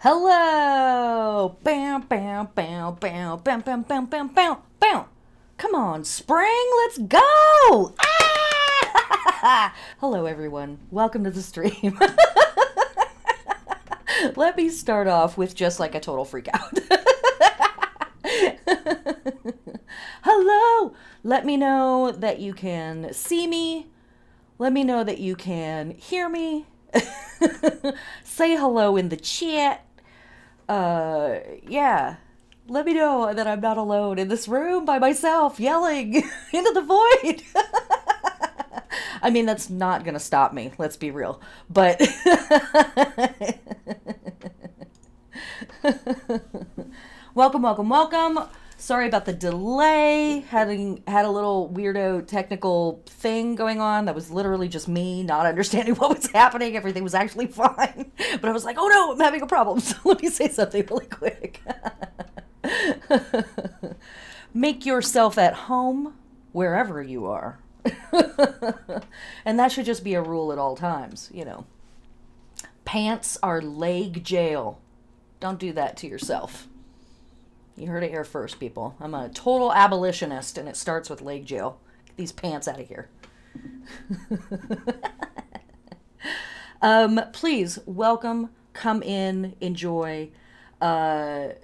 Hello! Bam, bam, bam, bam, bam, bam, bam, bam, bam, bam. Come on, Spring, let's go! Ah! Hello, everyone. Welcome to the stream. Let me start off with just like a total freak out. Hello! Let me know that you can see me. Let me know that you can hear me. Say hello in the chat. Yeah. Let me know that I'm not alone in this room by myself yelling into the void. I mean, that's not gonna stop me, let's be real. But welcome, welcome, welcome. Sorry about the delay. Had a little weirdo technical thing going on that was literally just me not understanding what was happening. Everything was actually fine. But I was like, oh no, I'm having a problem. So let me say something really quick. Make yourself at home wherever you are. And that should just be a rule at all times, you know. Pants are leg jail. Don't do that to yourself. You heard it here first, people. I'm a total abolitionist, and it starts with leg jail. Get these pants out of here. Please, welcome, come in, enjoy, have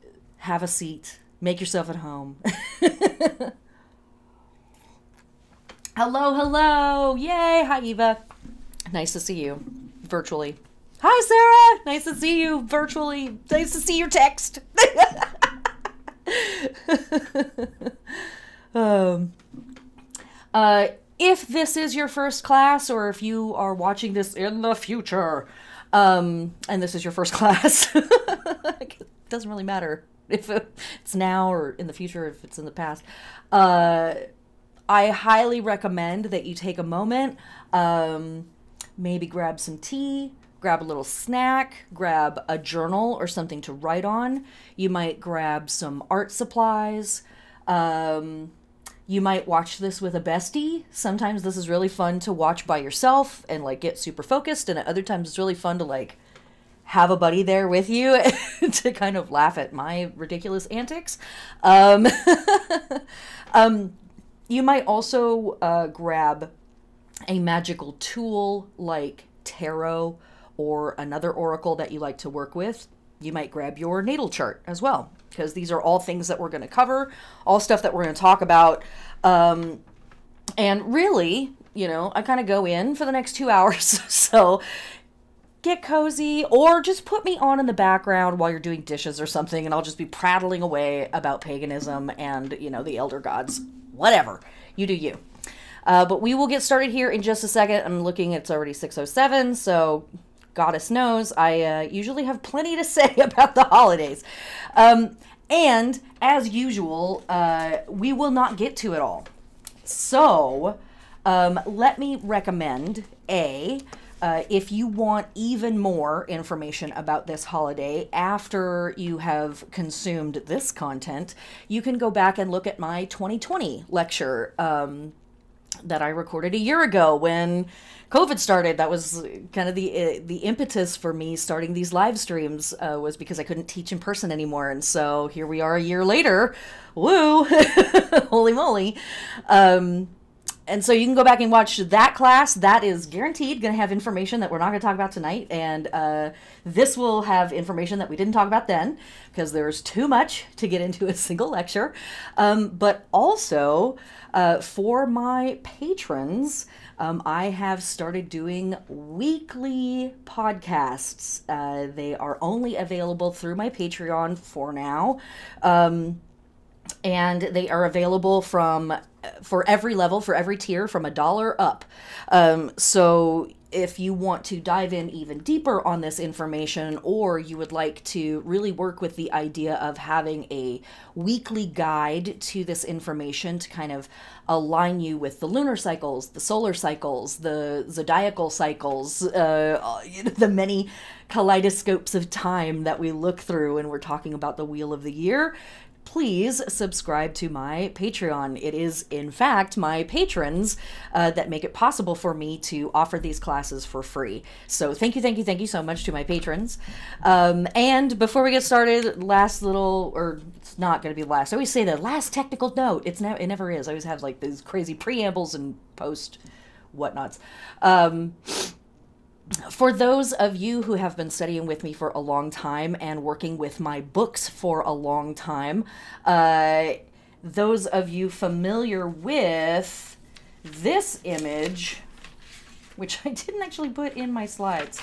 a seat, make yourself at home. Hello, hello. Yay. Hi, Eva. Nice to see you virtually. Hi, Sarah. Nice to see you virtually. Nice to see your text. If this is your first class, or if you are watching this in the future, and this is your first class, it doesn't really matter if it's now or in the future, if it's in the past. I highly recommend that you take a moment, maybe grab some tea, grab a little snack, grab a journal or something to write on. You might grab some art supplies. You might watch this with a bestie. Sometimes this is really fun to watch by yourself and like get super focused, and at other times it's really fun to like have a buddy there with you to kind of laugh at my ridiculous antics. You might also grab a magical tool like tarot or another oracle that you like to work with. You might grab your natal chart as well, because these are all things that we're going to cover, all stuff that we're going to talk about. And really, you know, I kind of go in for the next 2 hours. So get cozy, or just put me on in the background while you're doing dishes or something, and I'll just be prattling away about paganism and, you know, the elder gods. Whatever. You do you. But we will get started here in just a second. I'm looking, it's already 6:07, so goddess knows I usually have plenty to say about the holidays. And as usual, we will not get to it all. So let me recommend, if you want even more information about this holiday after you have consumed this content, you can go back and look at my 2020 lecture that I recorded a year ago when COVID started. That was kind of the impetus for me starting these live streams, was because I couldn't teach in person anymore. And so here we are a year later. Woo! Holy moly. And so you can go back and watch that class. That is guaranteed going to have information that we're not going to talk about tonight. And this will have information that we didn't talk about then, because there's too much to get into a single lecture. But also, for my patrons, I have started doing weekly podcasts. They are only available through my Patreon for now. And they are available for every level, for every tier, from $1 up. So if you want to dive in even deeper on this information, or you would like to really work with the idea of having a weekly guide to this information to kind of align you with the lunar cycles, the solar cycles, the zodiacal cycles, the many kaleidoscopes of time that we look through when we're talking about the wheel of the year, please subscribe to my Patreon. It is, in fact, my patrons that make it possible for me to offer these classes for free. So thank you so much to my patrons. And before we get started, last little, or it's not going to be last. I always say the last technical note. It never is. I always have like these crazy preambles and post whatnots. For those of you who have been studying with me for a long time and working with my books for a long time, those of you familiar with this image, which I didn't actually put in my slides,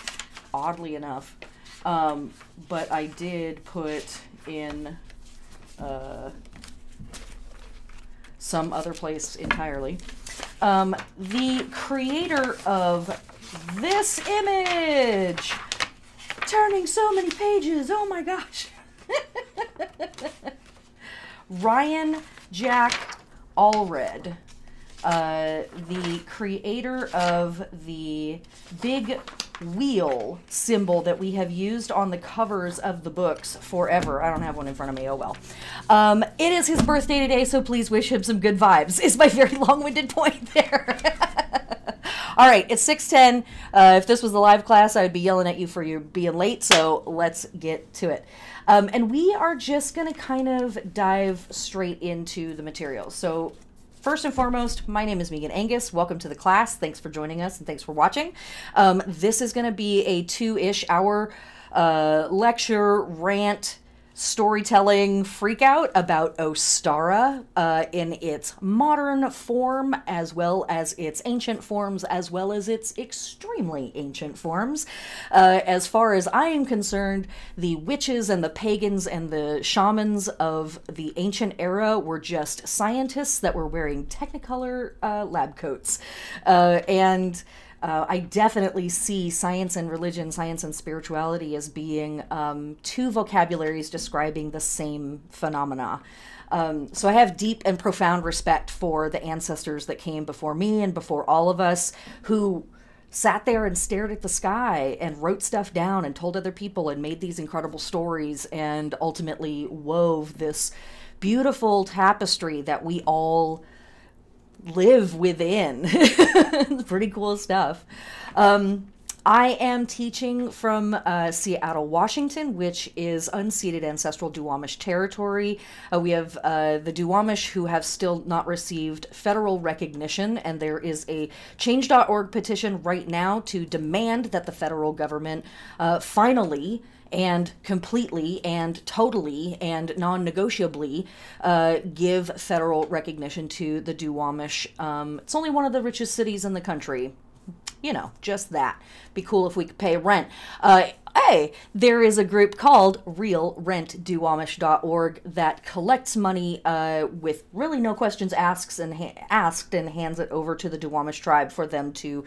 oddly enough, but I did put in some other place entirely. The creator of this image, turning so many pages, oh my gosh. Ryan Jack Allred, the creator of the big wheel symbol that we have used on the covers of the books forever. I don't have one in front of me, oh well. It is his birthday today, so please wish him some good vibes, is my very long-winded point there. All right, it's 6:10. If this was the live class, I would be yelling at you for you being late, so let's get to it. And we are just going to kind of dive straight into the materials. So first and foremost, my name is Meagan Angus. Welcome to the class. Thanks for joining us and thanks for watching. This is going to be a 2-ish hour lecture, rant, storytelling freakout about Ostara in its modern form, as well as its ancient forms, as well as its extremely ancient forms. As far as I am concerned, the witches and the pagans and the shamans of the ancient era were just scientists that were wearing Technicolor lab coats. I definitely see science and religion, science and spirituality as being two vocabularies describing the same phenomena. So I have deep and profound respect for the ancestors that came before me and before all of us, who sat there and stared at the sky and wrote stuff down and told other people and made these incredible stories and ultimately wove this beautiful tapestry that we all live within. Pretty cool stuff. I am teaching from Seattle, Washington, which is unceded ancestral Duwamish territory. We have the Duwamish who have still not received federal recognition, and there is a change.org petition right now to demand that the federal government finally and completely and totally and non-negotiably give federal recognition to the Duwamish. It's only one of the richest cities in the country. You know, just that. Be cool if we could pay rent. Hey, there is a group called realrentduwamish.org that collects money with really no questions asked and hands it over to the Duwamish tribe for them to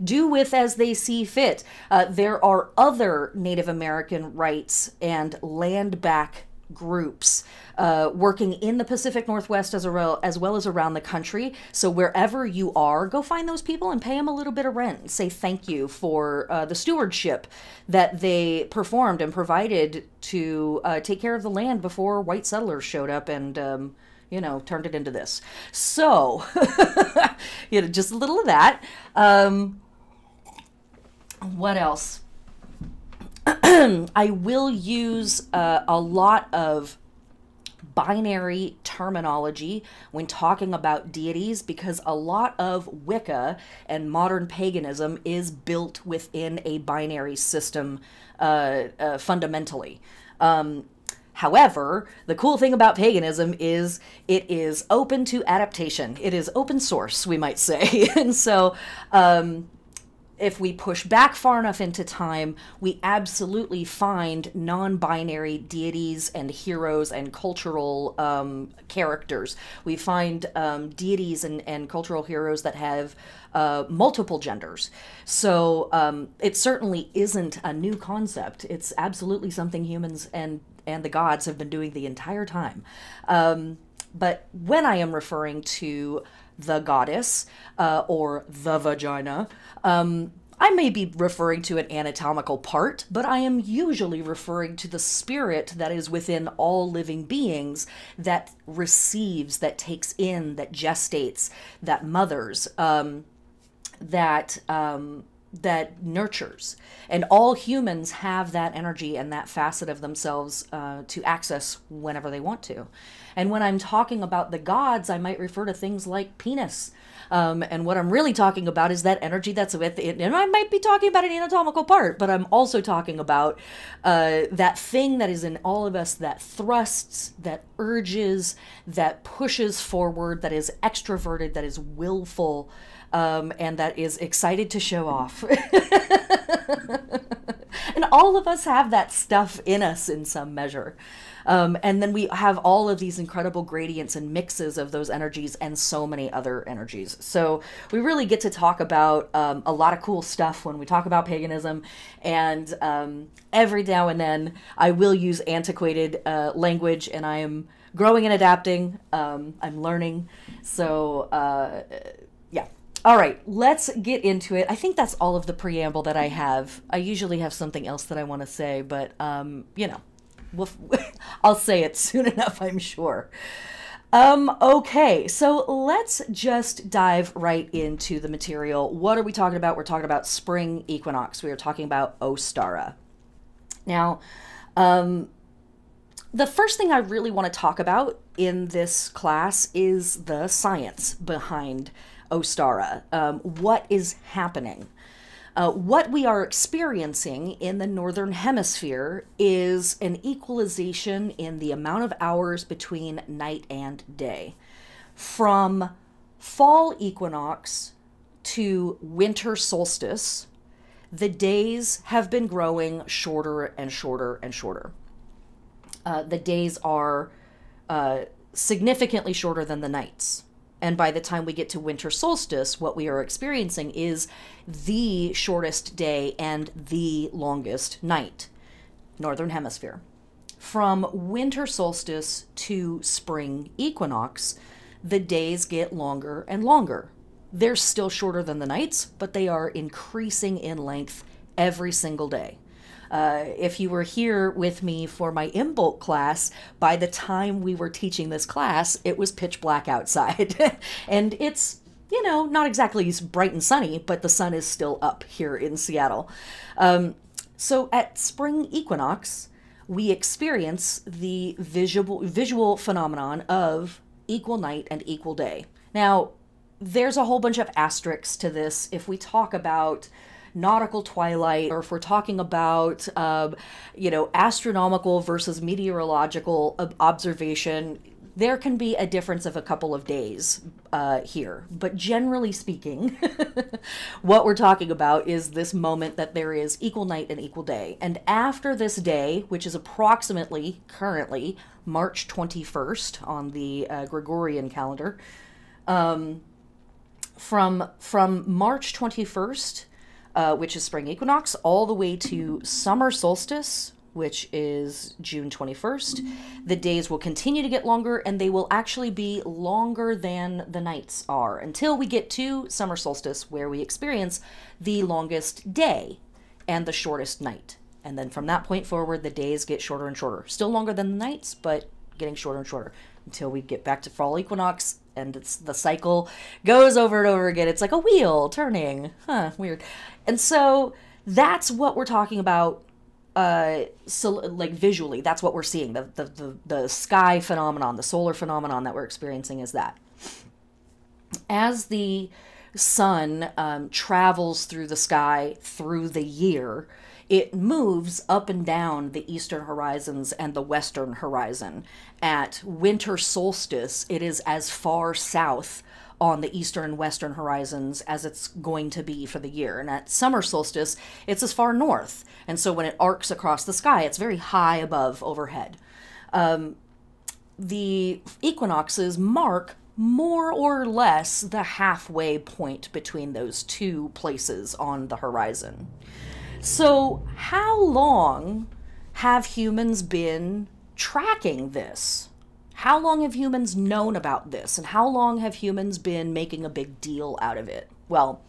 do with as they see fit. There are other Native American rights and land back groups working in the Pacific Northwest as well as around the country. So wherever you are, go find those people and pay them a little bit of rent and say thank you for the stewardship that they performed and provided to take care of the land before white settlers showed up and you know, turned it into this. So, you know, just a little of that. What else? I will use a lot of binary terminology when talking about deities, because a lot of Wicca and modern paganism is built within a binary system fundamentally. However, the cool thing about paganism is it is open to adaptation. It is open source, we might say. And so if we push back far enough into time, we absolutely find non-binary deities and heroes and cultural characters. We find deities and cultural heroes that have multiple genders. So it certainly isn't a new concept. It's absolutely something humans and the gods have been doing the entire time. But when I am referring to the goddess or the vagina, I may be referring to an anatomical part, but I am usually referring to the spirit that is within all living beings, that receives, that takes in, that gestates, that mothers, that nurtures. And all humans have that energy and that facet of themselves to access whenever they want to. And when I'm talking about the gods, I might refer to things like penis. And what I'm really talking about is that energy that's with it. And I might be talking about an anatomical part, but I'm also talking about that thing that is in all of us that thrusts, that urges, that pushes forward, that is extroverted, that is willful, and that is excited to show off. And all of us have that stuff in us in some measure. And then we have all of these incredible gradients and mixes of those energies and so many other energies. So we really get to talk about a lot of cool stuff when we talk about paganism. And every now and then I will use antiquated language, and I am growing and adapting. I'm learning. So yeah. All right, let's get into it. I think that's all of the preamble that I have. I usually have something else that I want to say, but you know. I'll say it soon enough, I'm sure. Okay, so let's just dive right into the material. What are we talking about? We're talking about Spring Equinox. We are talking about Ostara. Now, the first thing I really want to talk about in this class is the science behind Ostara. What is happening? What we are experiencing in the Northern Hemisphere is an equalization in the amount of hours between night and day. From fall equinox to winter solstice, the days have been growing shorter and shorter and shorter. The days are significantly shorter than the nights. And by the time we get to winter solstice, what we are experiencing is the shortest day and the longest night. Northern Hemisphere. From winter solstice to spring equinox, the days get longer and longer. They're still shorter than the nights, but they are increasing in length every single day. If you were here with me for my Imbolc class, by the time we were teaching this class, it was pitch black outside. And it's, you know, not exactly bright and sunny, but the sun is still up here in Seattle. So at spring equinox, we experience the visual phenomenon of equal night and equal day. Now, there's a whole bunch of asterisks to this if we talk about nautical twilight, or if we're talking about, you know, astronomical versus meteorological observation. There can be a difference of a couple of days here. But generally speaking, what we're talking about is this moment that there is equal night and equal day. And after this day, which is approximately currently March 21st on the Gregorian calendar, from March 21st, which is spring equinox, all the way to summer solstice, which is June 21st. The days will continue to get longer, and they will actually be longer than the nights are until we get to summer solstice, where we experience the longest day and the shortest night. And then from that point forward, the days get shorter and shorter. Still longer than the nights, but getting shorter and shorter until we get back to fall equinox, and the cycle goes over and over again. It's like a wheel turning. Weird. And so that's what we're talking about. So like visually, that's what we're seeing. The sky phenomenon, the solar phenomenon that we're experiencing is that. As the sun travels through the sky through the year, it moves up and down the eastern horizons and the western horizon. At winter solstice, it is as far south on the eastern and western horizons as it's going to be for the year. And at summer solstice, it's as far north. And so when it arcs across the sky, it's very high above overhead. The equinoxes mark more or less the halfway point between those two places on the horizon. So how long have humans been tracking this? How long have humans known about this? And how long have humans been making a big deal out of it? Well,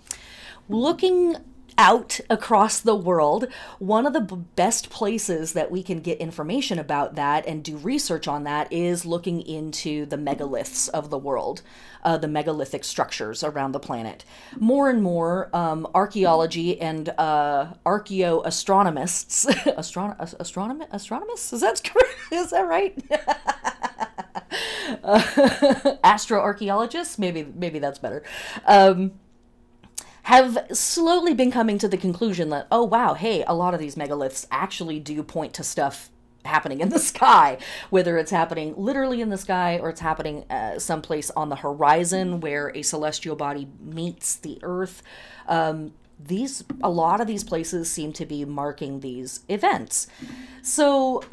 looking out across the world. One of the best places that we can get information about that and do research on that is looking into the megaliths of the world, the megalithic structures around the planet. More and more archaeology and archaeoastronomists, astronomists? Is that correct? Is that right? Astroarchaeologists, maybe that's better. Have slowly been coming to the conclusion that, oh wow, hey, a lot of these megaliths actually do point to stuff happening in the sky, whether it's happening literally in the sky or it's happening someplace on the horizon where a celestial body meets the Earth. A lot of these places seem to be marking these events. So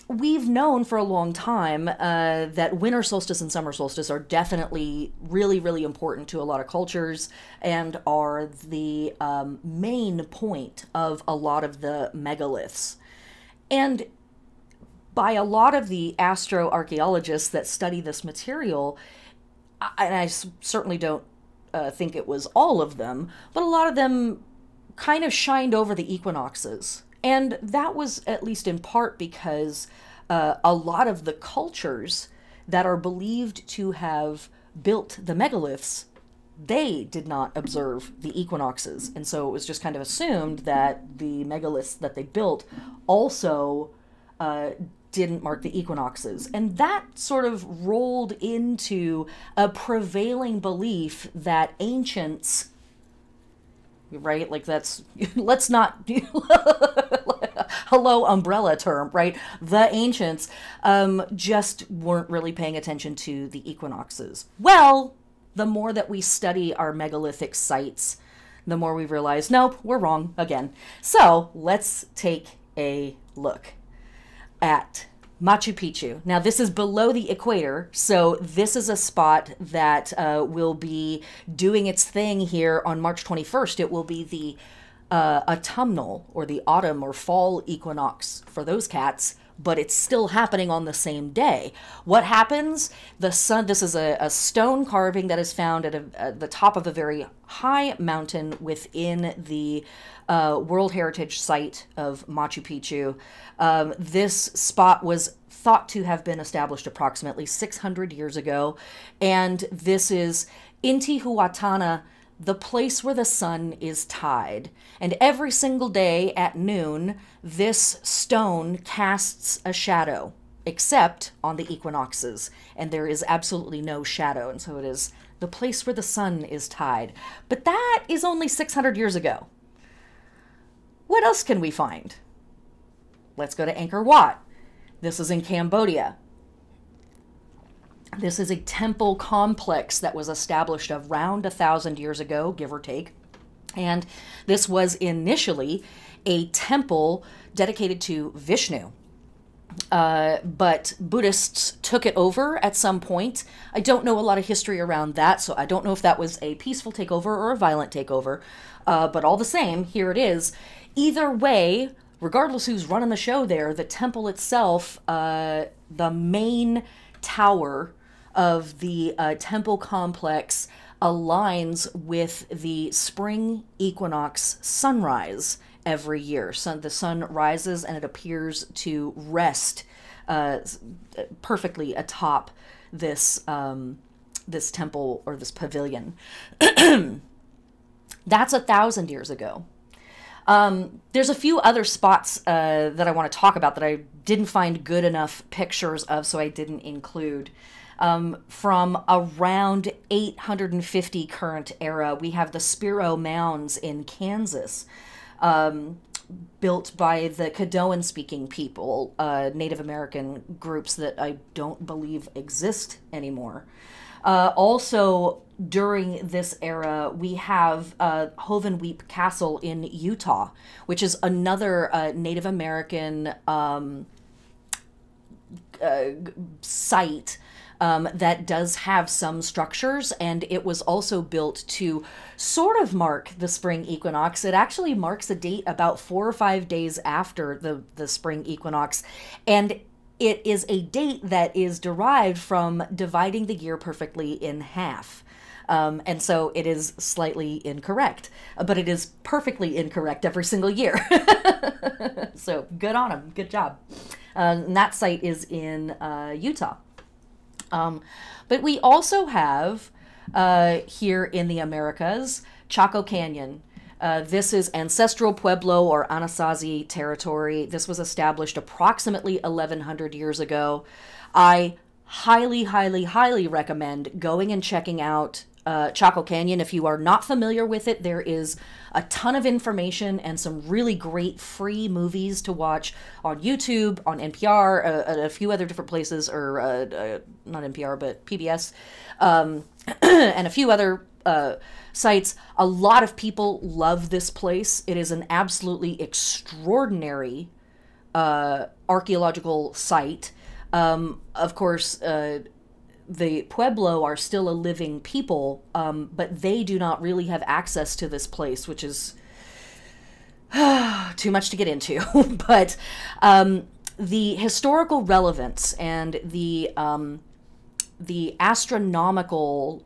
we've known for a long time that winter solstice and summer solstice are definitely really, really important to a lot of cultures and are the main point of a lot of the megaliths. And by a lot of the astroarchaeologists that study this material, and I certainly don't think it was all of them, but a lot of them kind of shined over the equinoxes. And that was at least in part because a lot of the cultures that are believed to have built the megaliths, they did not observe the equinoxes. And so it was just kind of assumed that the megaliths that they built also didn't mark the equinoxes. And that sort of rolled into a prevailing belief that ancients, right? Like that's, let's not, hello umbrella term, right? The ancients just weren't really paying attention to the equinoxes. Well, the more that we study our megalithic sites, the more we realize, nope, we're wrong again. So let's take a look at Machu Picchu. Now, this is below the equator, so this is a spot that will be doing its thing here on March 21st. It will be the autumnal, or the autumn or fall equinox for those cats, but it's still happening on the same day. What happens? The sun, this is a stone carving that is found at the top of a very high mountain within the World Heritage Site of Machu Picchu. This spot was thought to have been established approximately 600 years ago, and this is Intihuatana, the place where the sun is tied. And every single day at noon, this stone casts a shadow, except on the equinoxes. And there is absolutely no shadow. And so it is the place where the sun is tied. But that is only 600 years ago. What else can we find? Let's go to Angkor Wat. This is in Cambodia. This is a temple complex that was established around 1,000 years ago, give or take. And this was initially a temple dedicated to Vishnu. But Buddhists took it over at some point. I don't know a lot of history around that, so I don't know if that was a peaceful takeover or a violent takeover. But all the same, here it is. Either way, regardless who's running the show there, the temple itself, the main tower of the temple complex aligns with the spring equinox sunrise every year. So the sun rises and it appears to rest perfectly atop this this temple or this pavilion. That's 1,000 years ago. There's a few other spots that I want to talk about that I didn't find good enough pictures of, so I didn't include. From around 850 current era, we have the Spiro Mounds in Kansas, built by the Caddoan-speaking people, Native American groups that I don't believe exist anymore. Also, during this era, we have Hovenweep Castle in Utah, which is another Native American site that does have some structures, and it was also built to sort of mark the spring equinox. It actually marks a date about 4 or 5 days after the spring equinox, and it is a date that is derived from dividing the year perfectly in half. And so it is slightly incorrect, but it is perfectly incorrect every single year. So good on them. Good job. And that site is in Utah. But we also have here in the Americas, Chaco Canyon. This is ancestral Pueblo or Anasazi territory. This was established approximately 1100 years ago. I highly, highly, highly recommend going and checking out Chaco Canyon. If you are not familiar with it, there is a ton of information and some really great free movies to watch on YouTube, on NPR, a few other different places, or not NPR, but PBS, and a few other sites. A lot of people love this place. It is an absolutely extraordinary archaeological site. Of course, the Pueblo are still a living people, but they do not really have access to this place, which is too much to get into. But the historical relevance and the astronomical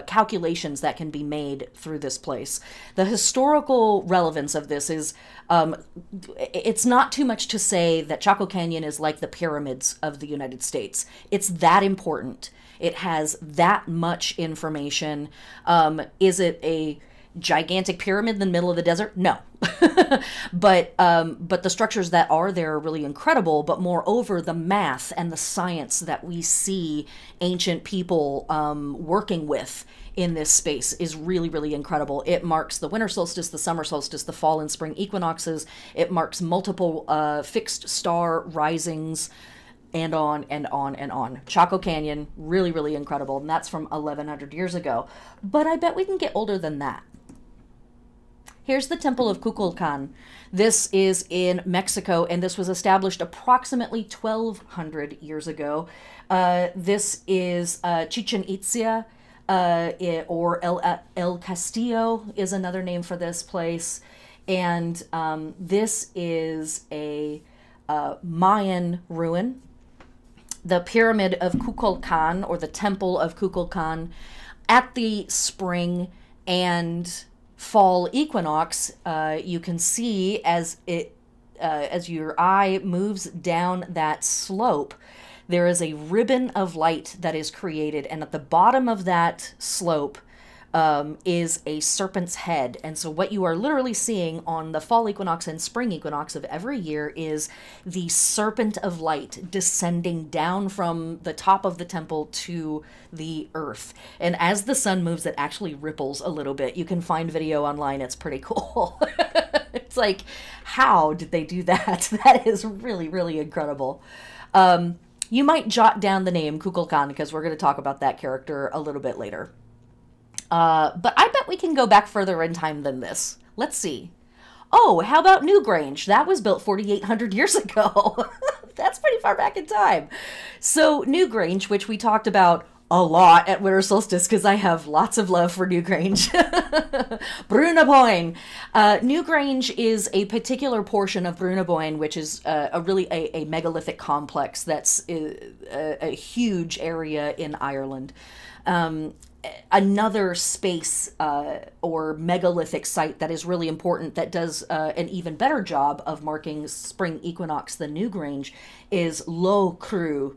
calculations that can be made through this place. The historical relevance of this is, it's not too much to say that Chaco Canyon is like the pyramids of the United States. It's that important. It has that much information. Is it a gigantic pyramid in the middle of the desert? No. But the structures that are there are really incredible, but moreover, the math and the science that we see ancient people working with in this space is really, really incredible. It marks the winter solstice, the summer solstice, the fall and spring equinoxes. It marks multiple fixed star risings, and on and on and on. Chaco Canyon, really, really incredible. And that's from 1100 years ago. But I bet we can get older than that. Here's the Temple of Kukulkan. This is in Mexico, and this was established approximately 1200 years ago. This is Chichen Itza, or El Castillo is another name for this place. And this is a Mayan ruin. The Pyramid of Kukulkan, or the Temple of Kukulkan, at the spring and fall equinox, you can see as your eye moves down that slope, there is a ribbon of light that is created, and at the bottom of that slope is a serpent's head. And so what you are literally seeing on the fall equinox and spring equinox of every year is the serpent of light descending down from the top of the temple to the earth. And as the sun moves, it actually ripples a little bit. You can find video online. It's pretty cool. It's like, how did they do that? That is really, really incredible. You might jot down the name Kukulkan because we're going to talk about that character a little bit later. But I bet we can go back further in time than this. Let's see. Oh, how about Newgrange? That was built 4,800 years ago. That's pretty far back in time. So Newgrange, which we talked about a lot at winter solstice because I have lots of love for Newgrange. Brunaboyne. Newgrange is a particular portion of Brunaboyne, which is a megalithic complex that's a huge area in Ireland. Another space or megalithic site that is really important, that does an even better job of marking spring equinox than Newgrange, is Low Crew,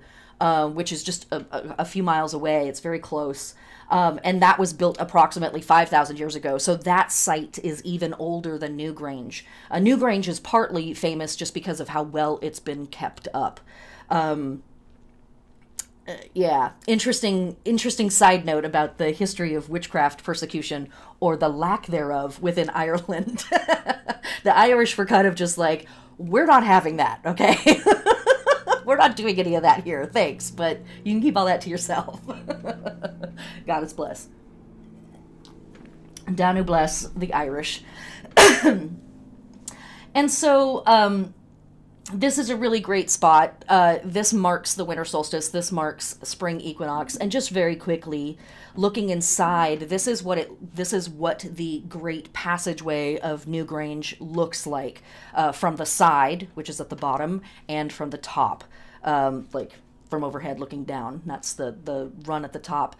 which is just a few miles away. It's very close. And that was built approximately 5,000 years ago. So that site is even older than Newgrange. Newgrange is partly famous just because of how well it's been kept up. Yeah, interesting side note about the history of witchcraft persecution, or the lack thereof, within Ireland. The Irish were kind of just like, we're not having that, okay? We're not doing any of that here, thanks, but you can keep all that to yourself. God is bless. Danu bless the Irish. And so, this is a really great spot. This marks the winter solstice. This marks spring equinox. And just very quickly, looking inside, this is what the great passageway of Newgrange looks like, from the side, which is at the bottom, and from the top, like from overhead looking down. That's the run at the top.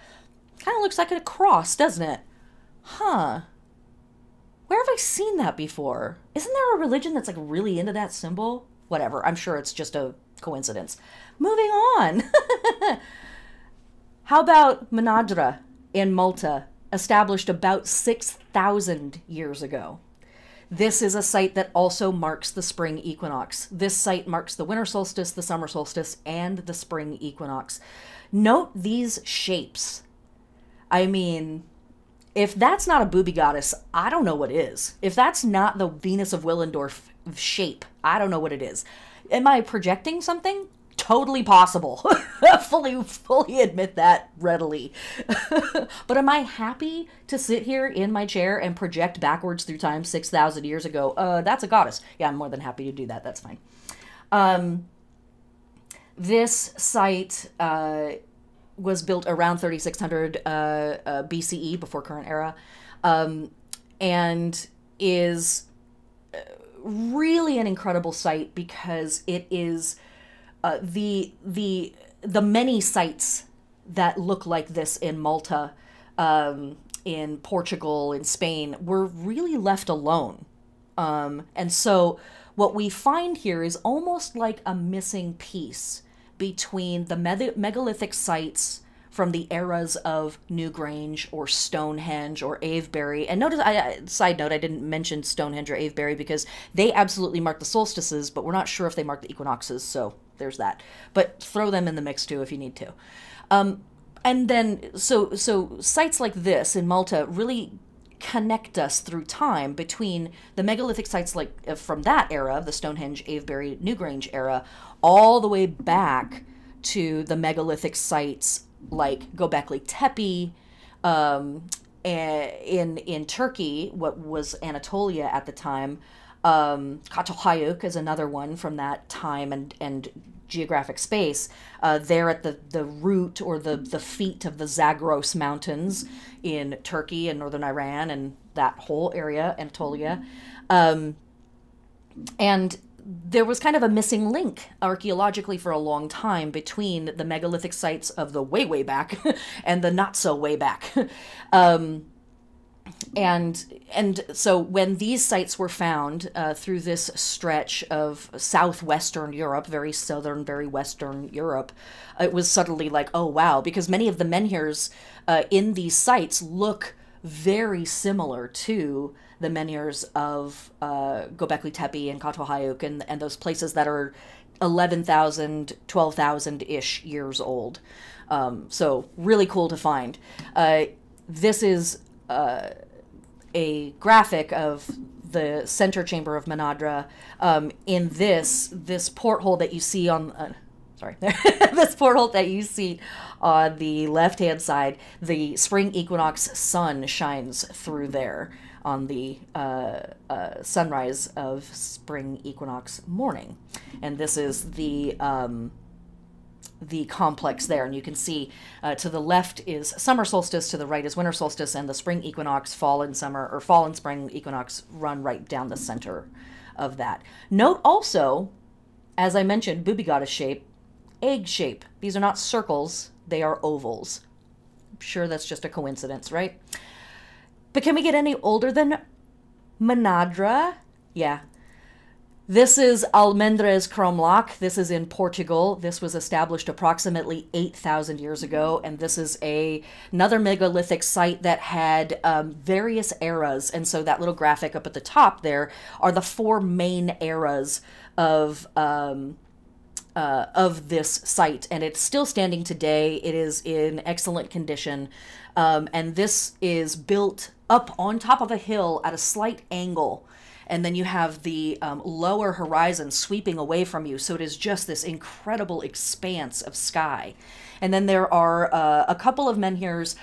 Kind of looks like a cross, doesn't it? Huh. Where have I seen that before? Isn't there a religion that's like really into that symbol? Whatever, I'm sure it's just a coincidence. Moving on. How about Manadra in Malta, established about 6,000 years ago? This is a site that also marks the spring equinox. This site marks the winter solstice, the summer solstice, and the spring equinox. Note these shapes. I mean, if that's not a booby goddess, I don't know what is. If that's not the Venus of Willendorf shape, I don't know what it is. Am I projecting something? Totally possible. fully admit that readily. But am I happy to sit here in my chair and project backwards through time 6,000 years ago? That's a goddess. Yeah, I'm more than happy to do that. That's fine. This site was built around 3600 BCE, before current era, and is really an incredible site because it is the many sites that look like this in Malta, in Portugal, in Spain, were really left alone. And so what we find here is almost like a missing piece between the megalithic sites from the eras of Newgrange or Stonehenge or Avebury. And notice, side note, I didn't mention Stonehenge or Avebury because they absolutely mark the solstices, but we're not sure if they mark the equinoxes, so there's that. But throw them in the mix too if you need to. And then, so sites like this in Malta really connect us through time between the megalithic sites like from that era, the Stonehenge, Avebury, Newgrange era, all the way back to the megalithic sites like Göbekli Tepe, in Turkey, what was Anatolia at the time. Çatalhöyük is another one from that time and geographic space. There at the root or the feet of the Zagros Mountains in Turkey and northern Iran and that whole area, Anatolia. And there was kind of a missing link archaeologically for a long time between the megalithic sites of the way, way back and the not so way back. And so when these sites were found through this stretch of southwestern Europe, very southern, very western Europe, it was suddenly like, oh wow, because many of the menhirs in these sites look very similar to the menhirs of Göbekli Tepe and Çatalhöyük and those places that are 11,000, 12,000-ish years old. So really cool to find. This is a graphic of the center chamber of Manadra. In this porthole that you see on this porthole that you see on the left-hand side, the spring equinox sun shines through there on the sunrise of spring equinox morning. And this is the complex there, and you can see to the left is summer solstice, to the right is winter solstice, and the spring equinox, fall and summer, or fall and spring equinox run right down the center of that. Note also, as I mentioned, booby goddess shape, egg shape. These are not circles, they are ovals. I'm sure that's just a coincidence, right? But can we get any older than Manadra? Yeah. This is Almendres Chromelock. This is in Portugal. This was established approximately 8,000 years ago, and this is another megalithic site that had various eras. And so that little graphic up at the top there are the four main eras of this site, and it's still standing today. It is in excellent condition, and this is built up on top of a hill at a slight angle. And then you have the lower horizon sweeping away from you. So it is just this incredible expanse of sky. And then there are a couple of menhirs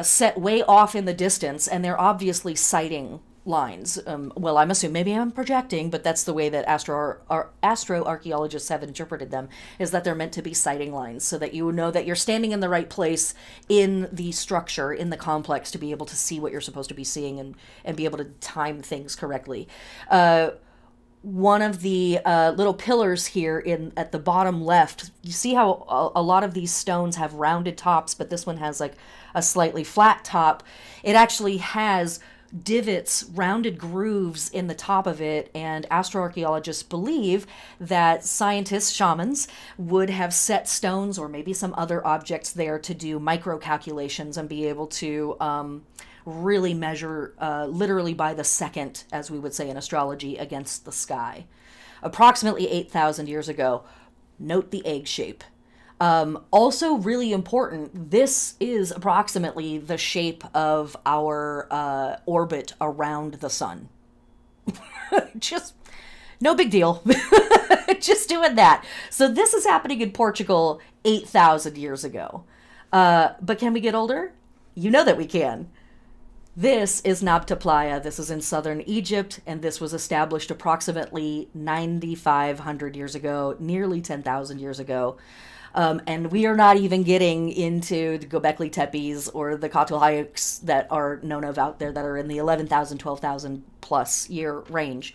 set way off in the distance, and they're obviously sighting lines. Well, I'm assuming, maybe I'm projecting, but that's the way that astroarchaeologists have interpreted them, is that they're meant to be sighting lines so that you know that you're standing in the right place in the structure, in the complex, to be able to see what you're supposed to be seeing and be able to time things correctly. one of the little pillars here in at the bottom left, you see how a lot of these stones have rounded tops, but this one has like a slightly flat top. It actually has divots, rounded grooves in the top of it, and astroarchaeologists believe that scientists, shamans, would have set stones or maybe some other objects there to do micro calculations and be able to really measure literally by the second, as we would say in astrology, against the sky. Approximately 8,000 years ago. Note the egg shape. Also really important, this is approximately the shape of our orbit around the sun. Just no big deal. Just doing that. So this is happening in Portugal 8,000 years ago. But can we get older? You know that we can. This is Nabta Playa. This is in southern Egypt, and this was established approximately 9,500 years ago, nearly 10,000 years ago. And we are not even getting into the Göbekli Tepes or the Catalhayeks that are known of out there that are in the 11,000, 12,000 plus year range.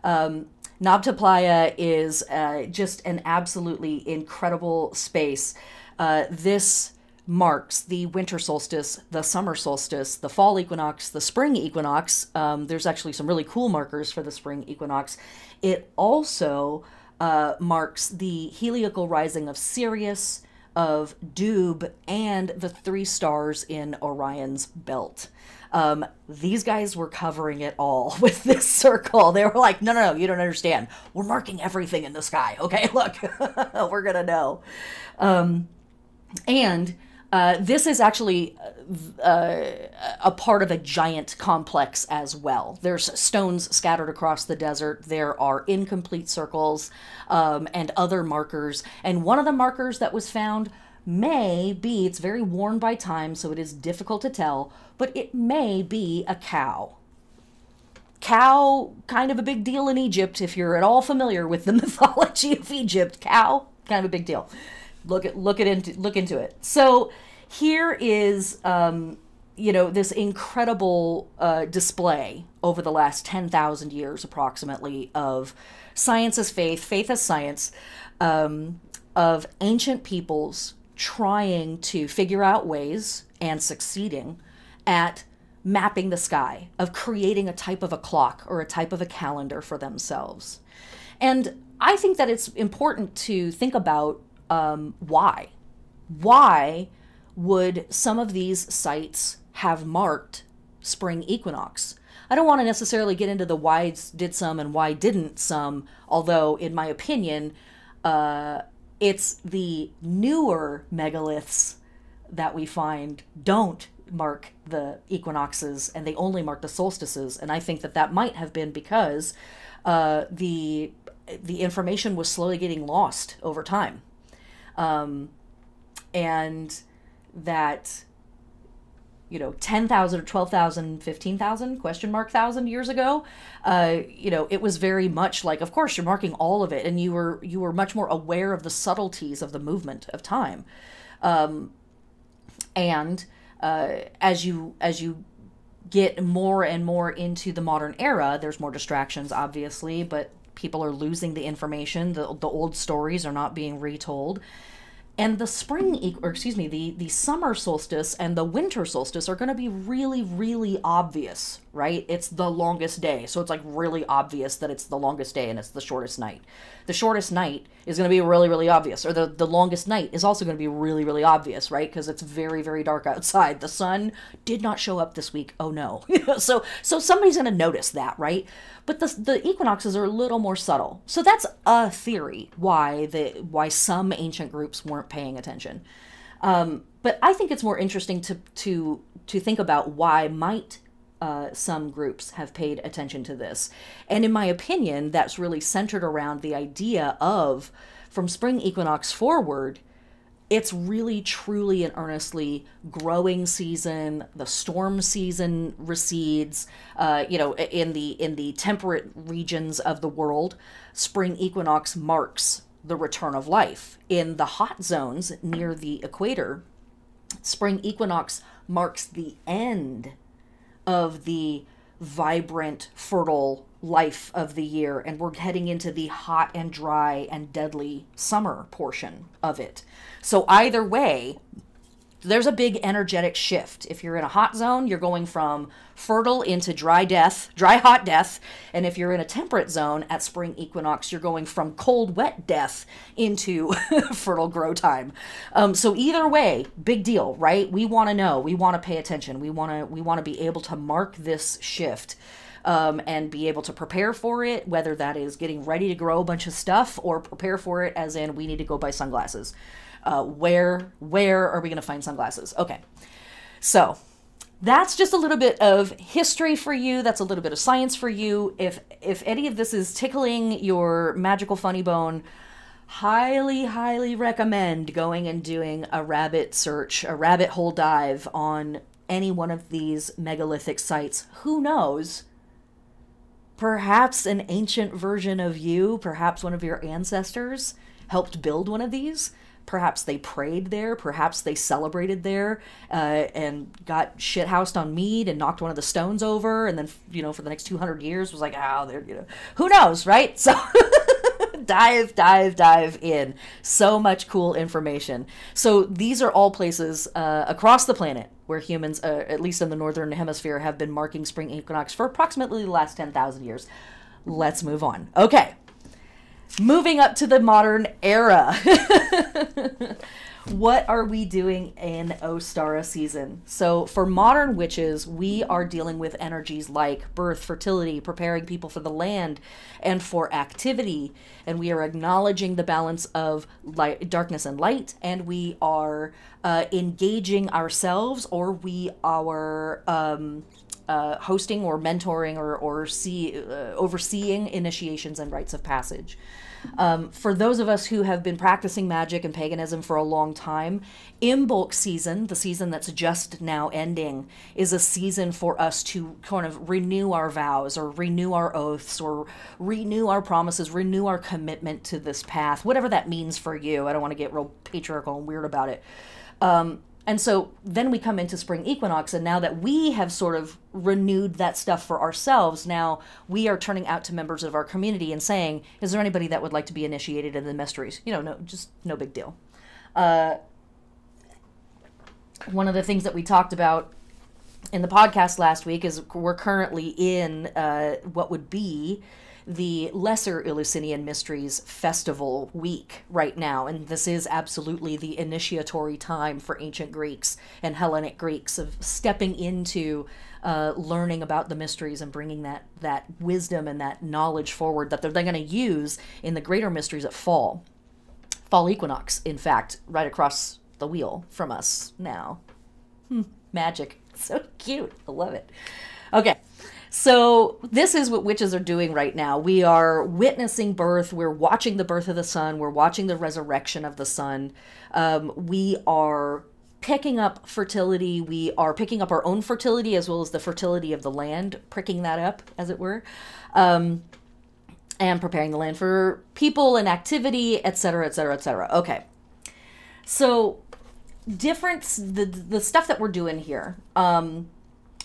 Nabta Playa is just an absolutely incredible space. This marks the winter solstice, the summer solstice, the fall equinox, the spring equinox. There's actually some really cool markers for the spring equinox. It also marks the heliacal rising of Sirius, of Doob, and the 3 stars in Orion's belt. These guys were covering it all with this circle. They were like, no, you don't understand. We're marking everything in the sky. Okay, look, we're gonna know. This is actually a part of a giant complex as well. There's stones scattered across the desert. There are incomplete circles and other markers. And one of the markers that was found may be, it's very worn by time, so it is difficult to tell, but it may be a cow. Cow, kind of a big deal in Egypt. If you're at all familiar with the mythology of Egypt, cow, kind of a big deal. Look into it. So here is, this incredible display over the last 10,000 years approximately of science as faith, faith as science, of ancient peoples trying to figure out ways and succeeding at mapping the sky, of creating a type of a clock or a type of a calendar for themselves. And I think that it's important to think about why. Why would some of these sites have marked spring equinox? I don't want to necessarily get into the why did some and why didn't some, although in my opinion, it's the newer megaliths that we find don't mark the equinoxes and they only mark the solstices. And I think that that might have been because the information was slowly getting lost over time. And that, 10,000 or 12,000, 15,000 thousand years ago, it was very much like, of course, you're marking all of it, and you were much more aware of the subtleties of the movement of time. As you get more and more into the modern era, there's more distractions, obviously, but people are losing the information. The old stories are not being retold. And the the summer solstice and the winter solstice are going to be really, really obvious, right? It's the longest day. So it's like really obvious that it's the longest day and it's the shortest night. The shortest night is going to be really, really obvious. Or the longest night is also going to be really, really obvious, right? Because it's very, very dark outside. The sun did not show up this week. Oh no. So somebody's going to notice that, right? But the equinoxes are a little more subtle. So that's a theory why some ancient groups weren't paying attention. But I think it's more interesting to think about why might some groups have paid attention to this. And in my opinion, that's really centered around the idea of, from spring equinox forward, it's really truly and earnestly growing season. The storm season recedes. In the temperate regions of the world, spring equinox marks the return of life. In the hot zones near the equator, spring equinox marks the end of the vibrant, fertile life of the year, and we're heading into the hot and dry and deadly summer portion of it. So either way, there's a big energetic shift. If you're in a hot zone, you're going from fertile into dry death, dry hot death. And if you're in a temperate zone at spring equinox, you're going from cold wet death into fertile grow time. So either way, big deal, right? We want to know, we want to pay attention. We want to be able to mark this shift. And be able to prepare for it, whether that is getting ready to grow a bunch of stuff or prepare for it as in we need to go buy sunglasses. Where are we going to find sunglasses? Okay, so that's just a little bit of history for you. That's a little bit of science for you. If any of this is tickling your magical funny bone, highly recommend going and doing a rabbit search, a rabbit hole dive on any one of these megalithic sites. Who knows? Perhaps an ancient version of you, perhaps one of your ancestors helped build one of these. Perhaps they prayed there. Perhaps they celebrated there and got shithoused on mead and knocked one of the stones over. And then, for the next 200 years was like, who knows, right? So dive in. So much cool information. So these are all places across the planet where humans, at least in the Northern Hemisphere, have been marking spring equinox for approximately the last 10,000 years. Let's move on. Okay. Moving up to the modern era. What are we doing in Ostara season? So for modern witches, we are dealing with energies like birth, fertility, preparing people for the land and for activity. And we are acknowledging the balance of light, darkness and light. And we are engaging ourselves, or we are hosting or mentoring or overseeing initiations and rites of passage. For those of us who have been practicing magic and paganism for a long time, Imbolc season, the season that's just now ending, is a season for us to kind of renew our vows or renew our oaths or renew our promises, renew our commitment to this path, whatever that means for you. I don't want to get real patriarchal and weird about it. And so then we come into spring equinox, and now that we have sort of renewed that stuff for ourselves, now we are turning out to members of our community and saying, is there anybody that would like to be initiated in the mysteries? No, just no big deal. One of the things that we talked about in the podcast last week is we're currently in what would be the Lesser Eleusinian Mysteries Festival week right now, and this is absolutely the initiatory time for ancient Greeks and Hellenic Greeks of stepping into learning about the mysteries and bringing that wisdom and that knowledge forward that they're going to use in the greater mysteries at fall equinox, in fact, right across the wheel from us now. Magic. So cute. I love it. Okay. So this is what witches are doing right now. We are witnessing birth. We're watching the birth of the sun. We're watching the resurrection of the sun. We are picking up fertility. We are picking up our own fertility as well as the fertility of the land, pricking that up, as it were, and preparing the land for people and activity, etc., etc., etc. Okay. So the stuff that we're doing here,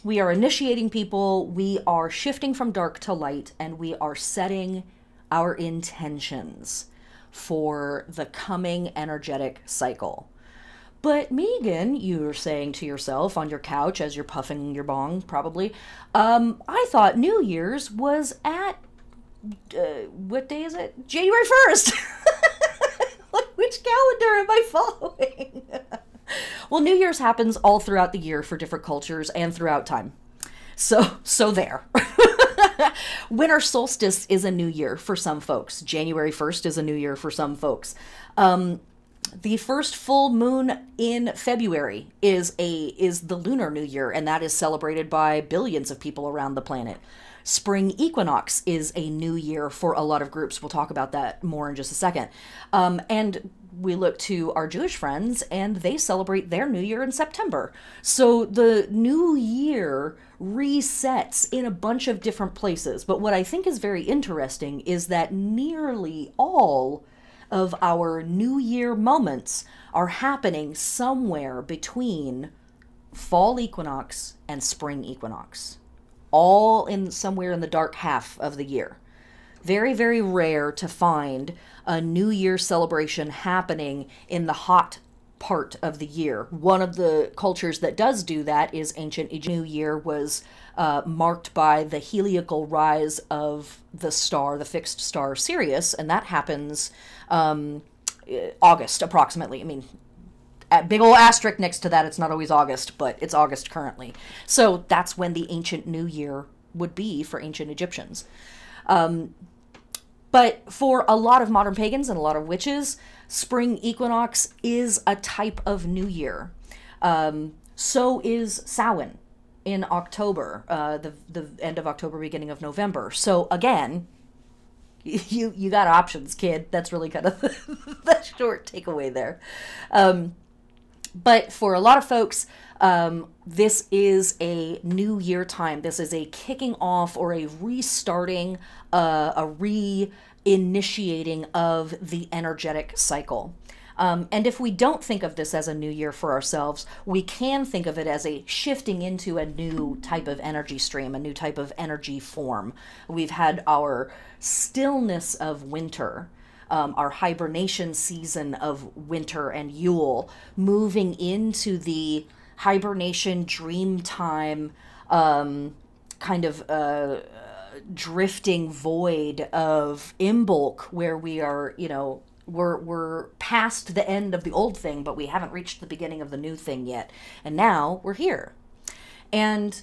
we are initiating people, we are shifting from dark to light, and we are setting our intentions for the coming energetic cycle. But Meagan, you're saying to yourself on your couch as you're puffing your bong, probably, I thought New Year's was at, what day is it? January 1st! Which calendar am I following? Well, New Year's happens all throughout the year for different cultures and throughout time. So there. Winter solstice is a new year for some folks. January 1st is a new year for some folks. The first full moon in February is the lunar new year, and that is celebrated by billions of people around the planet. Spring equinox is a new year for a lot of groups. We'll talk about that more in just a second. And we look to our Jewish friends, and they celebrate their new year in September. So the new year resets in a bunch of different places. But what I think is very interesting is that nearly all of our new year moments are happening somewhere between fall equinox and spring equinox. all in somewhere in the dark half of the year. Very, very rare to find a New Year celebration happening in the hot part of the year. One of the cultures that does do that is ancient Egypt. New Year was marked by the heliacal rise of the star, the fixed star Sirius, and that happens August approximately. I mean, big ol' asterisk next to that, it's not always August, but it's August currently. So that's when the ancient New Year would be for ancient Egyptians. But for a lot of modern pagans and a lot of witches, Spring Equinox is a type of New Year. So is Samhain in October, the end of October, beginning of November. So again, you got options, kid. That's really kind of the short takeaway there. But for a lot of folks, this is a New Year time. This is a kicking off or a restarting, a re-initiating of the energetic cycle. And if we don't think of this as a new year for ourselves, we can think of it as a shifting into a new type of energy stream, a new type of energy form. We've had our stillness of winter, our hibernation season of winter and Yule, moving into the hibernation dream time, kind of drifting void of Imbolc, where we are, you know, we're past the end of the old thing, but we haven't reached the beginning of the new thing yet. And now we're here. And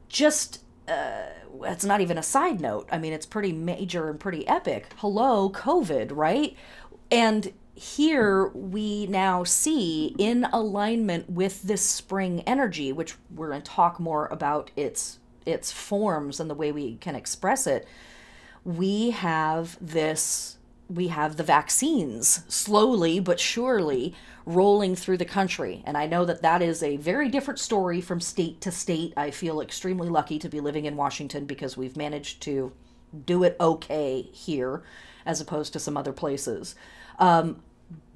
just, it's not even a side note. I mean, it's pretty major and pretty epic. Hello, COVID, right? And here we now see, in alignment with this spring energy, which we're going to talk more about its forms and the way we can express it, we have the vaccines slowly but surely rolling through the country. And I know that that is a very different story from state to state. I feel extremely lucky to be living in Washington because we've managed to do it okay here as opposed to some other places.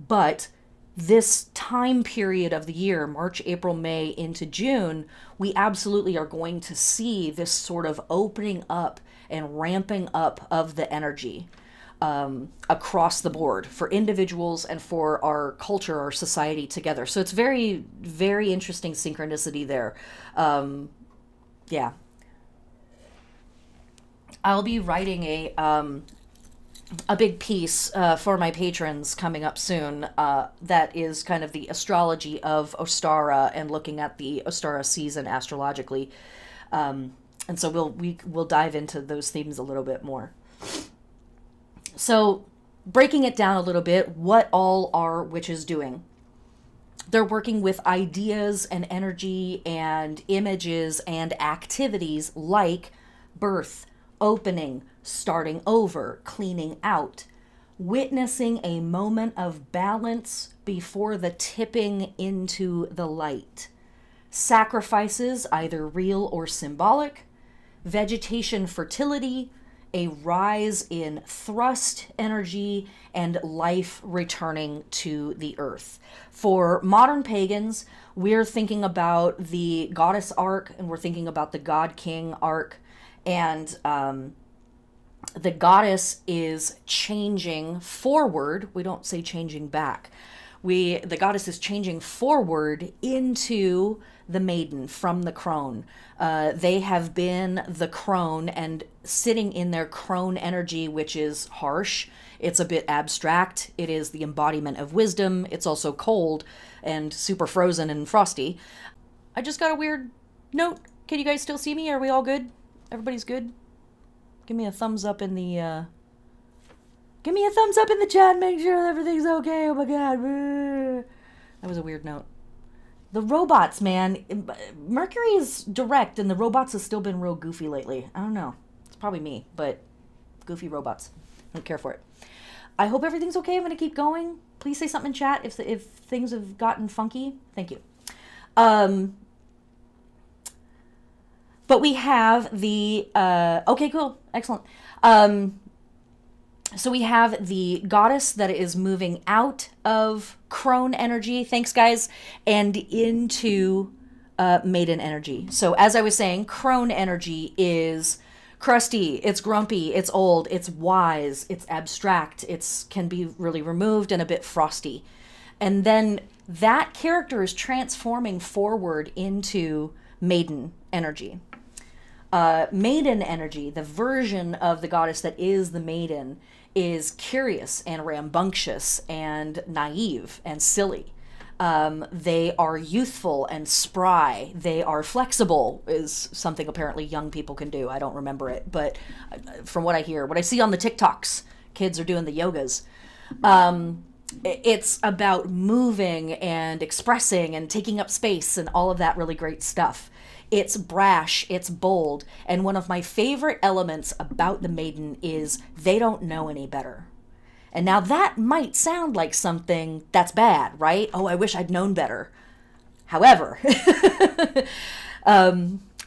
But this time period of the year, March, April, May into June, we absolutely are going to see this sort of opening up and ramping up of the energy across the board for individuals and for our culture, our society together. So it's very, very interesting synchronicity there. Yeah. I'll be writing a big piece for my patrons coming up soon that is kind of the astrology of Ostara and looking at the Ostara season astrologically. And so we'll dive into those themes a little bit more. So breaking it down a little bit, what all are witches doing? They're working with ideas and energy and images and activities like birth, opening, starting over, cleaning out, witnessing a moment of balance before the tipping into the light, sacrifices, either real or symbolic, vegetation fertility, a rise in thrust energy, and life returning to the earth. For modern pagans, we're thinking about the goddess arc, and we're thinking about the god king arc, and the goddess is changing forward. We don't say changing back. The goddess is changing forward into the maiden from the crone. They have been the crone and sitting in their crone energy, which is harsh. It's a bit abstract. It is the embodiment of wisdom. It's also cold and super frozen and frosty. I just got a weird note. Can you guys still see me? Are we all good? Everybody's good? Give me a thumbs up in the, give me a thumbs up in the chat. Make sure everything's okay. Oh my God. That was a weird note. The robots, man. Mercury is direct and the robots have still been real goofy lately. I don't know. It's probably me, but goofy robots. I don't care for it. I hope everything's okay. I'm going to keep going. Please say something in chat if things have gotten funky. Thank you. But we have the, okay, cool. Excellent. So we have the goddess that is moving out of crone energy. Thanks, guys. And into maiden energy. So as I was saying, crone energy is crusty, it's grumpy, it's old, it's wise, it's abstract, it's can be really removed and a bit frosty. And then that character is transforming forward into maiden energy. Maiden energy, the version of the goddess that is the maiden, is curious and rambunctious and naive and silly. They are youthful and spry. They are flexible, is something apparently young people can do. I don't remember it, but from what I hear, what I see on the TikToks, kids are doing the yogas. It's about moving and expressing and taking up space and all of that really great stuff. It's brash, it's bold, and one of my favorite elements about the maiden is they don't know any better. And now that might sound like something that's bad, right? Oh, I wish I'd known better. However,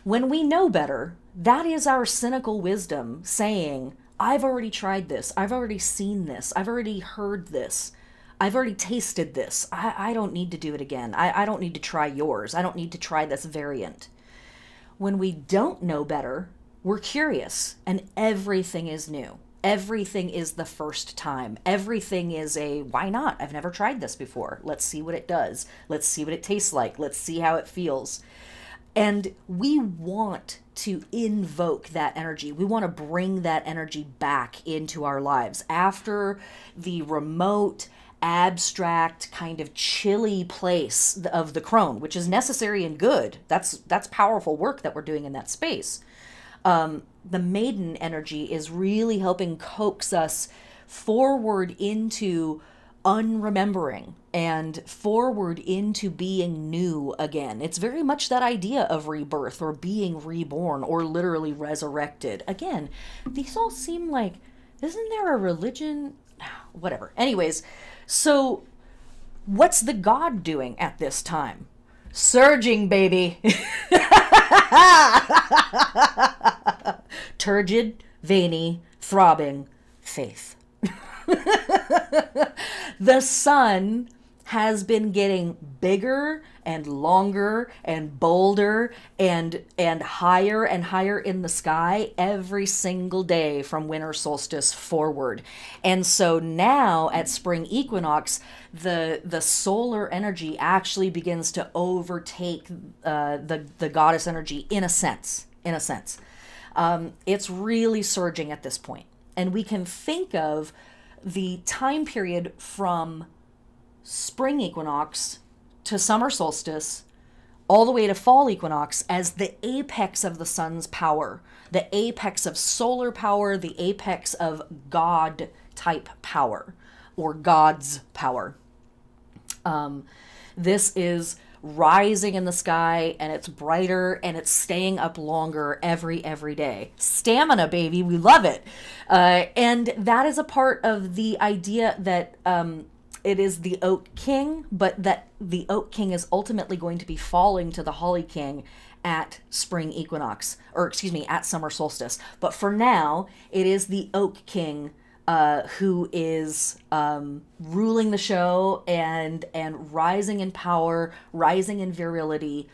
when we know better, that is our cynical wisdom saying, I've already tried this. I've already seen this. I've already heard this. I've already tasted this. I don't need to do it again. I don't need to try yours. I don't need to try this variant. When we don't know better, we're curious and everything is new. Everything is the first time. Everything is a, why not? I've never tried this before. Let's see what it does. Let's see what it tastes like. Let's see how it feels. And we want to invoke that energy. We want to bring that energy back into our lives after the remote, abstract, kind of chilly place of the crone, which is necessary and good. That's powerful work that we're doing in that space. The maiden energy is really helping coax us forward into unremembering and forward into being new again. It's very much that idea of rebirth or being reborn or literally resurrected. Again, these all seem like, isn't there a religion? Whatever. Anyways, so what's the god doing at this time? Surging, baby. Turgid, veiny, throbbing faith. The sun has been getting bigger and longer and bolder and higher in the sky every single day from winter solstice forward. And so now at spring equinox, the solar energy actually begins to overtake the goddess energy in a sense. It's really surging at this point. And we can think of the time period from spring equinox to summer solstice all the way to fall equinox as the apex of the sun's power, the apex of solar power, the apex of God type power or God's power. This is rising in the sky and it's brighter and it's staying up longer every day. Stamina, baby, we love it. And that is a part of the idea that it is the Oak King, but that the Oak King is ultimately going to be falling to the Holly King at spring equinox, or excuse me, at summer solstice. But for now, it is the Oak King who is ruling the show and rising in power, rising in virility,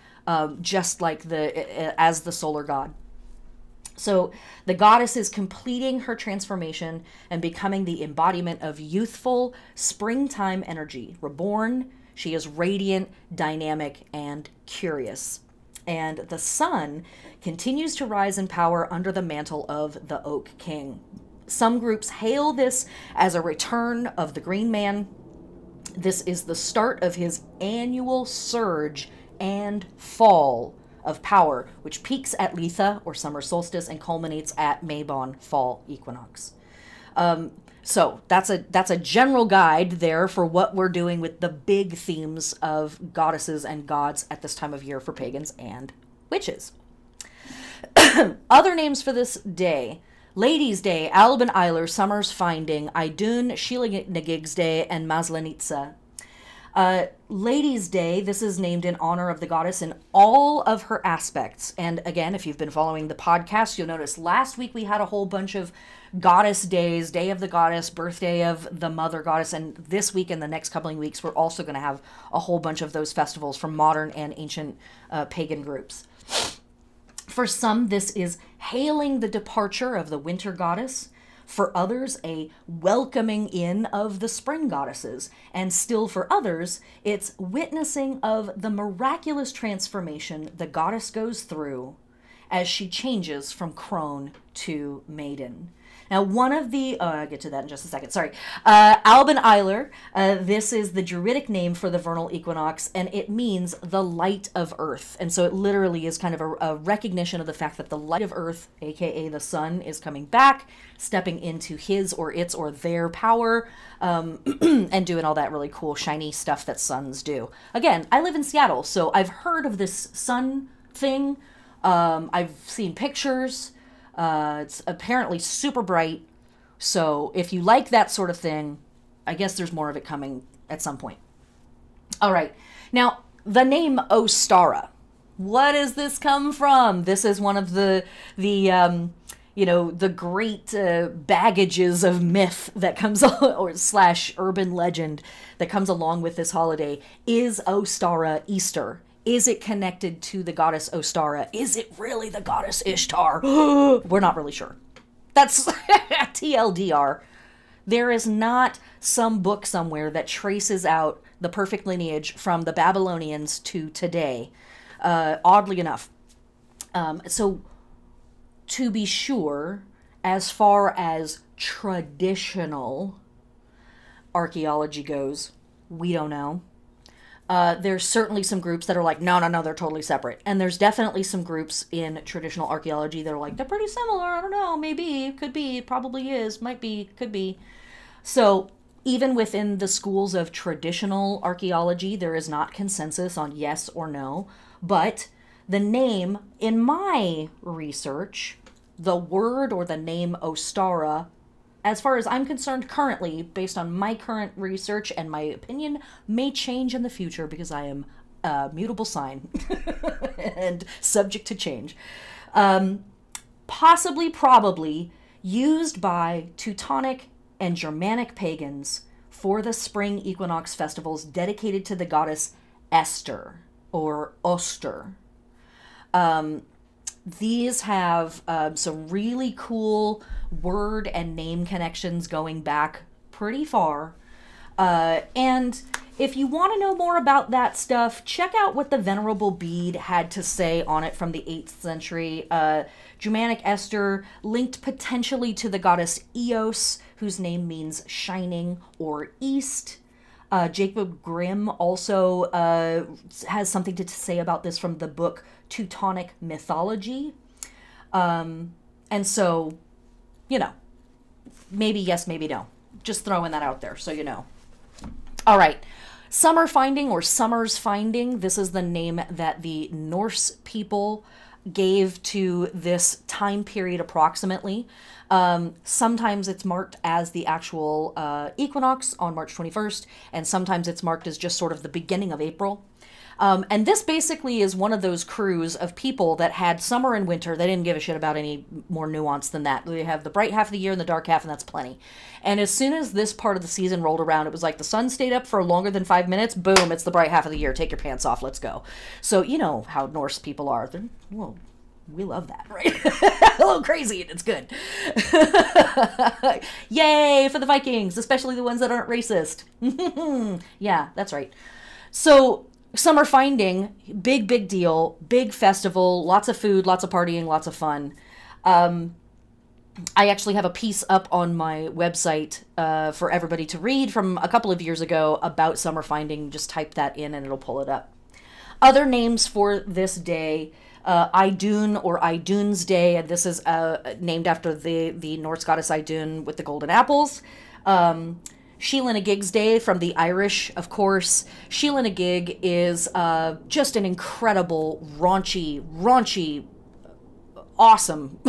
just like as the solar god. So the goddess is completing her transformation and becoming the embodiment of youthful springtime energy. Reborn, she is radiant, dynamic, and curious. And the sun continues to rise in power under the mantle of the Oak King. Some groups hail this as a return of the Green Man. This is the start of his annual surge and fall of power, which peaks at Letha, or summer solstice, and culminates at Mabon, fall equinox. So that's a general guide there for what we're doing with the big themes of goddesses and gods at this time of year for pagans and witches. Other names for this day: Ladies' Day, Alban Eiler, Summer's Finding, Idun, Shilinigigs Day, and Maslenitsa. Ladies' Day, this is named in honor of the goddess in all of her aspects. And again, if you've been following the podcast, you'll notice last week we had a whole bunch of goddess days, Day of the Goddess, Birthday of the Mother Goddess, and this week and the next couple of weeks, we're also going to have a whole bunch of those festivals from modern and ancient pagan groups. For some, this is hailing the departure of the winter goddess. For others, a welcoming in of the spring goddesses. And still for others, it's witnessing of the miraculous transformation the goddess goes through as she changes from crone to maiden. Now, one of the, I'll get to that in just a second, sorry. Alban Eiler, this is the Druidic name for the vernal equinox, and it means the light of earth. And so it literally is kind of a recognition of the fact that the light of earth, aka the sun, is coming back, stepping into his or its or their power, and doing all that really cool, shiny stuff that suns do. Again, I live in Seattle, so I've heard of this sun thing. I've seen pictures. It's apparently super bright, so if you like that sort of thing, I guess there's more of it coming at some point. All right, now the name Ostara. What does this come from? This is one of the great baggages of myth that comes or / urban legend that comes along with this holiday. Is Ostara Easter? Is it connected to the goddess Ostara? Is it really the goddess Ishtar? We're not really sure. That's TLDR. There is not some book somewhere that traces out the perfect lineage from the Babylonians to today, oddly enough. So, to be sure, as far as traditional archaeology goes, we don't know. There's certainly some groups that are like, no, they're totally separate. And there's definitely some groups in traditional archaeology that are like, they're pretty similar. I don't know, maybe, could be, probably is, might be, could be. So even within the schools of traditional archaeology, there is not consensus on yes or no. But the name, in my research, the word or the name Ostara, as far as I'm concerned currently, based on my current research and my opinion, may change in the future because I am a mutable sign and subject to change. Possibly, probably, used by Teutonic and Germanic pagans for the spring equinox festivals dedicated to the goddess Esther or Oster. These have some really cool word and name connections going back pretty far. And if you want to know more about that stuff, check out what the Venerable Bede had to say on it from the 8th century. Germanic Esther linked potentially to the goddess Eos, whose name means shining or east. Jacob Grimm also has something to say about this from the book Teutonic Mythology. And so, maybe yes, maybe no. Just throwing that out there so you know. All right. Summer Finding or Summer's Finding. This is the name that the Norse people gave to this time period approximately. Sometimes it's marked as the actual equinox on March 21st, and sometimes it's marked as just sort of the beginning of April. And this basically is one of those crews of people that had summer and winter. They didn't give a shit about any more nuance than that. They have the bright half of the year and the dark half, and that's plenty. And as soon as this part of the season rolled around, it was like the sun stayed up for longer than 5 minutes. Boom, it's the bright half of the year. Take your pants off. Let's go. So you know how Norse people are. Well, we love that, right? A little crazy, and it's good. Yay for the Vikings, especially the ones that aren't racist. Yeah, that's right. So Summer Finding, big deal, big festival, lots of food, lots of partying, lots of fun. I actually have a piece up on my website for everybody to read from a couple of years ago about Summer Finding. Just type that in and it'll pull it up. Other names for this day, Idun or Idun's Day, and this is named after the Norse goddess Idun with the golden apples. Sheila na Gig's Day from the Irish, of course. Sheila na Gig is just an incredible, raunchy, awesome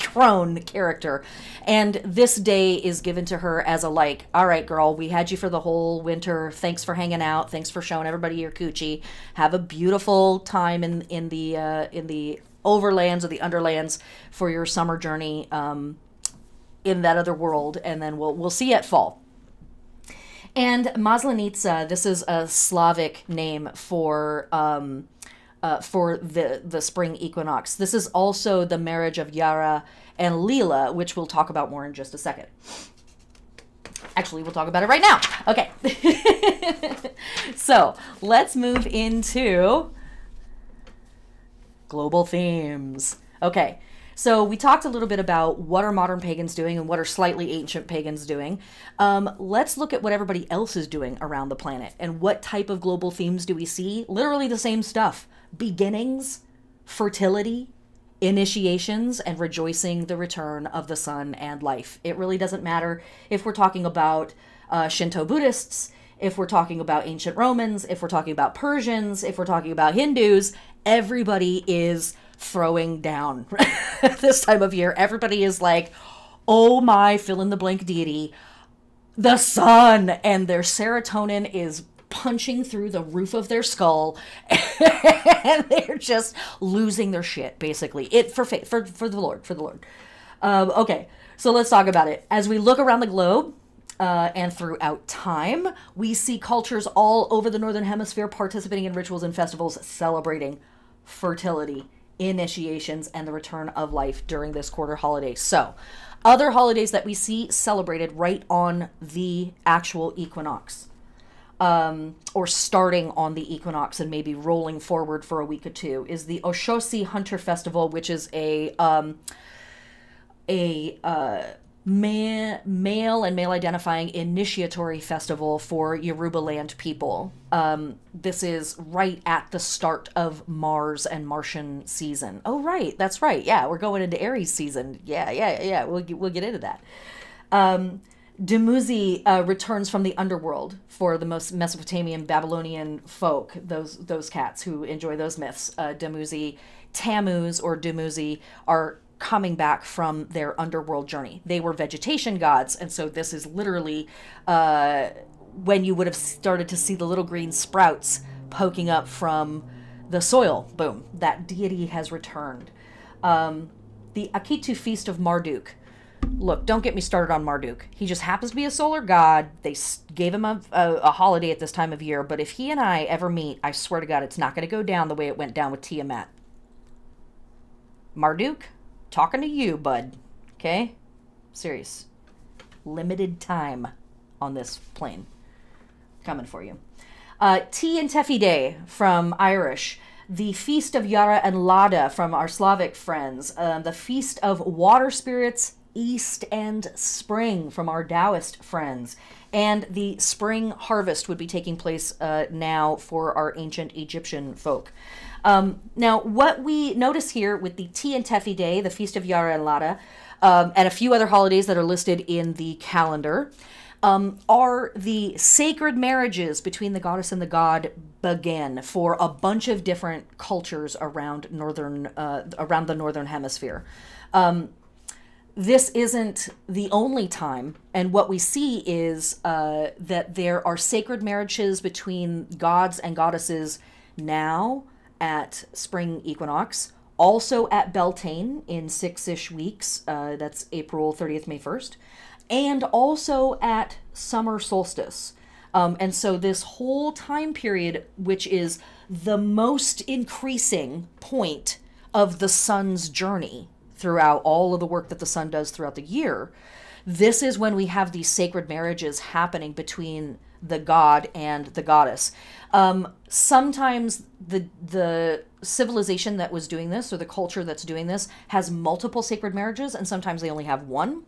crone character. And this day is given to her as a like, all right, girl, we had you for the whole winter. Thanks for hanging out. Thanks for showing everybody your coochie. Have a beautiful time in the overlands or the underlands for your summer journey in that other world, and then we'll see you at fall. And Maslenica, this is a Slavic name for the spring equinox. This is also the marriage of Yara and Lila, which we'll talk about more in just a second. Actually, we'll talk about it right now. Okay. So let's move into global themes. Okay. So we talked a little bit about what are modern pagans doing and what are slightly ancient pagans doing. Let's look at what everybody else is doing around the planet and what type of global themes do we see? Literally the same stuff. Beginnings, fertility, initiations, and rejoicing the return of the sun and life. It really doesn't matter if we're talking about Shinto Buddhists, if we're talking about ancient Romans, if we're talking about Persians, if we're talking about Hindus, everybody is throwing down this time of year. Everybody is like, oh my fill in the blank deity, the sun, and their serotonin is punching through the roof of their skull and they're just losing their shit, basically. For the Lord. Okay, so let's talk about it. As we look around the globe and throughout time, we see cultures all over the Northern Hemisphere participating in rituals and festivals celebrating fertility, initiations, and the return of life during this quarter holiday. So, other holidays that we see celebrated right on the actual equinox, or starting on the equinox and maybe rolling forward for a week or two, is the Oshosi Hunter Festival, which is a male and male identifying initiatory festival for Yoruba land people. This is right at the start of Mars and Martian season. Oh, right. That's right. Yeah, we're going into Aries season. Yeah. We'll get into that. Dumuzi returns from the underworld for the most Mesopotamian Babylonian folk, those cats who enjoy those myths. Dumuzi, Tammuz, or Dumuzi are coming back from their underworld journey. They were vegetation gods, and so this is literally when you would have started to see the little green sprouts poking up from the soil. Boom, that deity has returned. The Akitu feast of Marduk. Look, don't get me started on Marduk. He just happens to be a solar god. They gave him a holiday at this time of year, but if he and I ever meet, I swear to God, it's not going to go down the way it went down with Tiamat. Marduk, talking to you, bud. Okay? Serious. Limited time on this plane. Coming for you. Tea and Tefi Day from Irish. The Feast of Yara and Lada from our Slavic friends. The Feast of Water Spirits, East and Spring from our Taoist friends. And the spring harvest would be taking place now for our ancient Egyptian folk. Now, what we notice here with the Tea and Tefi Day, the Feast of Yara and Lada, and a few other holidays that are listed in the calendar, are the sacred marriages between the goddess and the god begin for a bunch of different cultures around around the Northern Hemisphere. This isn't the only time, and what we see is that there are sacred marriages between gods and goddesses now at Spring Equinox, also at Beltane in 6-ish weeks, that's April 30th, May 1st, and also at Summer Solstice. And so this whole time period, which is the most increasing point of the sun's journey throughout all of the work that the sun does throughout the year, this is when we have these sacred marriages happening between the god and the goddess. Sometimes the civilization that was doing this, or the culture that's doing this, has multiple sacred marriages, and sometimes they only have one.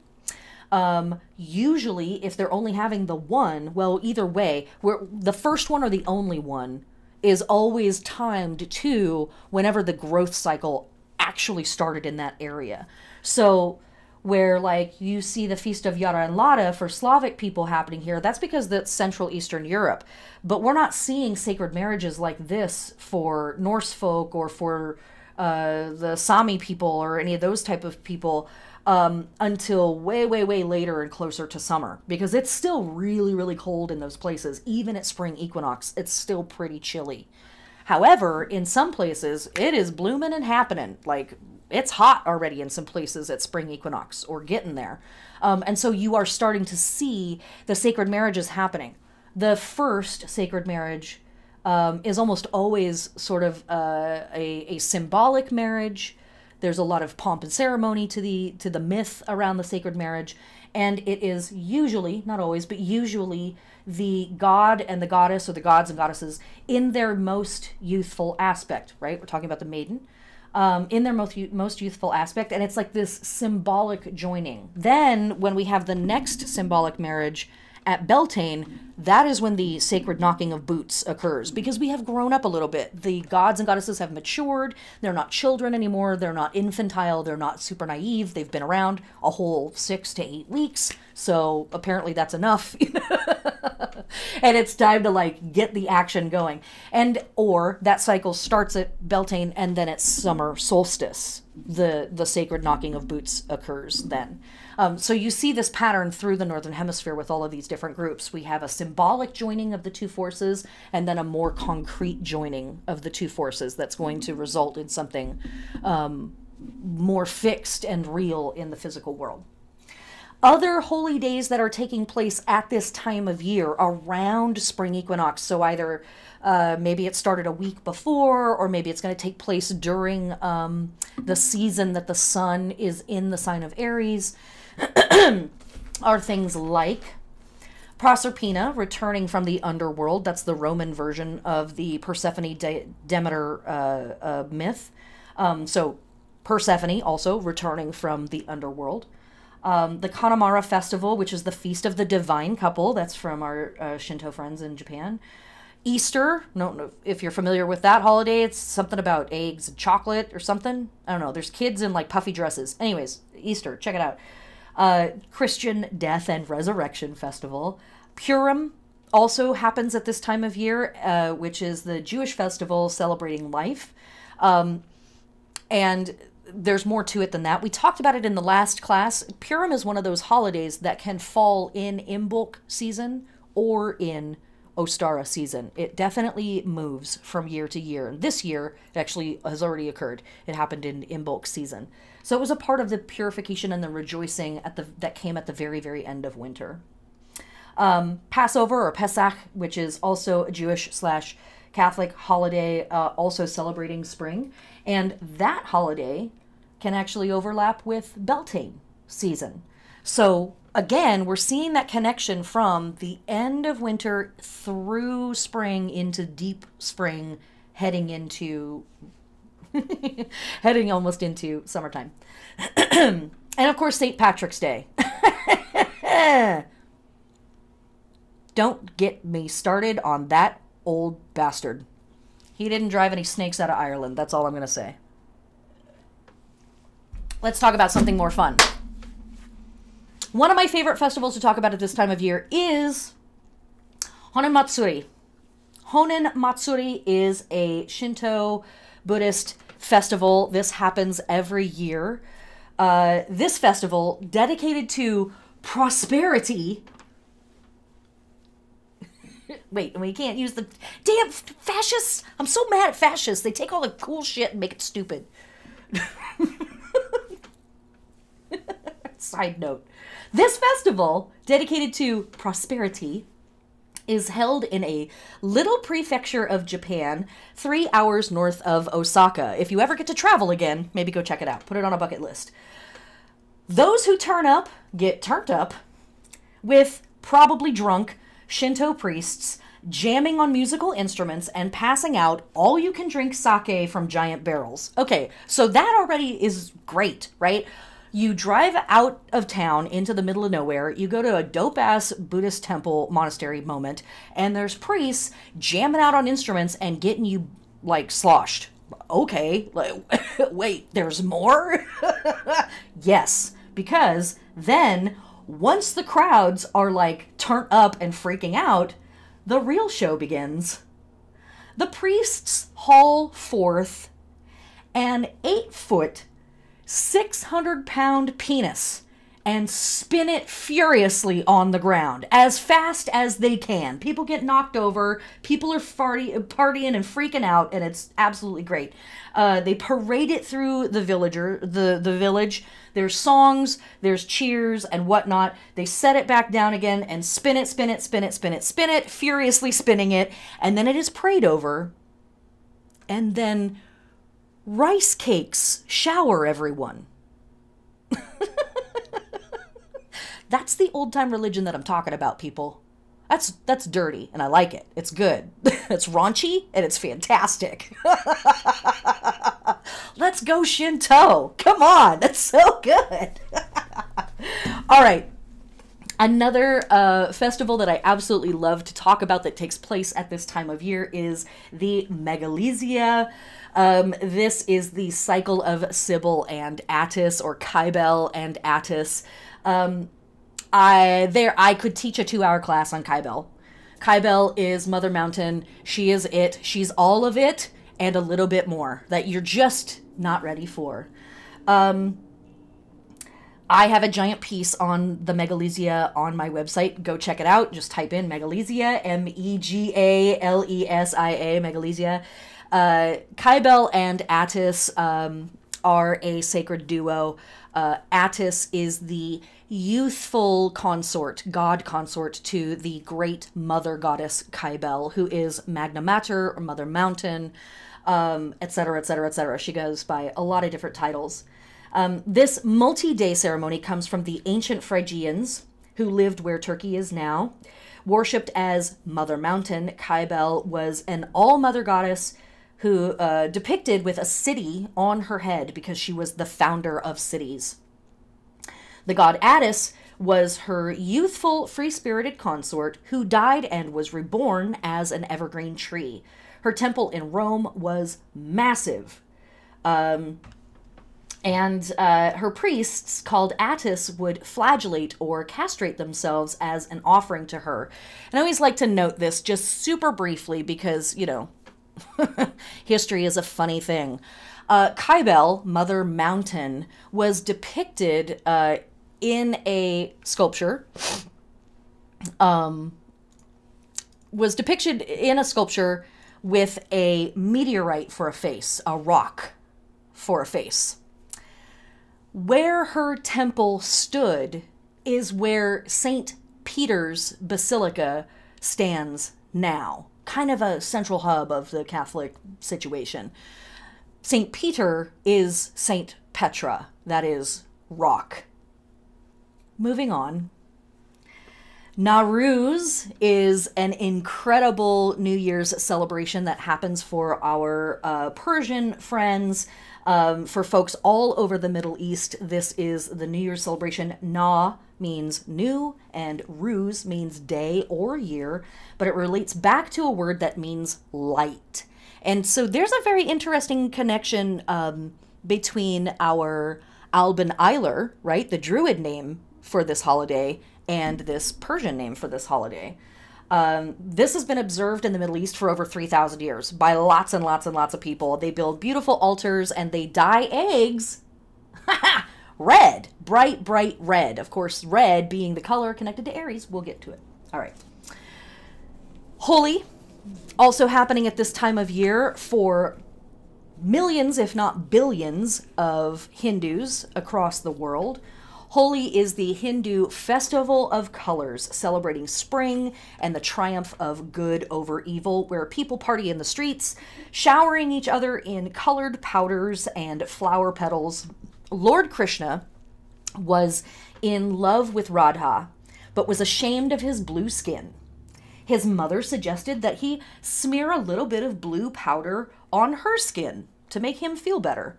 Usually, if they're only having the one, well, either way, the first one or the only one is always timed to whenever the growth cycle actually started in that area. So where like you see the Feast of Yara and Lada for Slavic people happening here, that's because that's Central Eastern Europe. But we're not seeing sacred marriages like this for Norse folk or for the Sami people or any of those type of people until way, way, way later and closer to summer, because it's still really, really cold in those places. Even at spring equinox, it's still pretty chilly. However, in some places, it is blooming and happening. Like, it's hot already in some places at spring equinox, or getting there. And so you are starting to see the sacred marriages happening. The first sacred marriage is almost always sort of a symbolic marriage. There's a lot of pomp and ceremony to the myth around the sacred marriage. And it is usually, not always, but usually the god and the goddess, or the gods and goddesses, in their most youthful aspect, right? We're talking about the maiden. In their most youthful aspect, and it's like this symbolic joining. Then, when we have the next symbolic marriage at Beltane, that is when the sacred knocking of boots occurs, because we have grown up a little bit. The gods and goddesses have matured. They're not children anymore. They're not infantile. They're not super naive. They've been around a whole 6 to 8 weeks, so apparently that's enough. And it's time to, like, get the action going. And or that cycle starts at Beltane, and then at summer solstice the sacred knocking of boots occurs then. So you see this pattern through the Northern Hemisphere with all of these different groups. We have a symbolic joining of the two forces, and then a more concrete joining of the two forces that's going to result in something more fixed and real in the physical world. Other holy days that are taking place at this time of year around spring equinox, so either maybe it started a week before, or maybe it's going to take place during the season that the sun is in the sign of Aries, are things like Proserpina returning from the underworld. That's the Roman version of the Persephone Demeter myth. So Persephone also returning from the underworld. The Kanamara festival, which is the feast of the divine couple. That's from our Shinto friends in Japan. Easter, no, if you're familiar with that holiday, it's something about eggs and chocolate or something. I don't know. There's kids in like puffy dresses. Anyways, Easter, check it out. Christian Death and Resurrection Festival. Purim also happens at this time of year, which is the Jewish festival celebrating life. And there's more to it than that. We talked about it in the last class. Purim is one of those holidays that can fall in Imbolc season or in Ostara season. It definitely moves from year to year. And this year, it actually has already occurred. It happened in Imbolc season. So it was a part of the purification and the rejoicing that came at the very, very end of winter. Passover, or Pesach, which is also a Jewish/Catholic holiday, also celebrating spring. And that holiday can actually overlap with Beltane season. So again, we're seeing that connection from the end of winter through spring into deep spring, heading into heading almost into summertime. And of course, St. Patrick's Day. Don't get me started on that old bastard. He didn't drive any snakes out of Ireland. That's all I'm going to say. Let's talk about something more fun. One of my favorite festivals to talk about at this time of year is Honen Matsuri. Honen Matsuri is a Shinto Buddhist festival. This happens every year. This festival, dedicated to prosperity. Wait, we can't use the damn fascists. I'm so mad at fascists. They take all the cool shit and make it stupid. Side note. This festival, dedicated to prosperity, is held in a little prefecture of Japan, 3 hours north of Osaka. If you ever get to travel again, maybe go check it out. Put it on a bucket list. Those who turn up get turned up with probably drunk Shinto priests jamming on musical instruments and passing out all-you-can-drink sake from giant barrels. Okay, so that already is great, right? You drive out of town into the middle of nowhere, you go to a dope-ass Buddhist temple monastery moment, and there's priests jamming out on instruments and getting you, like, sloshed. Okay, like, wait, there's more? Yes, because then, once the crowds are, like, turned up and freaking out, the real show begins. The priests haul forth an 8-foot, 600-pound penis and spin it furiously on the ground as fast as they can. People get knocked over. People are partying and freaking out, and it's absolutely great. They parade it through the village. There's songs, there's cheers, and whatnot. They set it back down again and spin it, furiously spinning it, and then it is prayed over. And then rice cakes shower everyone. That's the old-time religion that I'm talking about, people. That's dirty, and I like it. It's good. It's raunchy, and it's fantastic. Let's go Shinto. Come on, that's so good. All right. Another festival that I absolutely love to talk about that takes place at this time of year is the Megalesia. This is the cycle of Sybil and Attis, or Kybele and Attis. I could teach a 2-hour class on Kybele. Kybele is Mother Mountain. She is it. She's all of it and a little bit more that you're just not ready for. I have a giant piece on the Megalesia on my website. Go check it out. Just type in Megalesia, Megalesia, Megalesia. Kybele and Attis are a sacred duo. Attis is the youthful consort, god consort to the great mother goddess Kybele, who is Magna Mater or Mother Mountain, etc., etc., etc. She goes by a lot of different titles. This multi-day ceremony comes from the ancient Phrygians, who lived where Turkey is now. Worshipped as Mother Mountain, Kybele was an all-mother goddess who depicted with a city on her head because she was the founder of cities. The god Attis was her youthful, free-spirited consort who died and was reborn as an evergreen tree. Her temple in Rome was massive. And her priests, called Attis, would flagellate or castrate themselves as an offering to her. And I always like to note this just super briefly because, you know, history is a funny thing. Kybele, Mother Mountain, was depicted in a sculpture. With a meteorite for a face, a rock for a face. Where her temple stood is where St. Peter's Basilica stands now. Kind of a central hub of the Catholic situation. St. Peter is St. Petra, that is rock. Moving on. Nowruz is an incredible New Year's celebration that happens for our Persian friends. For folks all over the Middle East, this is the New Year's celebration. Na means new and Ruz means day or year, but it relates back to a word that means light. And so there's a very interesting connection between our Alban Eiler, right, the Druid name for this holiday, and this Persian name for this holiday. This has been observed in the Middle East for over 3,000 years by lots and lots and lots of people. They build beautiful altars and they dye eggs red, bright, bright red. Of course, red being the color connected to Aries. We'll get to it. All right. Holi, also happening at this time of year for millions, if not billions, of Hindus across the world. Holi is the Hindu festival of colors, celebrating spring and the triumph of good over evil, where people party in the streets, showering each other in colored powders and flower petals. Lord Krishna was in love with Radha, but was ashamed of his blue skin. His mother suggested that he smear a little bit of blue powder on her skin to make him feel better.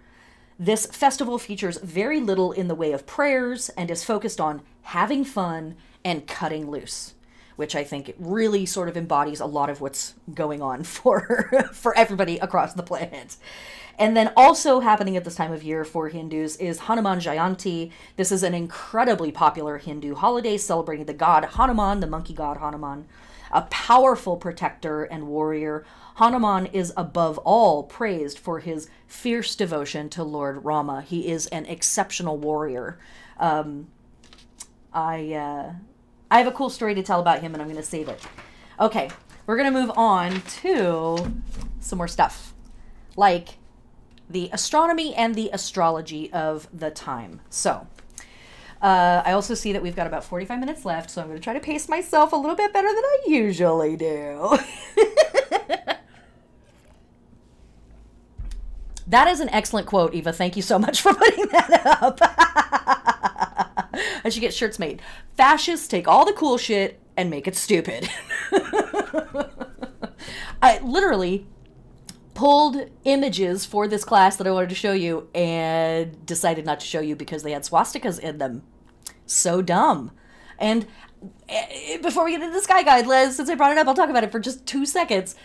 This festival features very little in the way of prayers and is focused on having fun and cutting loose, which I think really sort of embodies a lot of what's going on for everybody across the planet. And then also happening at this time of year for Hindus is Hanuman Jayanti. This is an incredibly popular Hindu holiday celebrating the god Hanuman, the monkey god Hanuman. A powerful protector and warrior, Hanuman is above all praised for his fierce devotion to Lord Rama. He is an exceptional warrior. I have a cool story to tell about him, and I'm going to save it. Okay, we're going to move on to some more stuff, like the astronomy and the astrology of the time. So, I also see that we've got about 45 minutes left, so I'm going to try to pace myself a little bit better than I usually do. That is an excellent quote, Eva. Thank you so much for putting that up. I should get shirts made. Fascists take all the cool shit and make it stupid. I literally pulled images for this class that I wanted to show you and decided not to show you because they had swastikas in them. So dumb. And before we get into the Sky Guide, Liz, since I brought it up, I'll talk about it for just 2 seconds.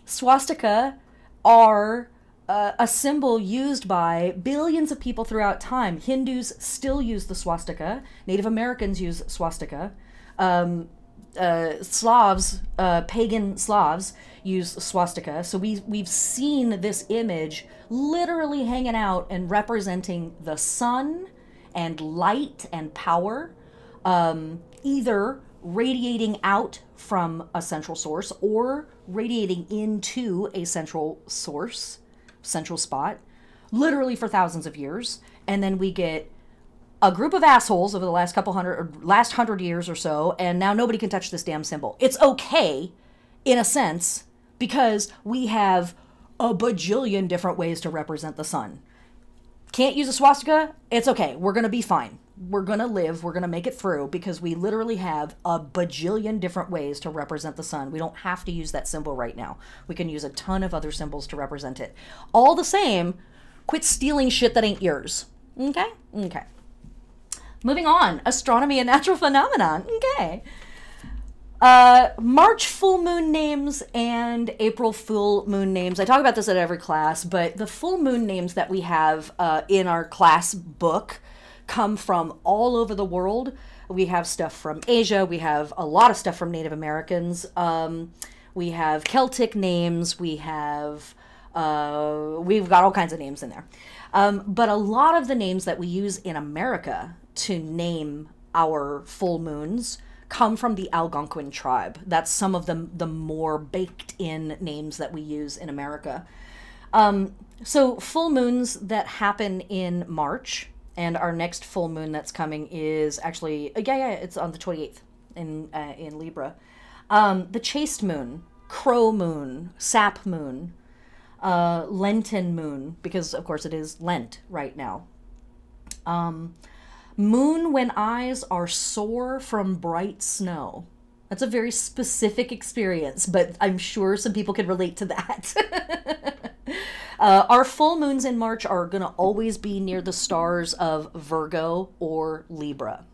Swastika are a symbol used by billions of people throughout time. Hindus still use the swastika. Native Americans use swastika. Slavs, pagan Slavs, use swastika. So we've seen this image literally hanging out and representing the sun and light and power, either radiating out from a central source or radiating into a central source, central spot, literally for thousands of years. And then we get a group of assholes over the last last 100 years or so, and now nobody can touch this damn symbol. It's okay, in a sense, because we have a bajillion different ways to represent the sun. Can't use a swastika? It's okay. We're going to be fine. We're going to live. We're going to make it through because we literally have a bajillion different ways to represent the sun. We don't have to use that symbol right now. We can use a ton of other symbols to represent it. All the same, quit stealing shit that ain't yours. Okay? Okay. Moving on. Astronomy and natural phenomenon. Okay. March full moon names and April full moon names. I talk about this at every class, but the full moon names that we have in our class book come from all over the world. We have stuff from Asia. We have a lot of stuff from Native Americans. We have Celtic names. We've got all kinds of names in there. But a lot of the names that we use in America to name our full moons come from the Algonquin tribe. That's some of the more baked in names that we use in America. So full moons that happen in March, and our next full moon that's coming is actually, it's on the 28th in Libra. The chaste moon, crow moon, sap moon, Lenten moon, because of course it is Lent right now. Moon when eyes are sore from bright snow. That's a very specific experience, but I'm sure some people can relate to that. Our full moons in March are going to always be near the stars of Virgo or Libra.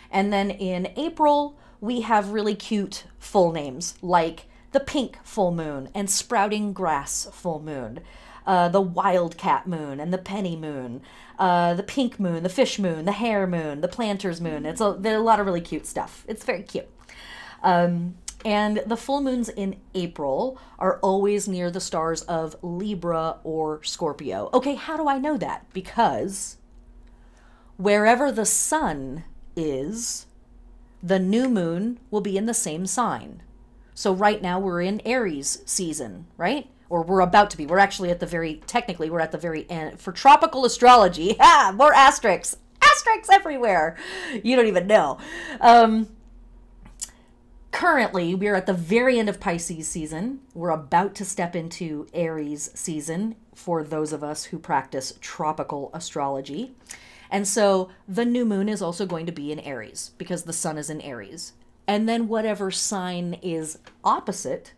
And then in April, we have really cute full names like the pink full moon and sprouting grass full moon, the wildcat moon and the penny moon, the pink moon, the fish moon, the hare moon, the planter's moon. There's a lot of really cute stuff. It's very cute. And the full moons in April are always near the stars of Libra or Scorpio. Okay, how do I know that? Because wherever the sun is, the new moon will be in the same sign. So right now we're in Aries season, right? Or we're about to be. We're actually at the very, technically we're at the very end. For tropical astrology, more asterisks. Asterisks everywhere. You don't even know. Currently, we're at the very end of Pisces season. We're about to step into Aries season for those of us who practice tropical astrology. And so the new moon is also going to be in Aries because the sun is in Aries. And then whatever sign is opposite,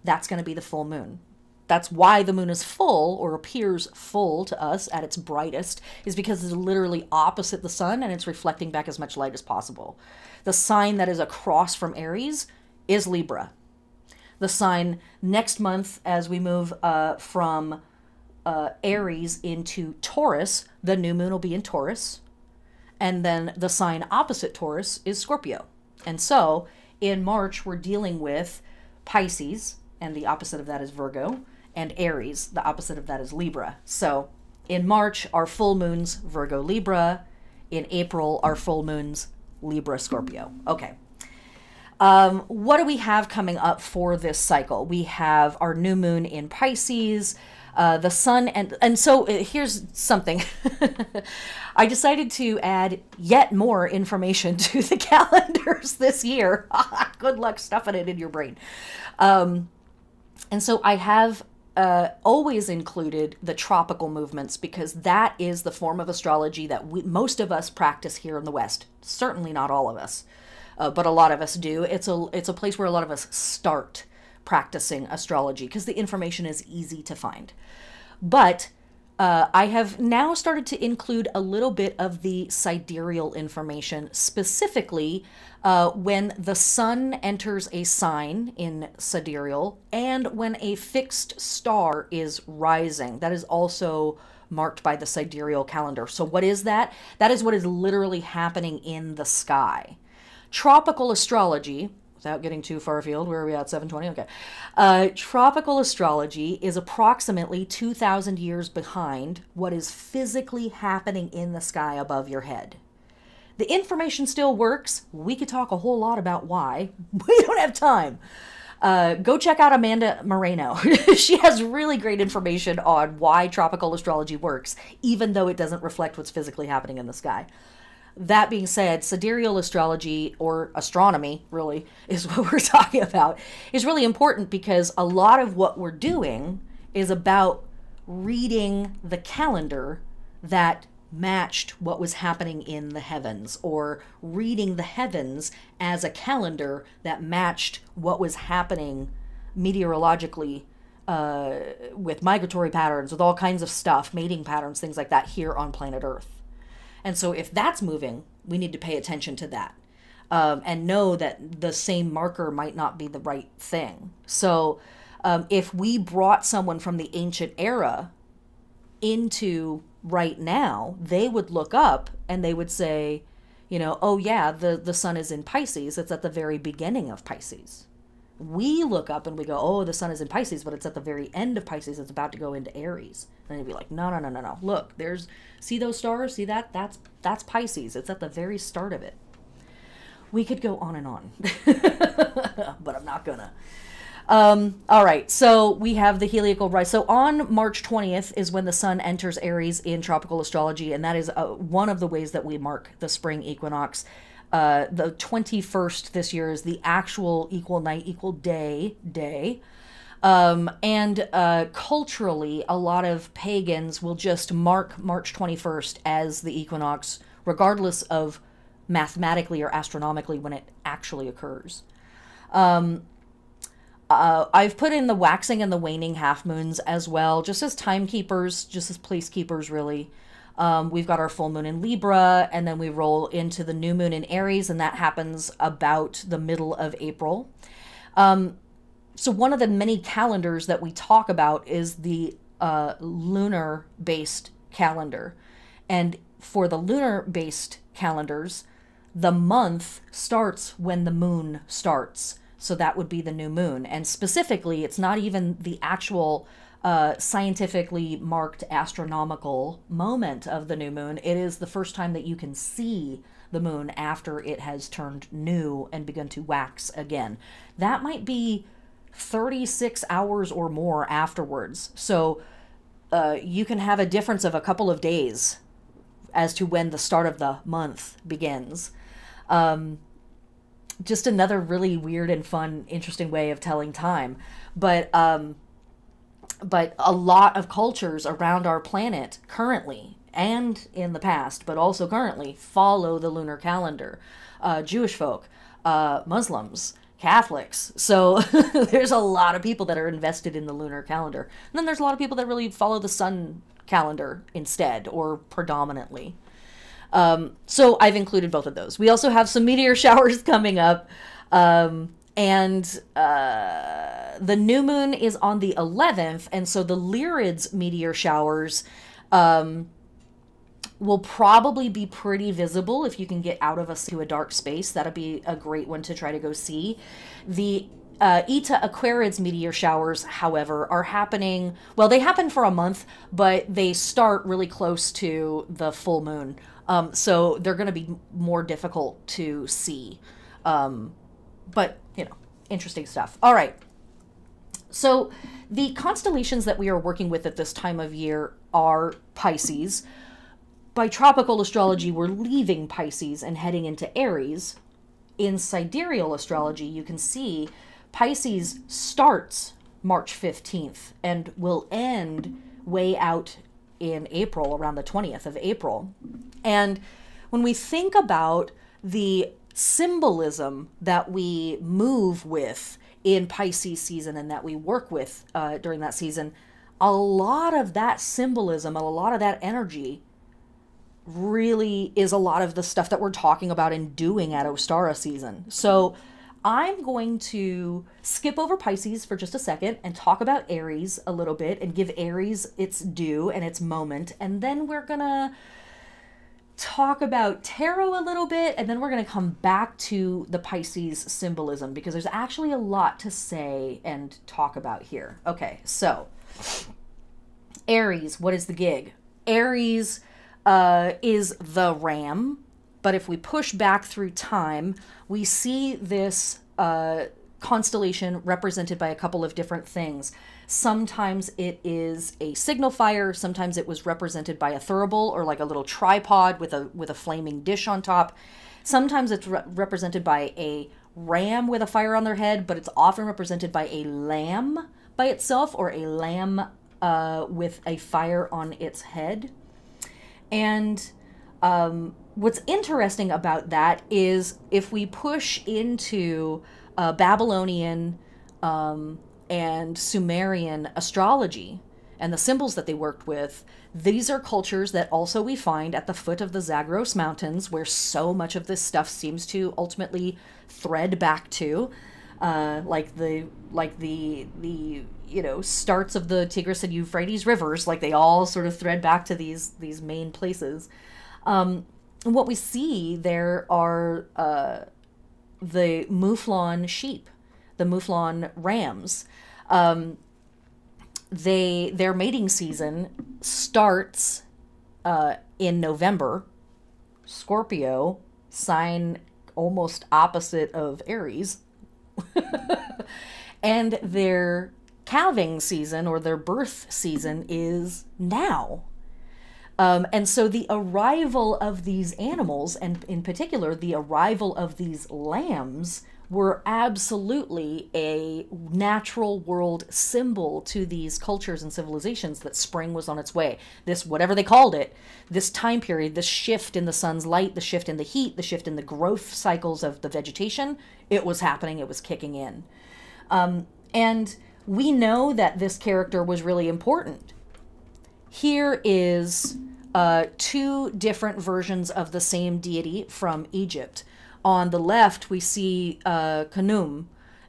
that's going to be the full moon. That's why the moon is full or appears full to us at its brightest, is because it's literally opposite the sun and it's reflecting back as much light as possible. The sign that is across from Aries is Libra. The sign next month as we move from Aries into Taurus, the new moon will be in Taurus. And then the sign opposite Taurus is Scorpio. And so in March, we're dealing with Pisces, and the opposite of that is Virgo, and Aries, the opposite of that is Libra. So in March, our full moons, Virgo, Libra. In April, our full moons, Libra, Scorpio. Okay. What do we have coming up for this cycle? We have our new moon in Pisces, the sun, and so here's something. I decided to add yet more information to the calendars this year. Good luck stuffing it in your brain. And so I have always included the tropical movements because that is the form of astrology that most of us practice here in the West. Certainly not all of us, but a lot of us do. It's a place where a lot of us start practicing astrology because the information is easy to find. But I have now started to include a little bit of the sidereal information, specifically when the sun enters a sign in sidereal and when a fixed star is rising. That is also marked by the sidereal calendar. So what is that? That is what is literally happening in the sky. Tropical astrology, without getting too far afield, where are we at, 720? Okay. Tropical astrology is approximately 2,000 years behind what is physically happening in the sky above your head. The information still works. We could talk a whole lot about why. We don't have time. Go check out Amanda Moreno. She has really great information on why tropical astrology works, even though it doesn't reflect what's physically happening in the sky. That being said, sidereal astrology, or astronomy, really, is what we're talking about, is really important because a lot of what we're doing is about reading the calendar that matched what was happening in the heavens, or reading the heavens as a calendar that matched what was happening meteorologically with migratory patterns, with all kinds of stuff, mating patterns, things like that here on planet Earth. And so if that's moving, we need to pay attention to that and know that the same marker might not be the right thing. So if we brought someone from the ancient era into right now, they would look up and they would say, you know, oh yeah, the sun is in Pisces. It's at the very beginning of Pisces. We look up and we go, oh, the sun is in Pisces, but it's at the very end of Pisces. It's about to go into Aries. And they'd be like, no, no, no, no, no. Look, see those stars? See that? That's Pisces. It's at the very start of it. We could go on and on, but I'm not gonna. All right, so we have the heliacal rise. So on March 20th is when the sun enters Aries in tropical astrology, and that is one of the ways that we mark the spring equinox. The 21st this year is the actual equal night, equal day. And culturally, a lot of pagans will just mark March 21st as the equinox, regardless of mathematically or astronomically when it actually occurs. I've put in the waxing and the waning half moons as well, just as timekeepers, just as placekeepers, really. We've got our full moon in Libra, and then we roll into the new moon in Aries, and that happens about the middle of April. So one of the many calendars that we talk about is the lunar-based calendar. And for the lunar-based calendars, the month starts when the moon starts. So that would be the new moon. And specifically, it's not even the actual scientifically marked astronomical moment of the new moon. It is the first time that you can see the moon after it has turned new and begun to wax again. That might be 36 hours or more afterwards. So you can have a difference of a couple of days as to when the start of the month begins. Just another really weird and fun, interesting way of telling time. But a lot of cultures around our planet currently, and in the past, but also currently, follow the lunar calendar. Jewish folk, Muslims, Catholics. So there's a lot of people that are invested in the lunar calendar. And then there's a lot of people that really follow the sun calendar instead, or predominantly. So I've included both of those. We also have some meteor showers coming up. And the new moon is on the 11th. And so the Lyrids meteor showers will probably be pretty visible if you can get out of a dark space. That'll be a great one to try to go see. The Eta Aquarids meteor showers, however, are happening, well, they happen for a month, but they start really close to the full moon. So they're going to be more difficult to see. But, you know, interesting stuff. All right. So the constellations that we are working with at this time of year are Pisces. By tropical astrology, we're leaving Pisces and heading into Aries. In sidereal astrology, you can see Pisces starts March 15th and will end way out in April, around the 20th of April. And when we think about the symbolism that we move with in Pisces season and that we work with during that season, a lot of that symbolism, a lot of that energy really is a lot of the stuff that we're talking about and doing at Ostara season. So I'm going to skip over Pisces for just a second and talk about Aries a little bit and give Aries its due and its moment. And then we're going to talk about tarot a little bit, and then we're going to come back to the Pisces symbolism because there's actually a lot to say and talk about here. Okay, so Aries, what is the gig? Aries is the ram, but if we push back through time, we see this constellation represented by a couple of different things. Sometimes it is a signal fire. Sometimes it was represented by a thurible or like a little tripod with a flaming dish on top. Sometimes it's represented by a ram with a fire on their head, but it's often represented by a lamb by itself or a lamb with a fire on its head. And what's interesting about that is if we push into Babylonian and Sumerian astrology and the symbols that they worked with, these are cultures that also we find at the foot of the Zagros Mountains, where so much of this stuff seems to ultimately thread back to, like the you know, starts of the Tigris and Euphrates rivers, like they all sort of thread back to these main places. What we see there are the mouflon sheep, the mouflon rams. Their mating season starts in November. Scorpio, sign almost opposite of Aries. And their calving season or their birth season is now. And so the arrival of these animals, and in particular the arrival of these lambs, were absolutely a natural world symbol to these cultures and civilizations that spring was on its way. This, whatever they called it, this time period, this shift in the sun's light, the shift in the heat, the shift in the growth cycles of the vegetation, it was happening, it was kicking in. And we know that this character was really important. Here is two different versions of the same deity from Egypt. On the left, we see Khnum.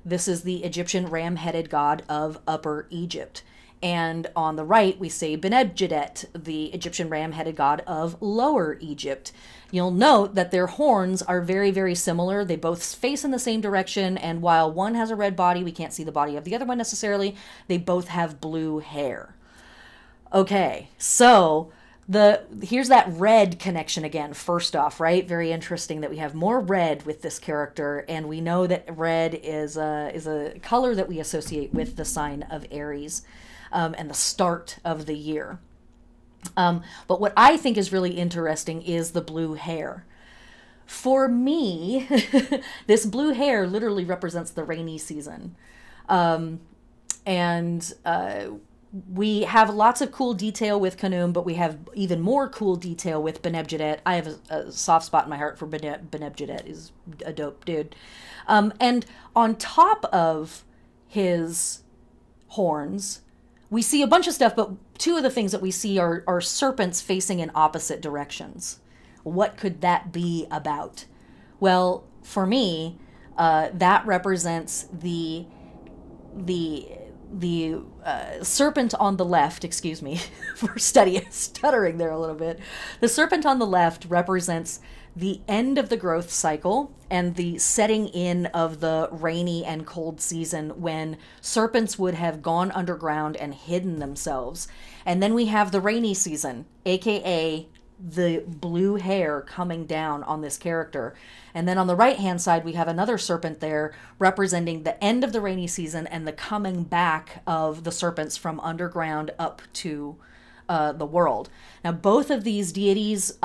This is the Egyptian ram-headed god of Upper Egypt. And on the right, we see Benebjedet, the Egyptian ram-headed god of Lower Egypt. You'll note that their horns are very, very similar. They both face in the same direction, and while one has a red body, we can't see the body of the other one necessarily, they both have blue hair. Okay, so here's that red connection again, first off, right? Very interesting that we have more red with this character, and we know that red is a color that we associate with the sign of Aries and the start of the year. But what I think is really interesting is the blue hair. For me, this blue hair literally represents the rainy season. We have lots of cool detail with Khnum, but we have even more cool detail with Benebjedet. I have a soft spot in my heart for Benebjedet. Is a dope dude. And on top of his horns, we see a bunch of stuff, but two of the things that we see are serpents facing in opposite directions. What could that be about? Well, for me, that represents the serpent on the left, excuse me for stuttering there a little bit. The serpent on the left represents the end of the growth cycle and the setting in of the rainy and cold season when serpents would have gone underground and hidden themselves. And then we have the rainy season, aka the blue hair coming down on this character. And then on the right hand side, we have another serpent there representing the end of the rainy season and the coming back of the serpents from underground up to the world. Now, both of these deities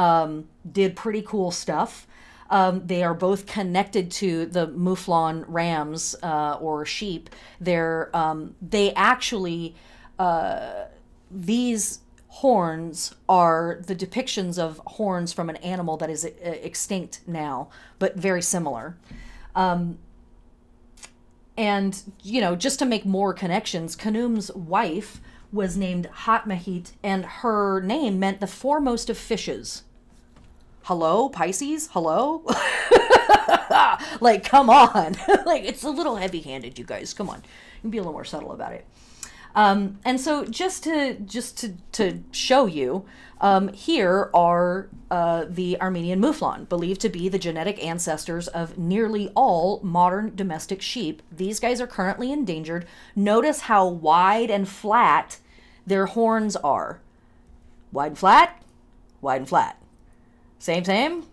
did pretty cool stuff. They are both connected to the mouflon rams or sheep. They actually, these horns are the depictions of horns from an animal that is extinct now, but very similar. And, you know, just to make more connections, Khnum's wife was named Hatmahit, and her name meant the foremost of fishes. Hello, Pisces? Hello? Like, come on. Like, it's a little heavy-handed, you guys. Come on. You can be a little more subtle about it. And so just to show you, here are the Armenian mouflon, believed to be the genetic ancestors of nearly all modern domestic sheep. These guys are currently endangered. Notice how wide and flat their horns are. Wide and flat, wide and flat. Same, same,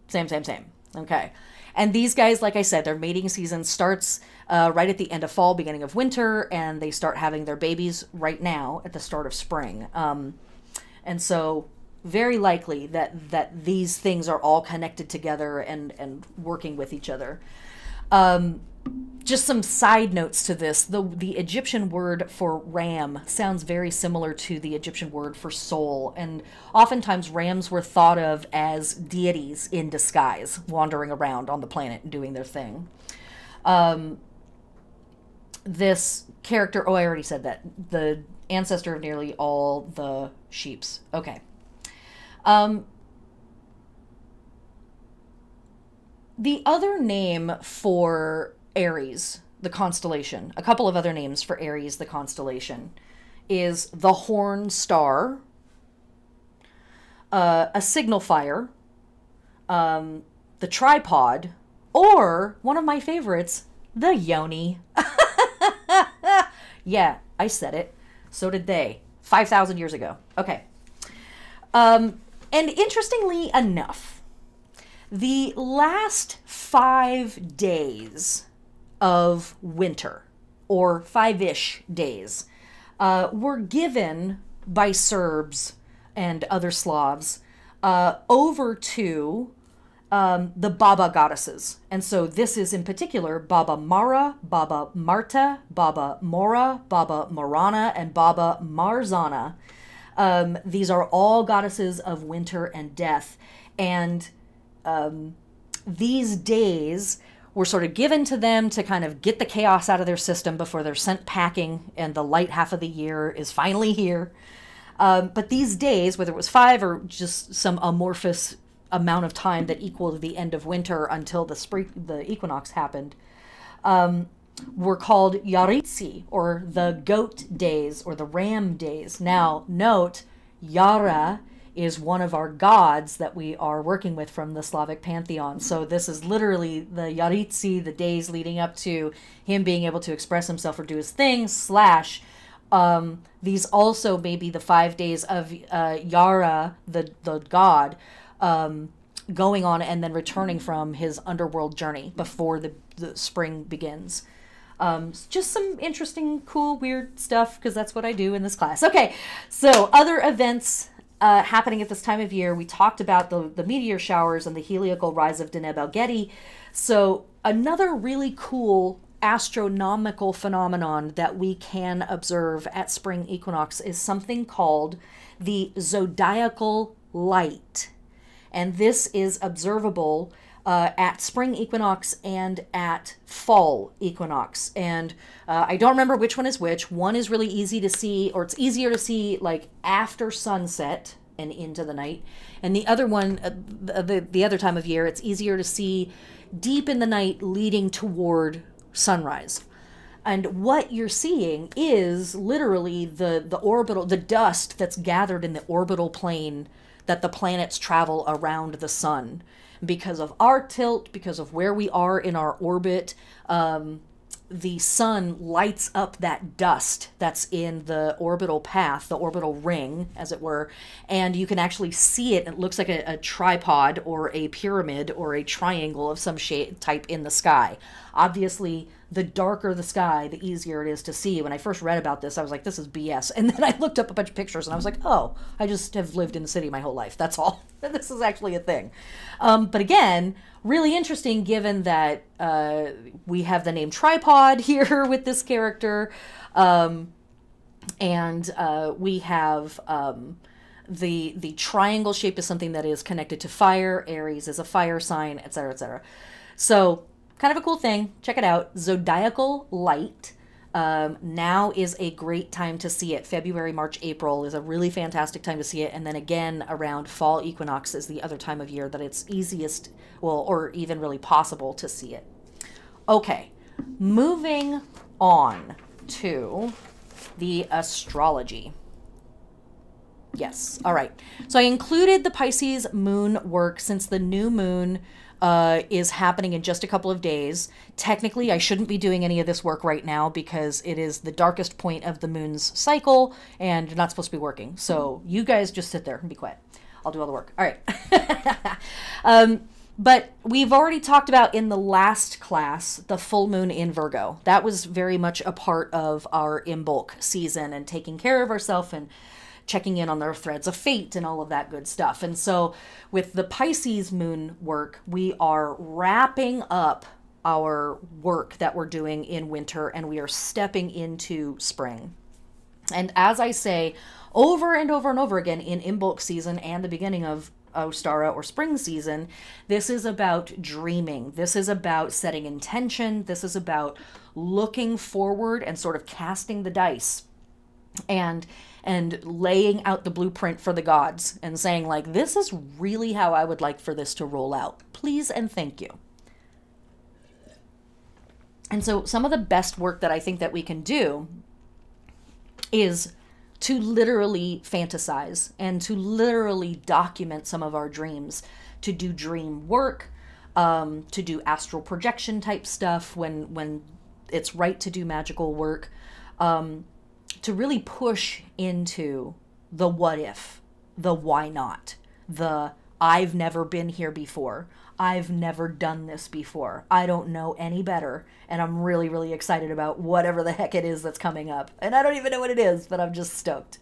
same, same, same. Okay. And these guys, like I said, their mating season starts right at the end of fall, beginning of winter, and they start having their babies right now at the start of spring. And so very likely that these things are all connected together and working with each other. Just some side notes to this. The Egyptian word for ram sounds very similar to the Egyptian word for soul, and oftentimes rams were thought of as deities in disguise, wandering around on the planet and doing their thing. This character, oh, I already said that. The ancestor of nearly all the sheeps. Okay. The other name for Aries, the constellation, a couple of other names for Aries, the constellation, is the horn star, a signal fire, the tripod, or one of my favorites, the yoni. Yeah, I said it. So did they. 5,000 years ago. Okay. And interestingly enough, the last 5 days of winter, or 5-ish days, were given by Serbs and other Slavs over to the Baba goddesses. And so this is in particular Baba Mara, Baba Marta, Baba Mora, Baba Morana, and Baba Marzana. These are all goddesses of winter and death. And these days were sort of given to them to kind of get the chaos out of their system before they're sent packing and the light half of the year is finally here. But these days, whether it was 5 or just some amorphous amount of time that equaled the end of winter until the equinox happened, were called Yaritsi, or the goat days, or the ram days. Now, note, Yara is one of our gods that we are working with from the Slavic pantheon. So this is literally the Yaritsi, the days leading up to him being able to express himself or do his thing, slash these also may be the 5 days of Yara, the god, going on and then returning from his underworld journey before the spring begins. Just some interesting, cool, weird stuff, because that's what I do in this class. Okay, so other events happening at this time of year. We talked about the meteor showers and the heliacal rise of Deneb el-Gedi. So another really cool astronomical phenomenon that we observe at spring equinox is something called the zodiacal light. And this is observable at spring equinox and at fall equinox. And I don't remember which one is which. One is really easy to see, or it's easier to see like after sunset and into the night. And the other one, the other time of year, it's easier to see deep in the night leading toward sunrise. And what you're seeing is literally the dust that's gathered in the orbital plane that the planets travel around the sun. Because of our tilt, because of where we are in our orbit, the sun lights up that dust that's in the orbital path, the orbital ring, as it were, and you can actually see it. It looks like a tripod or a pyramid or a triangle of some shape type in the sky. Obviously, the darker the sky, the easier it is to see. When I first read about this, I was like, this is BS. And then I looked up a bunch of pictures and I was like, oh, I just have lived in the city my whole life. That's all. This is actually a thing. But again, really interesting given that we have the name Tripod here with this character. And we have the triangle shape is something that is connected to fire. Aries is a fire sign, etc., etc. So kind of a cool thing. Check it out. Zodiacal light. Now is a great time to see it. February, March, April is a really fantastic time to see it. And then again, around fall equinox is the other time of year that it's easiest, well, or even really possible to see it. Okay, moving on to the astrology. Yes, all right. So I included the Pisces moon work since the new moon is happening in just a couple of days. Technically, I shouldn't be doing any of this work right now because it is the darkest point of the moon's cycle and you're not supposed to be working. So you guys just sit there and be quiet. I'll do all the work. All right. But we've already talked about in the last class, the full moon in Virgo. That was very much a part of our in bulk season and taking care of ourselves and checking in on their threads of fate and all of that good stuff. And so with the Pisces moon work, we are wrapping up our work that we're doing in winter and we are stepping into spring. And as I say over and over and over again in bulk season and the beginning of Ostara or spring season, this is about dreaming. This is about setting intention. This is about looking forward and sort of casting the dice and laying out the blueprint for the gods and saying like, this is really how I would like for this to roll out. Please and thank you. And so some of the best work that I think that we can do is to literally fantasize and to literally document some of our dreams, to do dream work, to do astral projection type stuff when it's right to do magical work, to really push into the what if, the why not, the I've never been here before, I've never done this before, I don't know any better, and I'm really, really excited about whatever the heck it is that's coming up. And I don't even know what it is, but I'm just stoked.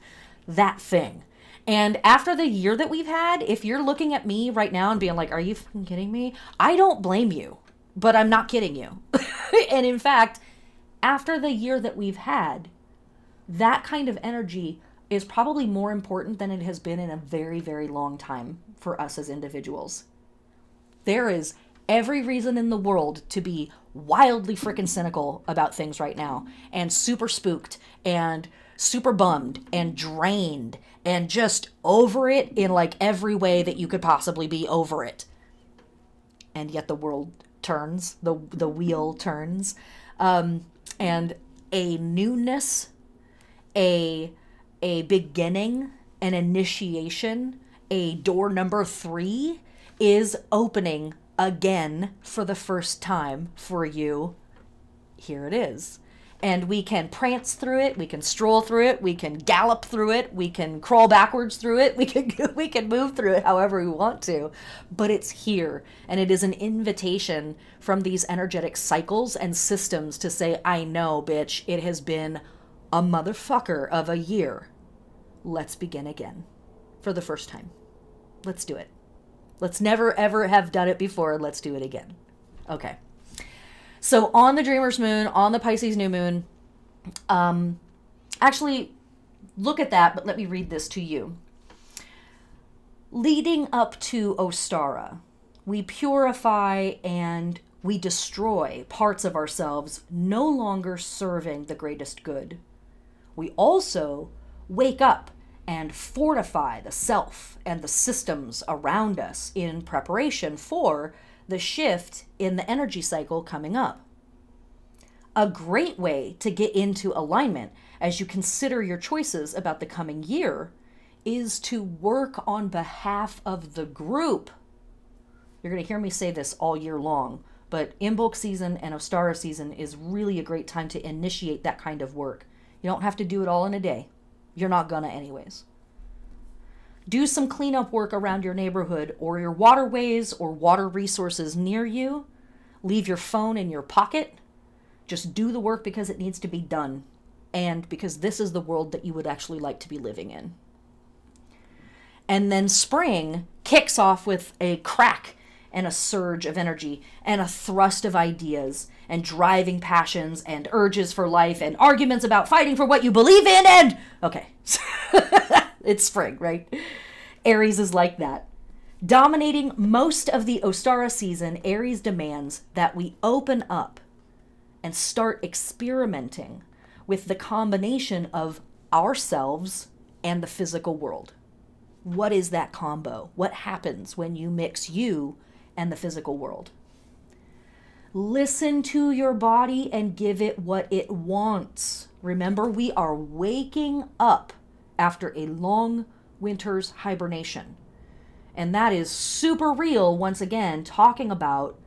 That thing. And after the year that we've had, if you're looking at me right now and being like, are you fucking kidding me? I don't blame you, but I'm not kidding you. And in fact, after the year that we've had, that kind of energy is probably more important than it has been in a very, very long time for us as individuals. There is every reason in the world to be wildly freaking cynical about things right now and super spooked and super bummed and drained and just over it in like every way that you could possibly be over it. And yet the world turns, the wheel turns, and a newness, a beginning, an initiation, a door number 3 is opening again for the first time for you. Here it is. And we can prance through it, we can stroll through it, we can gallop through it, we can crawl backwards through it, we can move through it however we want to, but it's here. And it is an invitation from these energetic cycles and systems to say, I know, bitch, it has been a motherfucker of a year. Let's begin again for the first time. Let's do it. Let's never ever have done it before. Let's do it again. Okay. So on the Dreamer's Moon, on the Pisces new moon, actually look at that, but let me read this to you. Leading up to Ostara, we purify and we destroy parts of ourselves no longer serving the greatest good. We also wake up and fortify the self and the systems around us in preparation for the shift in the energy cycle coming up. A great way to get into alignment as you consider your choices about the coming year is to work on behalf of the group. You're going to hear me say this all year long, but Imbolc season and Ostara season is really a great time to initiate that kind of work. You don't have to do it all in a day. You're not gonna anyways. Do some cleanup work around your neighborhood or your waterways or water resources near you. Leave your phone in your pocket. Just do the work because it needs to be done, and because this is the world that you would actually like to be living in. And then spring kicks off with a crack and a surge of energy and a thrust of ideas and driving passions and urges for life and arguments about fighting for what you believe in and... Okay. It's spring, right? Aries is like that. Dominating most of the Ostara season, Aries demands that we open up and start experimenting with the combination of ourselves and the physical world. What is that combo? What happens when you mix you and the physical world? Listen to your body and give it what it wants. Remember, we are waking up after a long winter's hibernation. And that is super real, once again, talking about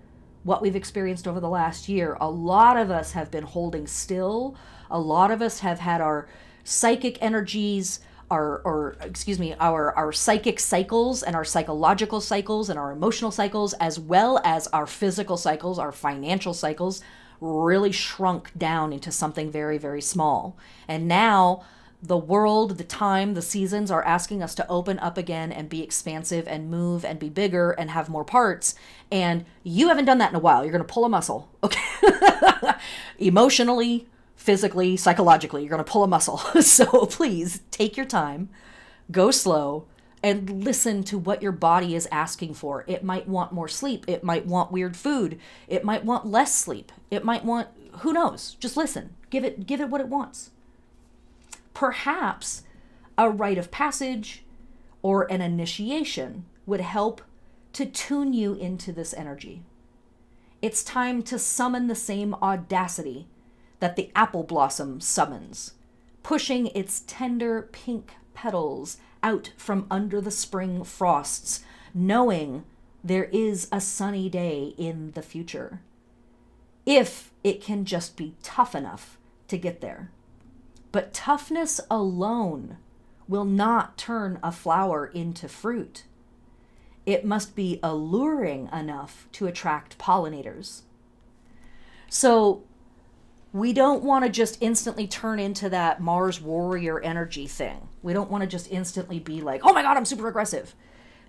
what we've experienced over the last year. A lot of us have been holding still. A lot of us have had our psychic energies, our psychic cycles and our psychological cycles and our emotional cycles, as well as our physical cycles, our financial cycles, really shrunk down into something very, very small. And now the world, the time, the seasons are asking us to open up again and be expansive and move and be bigger and have more parts. And you haven't done that in a while. You're going to pull a muscle, okay? Emotionally, physically, psychologically, you're going to pull a muscle. So please take your time, go slow, and listen to what your body is asking for. It might want more sleep. It might want weird food. It might want less sleep. It might want, who knows? Just listen. Give it what it wants. Perhaps a rite of passage or an initiation would help to tune you into this energy. It's time to summon the same audacity that the apple blossom summons, pushing its tender pink petals out from under the spring frosts, knowing there is a sunny day in the future, if it can just be tough enough to get there. But toughness alone will not turn a flower into fruit. It must be alluring enough to attract pollinators. So we don't want to just instantly turn into that Mars warrior energy thing. We don't want to just instantly be like, oh my God, I'm super aggressive.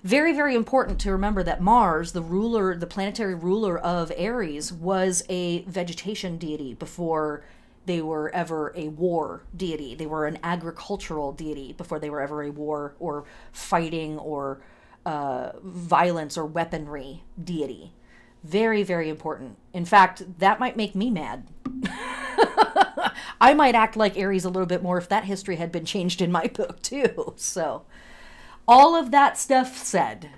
Very, very important to remember that Mars, the ruler, the planetary ruler of Aries, was a vegetation deity before they were ever a war deity. They were an agricultural deity before they were ever a war or fighting or violence or weaponry deity. Very, very important. In fact, that might make me mad. I might act like Aries a little bit more if that history had been changed in my book too. So all of that stuff said,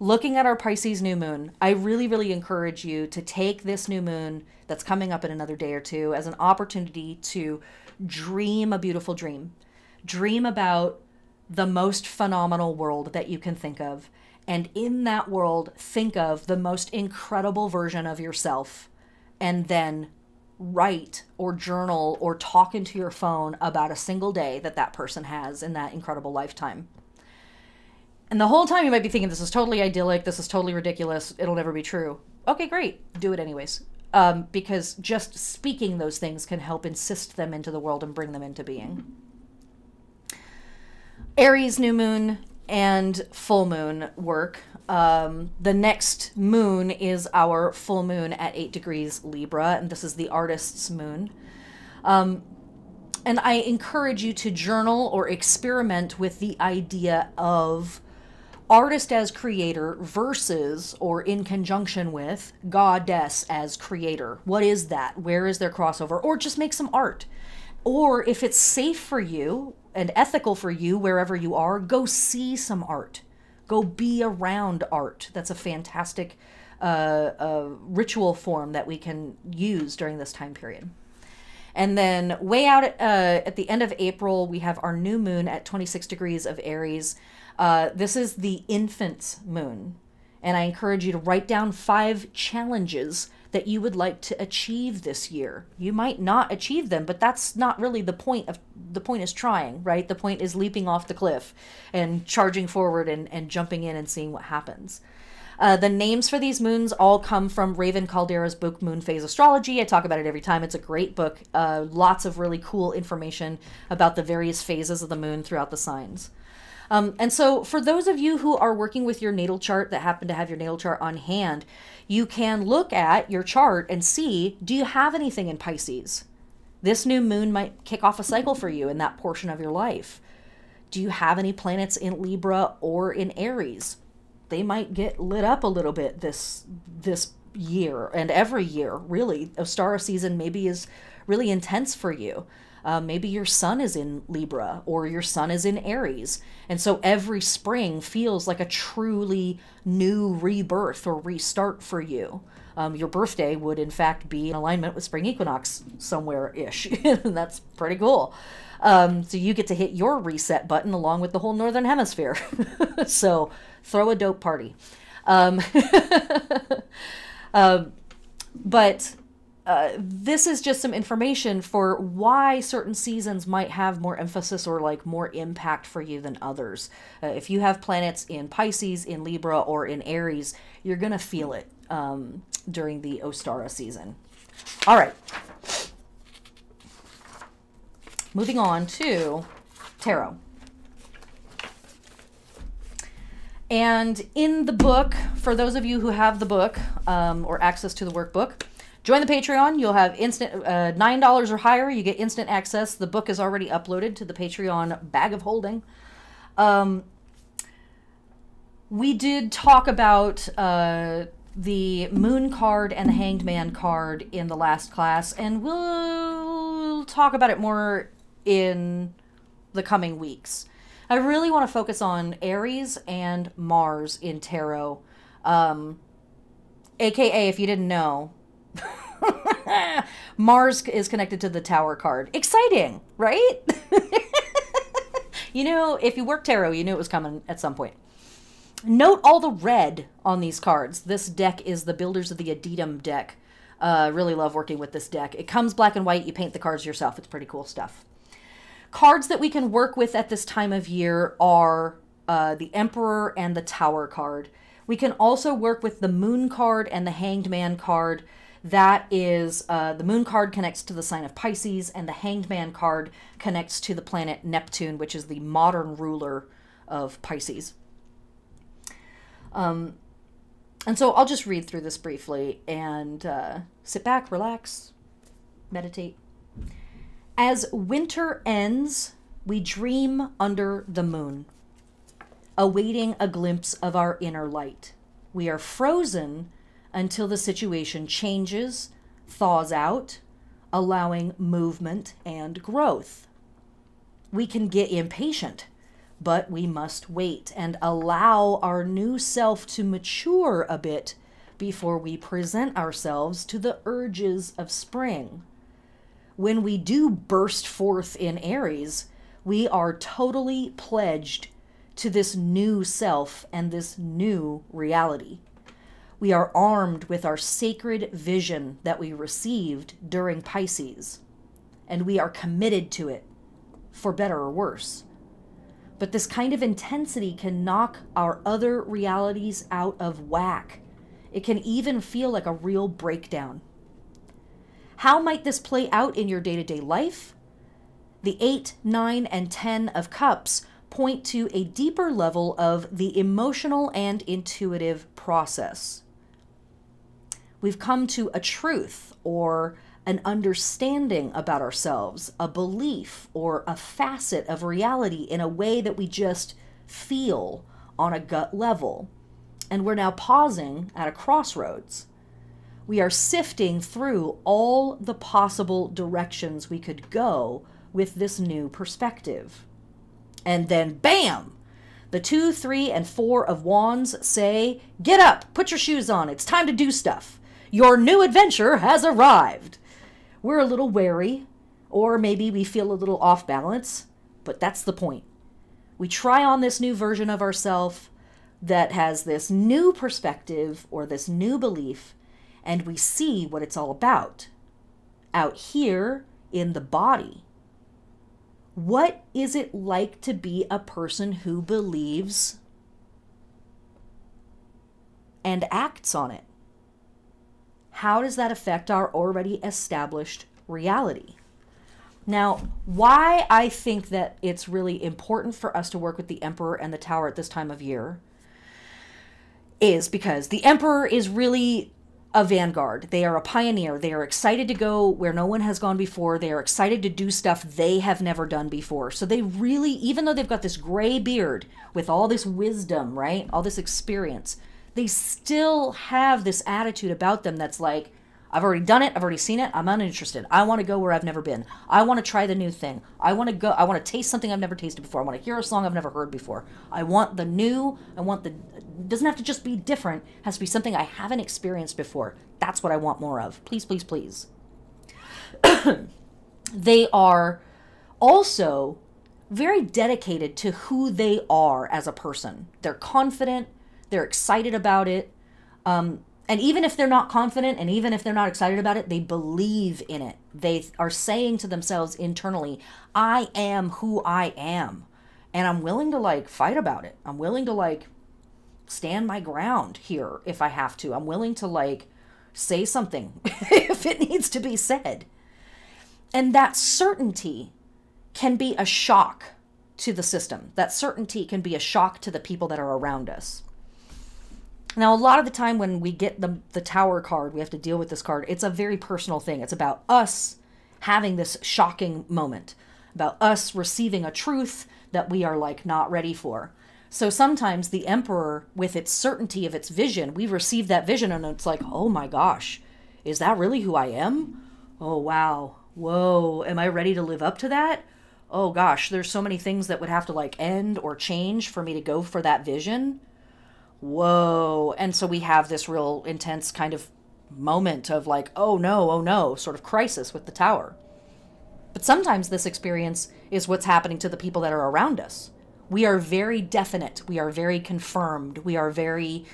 looking at our Pisces new moon, I really, really encourage you to take this new moon that's coming up in another day or two as an opportunity to dream a beautiful dream. Dream about the most phenomenal world that you can think of. And in that world, think of the most incredible version of yourself. And then write or journal or talk into your phone about a single day that that person has in that incredible lifetime. And the whole time you might be thinking, this is totally idyllic, this is totally ridiculous, it'll never be true. Okay, great. Do it anyways. Because just speaking those things can help insist them into the world and bring them into being. Aries new moon and full moon work. The next moon is our full moon at 8 degrees Libra, and this is the artist's moon. And I encourage you to journal or experiment with the idea of artist as creator versus, or in conjunction with, goddess as creator. What is that? Where is their crossover? Or just make some art. Or if it's safe for you and ethical for you wherever you are, go see some art. Go be around art. That's a fantastic ritual form that we can use during this time period. And then way out at the end of April, we have our new moon at 26 degrees of Aries. This is the infant moon. And I encourage you to write down 5 challenges that you would like to achieve this year. You might not achieve them, but that's not really the point. The point is trying, right? The point is leaping off the cliff and charging forward and jumping in and seeing what happens. The names for these moons all come from Raven Caldera's book, Moon Phase Astrology. I talk about it every time. It's a great book. Lots of really cool information about the various phases of the moon throughout the signs. And so for those of you who are working with your natal chart that happen to have your natal chart on hand, you can look at your chart and see, do you have anything in Pisces? This new moon might kick off a cycle for you in that portion of your life. Do you have any planets in Libra or in Aries? They might get lit up a little bit this year and every year, really. Ostara season maybe is really intense for you. Maybe your sun is in Libra or your sun is in Aries. And so every spring feels like a truly new rebirth or restart for you. Your birthday would in fact be in alignment with Spring Equinox somewhere-ish. And that's pretty cool. So you get to hit your reset button along with the whole Northern Hemisphere. So throw a dope party. But this is just some information for why certain seasons might have more emphasis or like more impact for you than others. If you have planets in Pisces, in Libra, or in Aries, you're going to feel it during the Ostara season. All right. Moving on to tarot. And in the book, for those of you who have the book or access to the workbook, join the Patreon. You'll have instant $9 or higher. You get instant access. The book is already uploaded to the Patreon bag of holding. We did talk about the Moon card and the Hanged Man card in the last class, and we'll talk about it more in the coming weeks. I really want to focus on Aries and Mars in tarot. AKA, if you didn't know, Mars is connected to the Tower card. Exciting, right? You know, if you work tarot, you knew it was coming at some point. Note all the red on these cards. This deck is the Builders of the Adetum deck. Really love working with this deck. It comes black and white. You paint the cards yourself. It's pretty cool stuff. Cards that we can work with at this time of year are the Emperor and the Tower card. We can also work with the Moon card and the Hanged Man card. That is, the Moon card connects to the sign of Pisces, and the Hanged Man card connects to the planet Neptune, which is the modern ruler of Pisces. And so I'll just read through this briefly and sit back, relax, meditate. As winter ends, we dream under the moon, awaiting a glimpse of our inner light. We are frozen until the situation changes, thaws out, allowing movement and growth. We can get impatient, but we must wait and allow our new self to mature a bit before we present ourselves to the urges of spring. When we do burst forth in Aries, we are totally pledged to this new self and this new reality. We are armed with our sacred vision that we received during Pisces, and we are committed to it, for better or worse. But this kind of intensity can knock our other realities out of whack. It can even feel like a real breakdown. How might this play out in your day-to-day life? The 8, 9, and 10 of Cups point to a deeper level of the emotional and intuitive process. We've come to a truth or an understanding about ourselves, a belief or a facet of reality in a way that we just feel on a gut level. And we're now pausing at a crossroads. We are sifting through all the possible directions we could go with this new perspective. And then, bam! The 2, 3, and 4 of Wands say, get up, put your shoes on, it's time to do stuff. Your new adventure has arrived. We're a little wary, or maybe we feel a little off balance, but that's the point. We try on this new version of ourselves that has this new perspective or this new belief, and we see what it's all about. Out here in the body, what is it like to be a person who believes and acts on it? How does that affect our already established reality? Now, why I think that it's really important for us to work with the Emperor and the Tower at this time of year is because the Emperor is really a vanguard. They are a pioneer. They are excited to go where no one has gone before. They are excited to do stuff they have never done before. So they really, even though they've got this gray beard with all this wisdom, right? All this experience, they still have this attitude about them that's like, I've already done it. I've already seen it. I'm uninterested. I want to go where I've never been. I want to try the new thing. I want to go. I want to taste something I've never tasted before. I want to hear a song I've never heard before. I want the new. I want the, it doesn't have to just be different. It has to be something I haven't experienced before. That's what I want more of. Please, please, please. They are also very dedicated to who they are as a person. They're confident. They're excited about it. And even if they're not confident and even if they're not excited about it, they believe in it. They are saying to themselves internally, I am who I am. And I'm willing to like fight about it. I'm willing to like stand my ground here if I have to. I'm willing to like say something if it needs to be said. And that certainty can be a shock to the system. That certainty can be a shock to the people that are around us. Now, a lot of the time when we get the Tower card, we have to deal with this card. It's a very personal thing. It's about us having this shocking moment, about us receiving a truth that we are like not ready for. So sometimes the Emperor, with its certainty of its vision, we receive that vision and it's like, oh my gosh, is that really who I am? Oh, wow. Whoa. Am I ready to live up to that? Oh gosh, there's so many things that would have to like end or change for me to go for that vision. Whoa. And so we have this real intense kind of moment of like, oh no, sort of crisis with the Tower. But sometimes this experience is what's happening to the people that are around us. We are very definite. We are very confirmed. We are very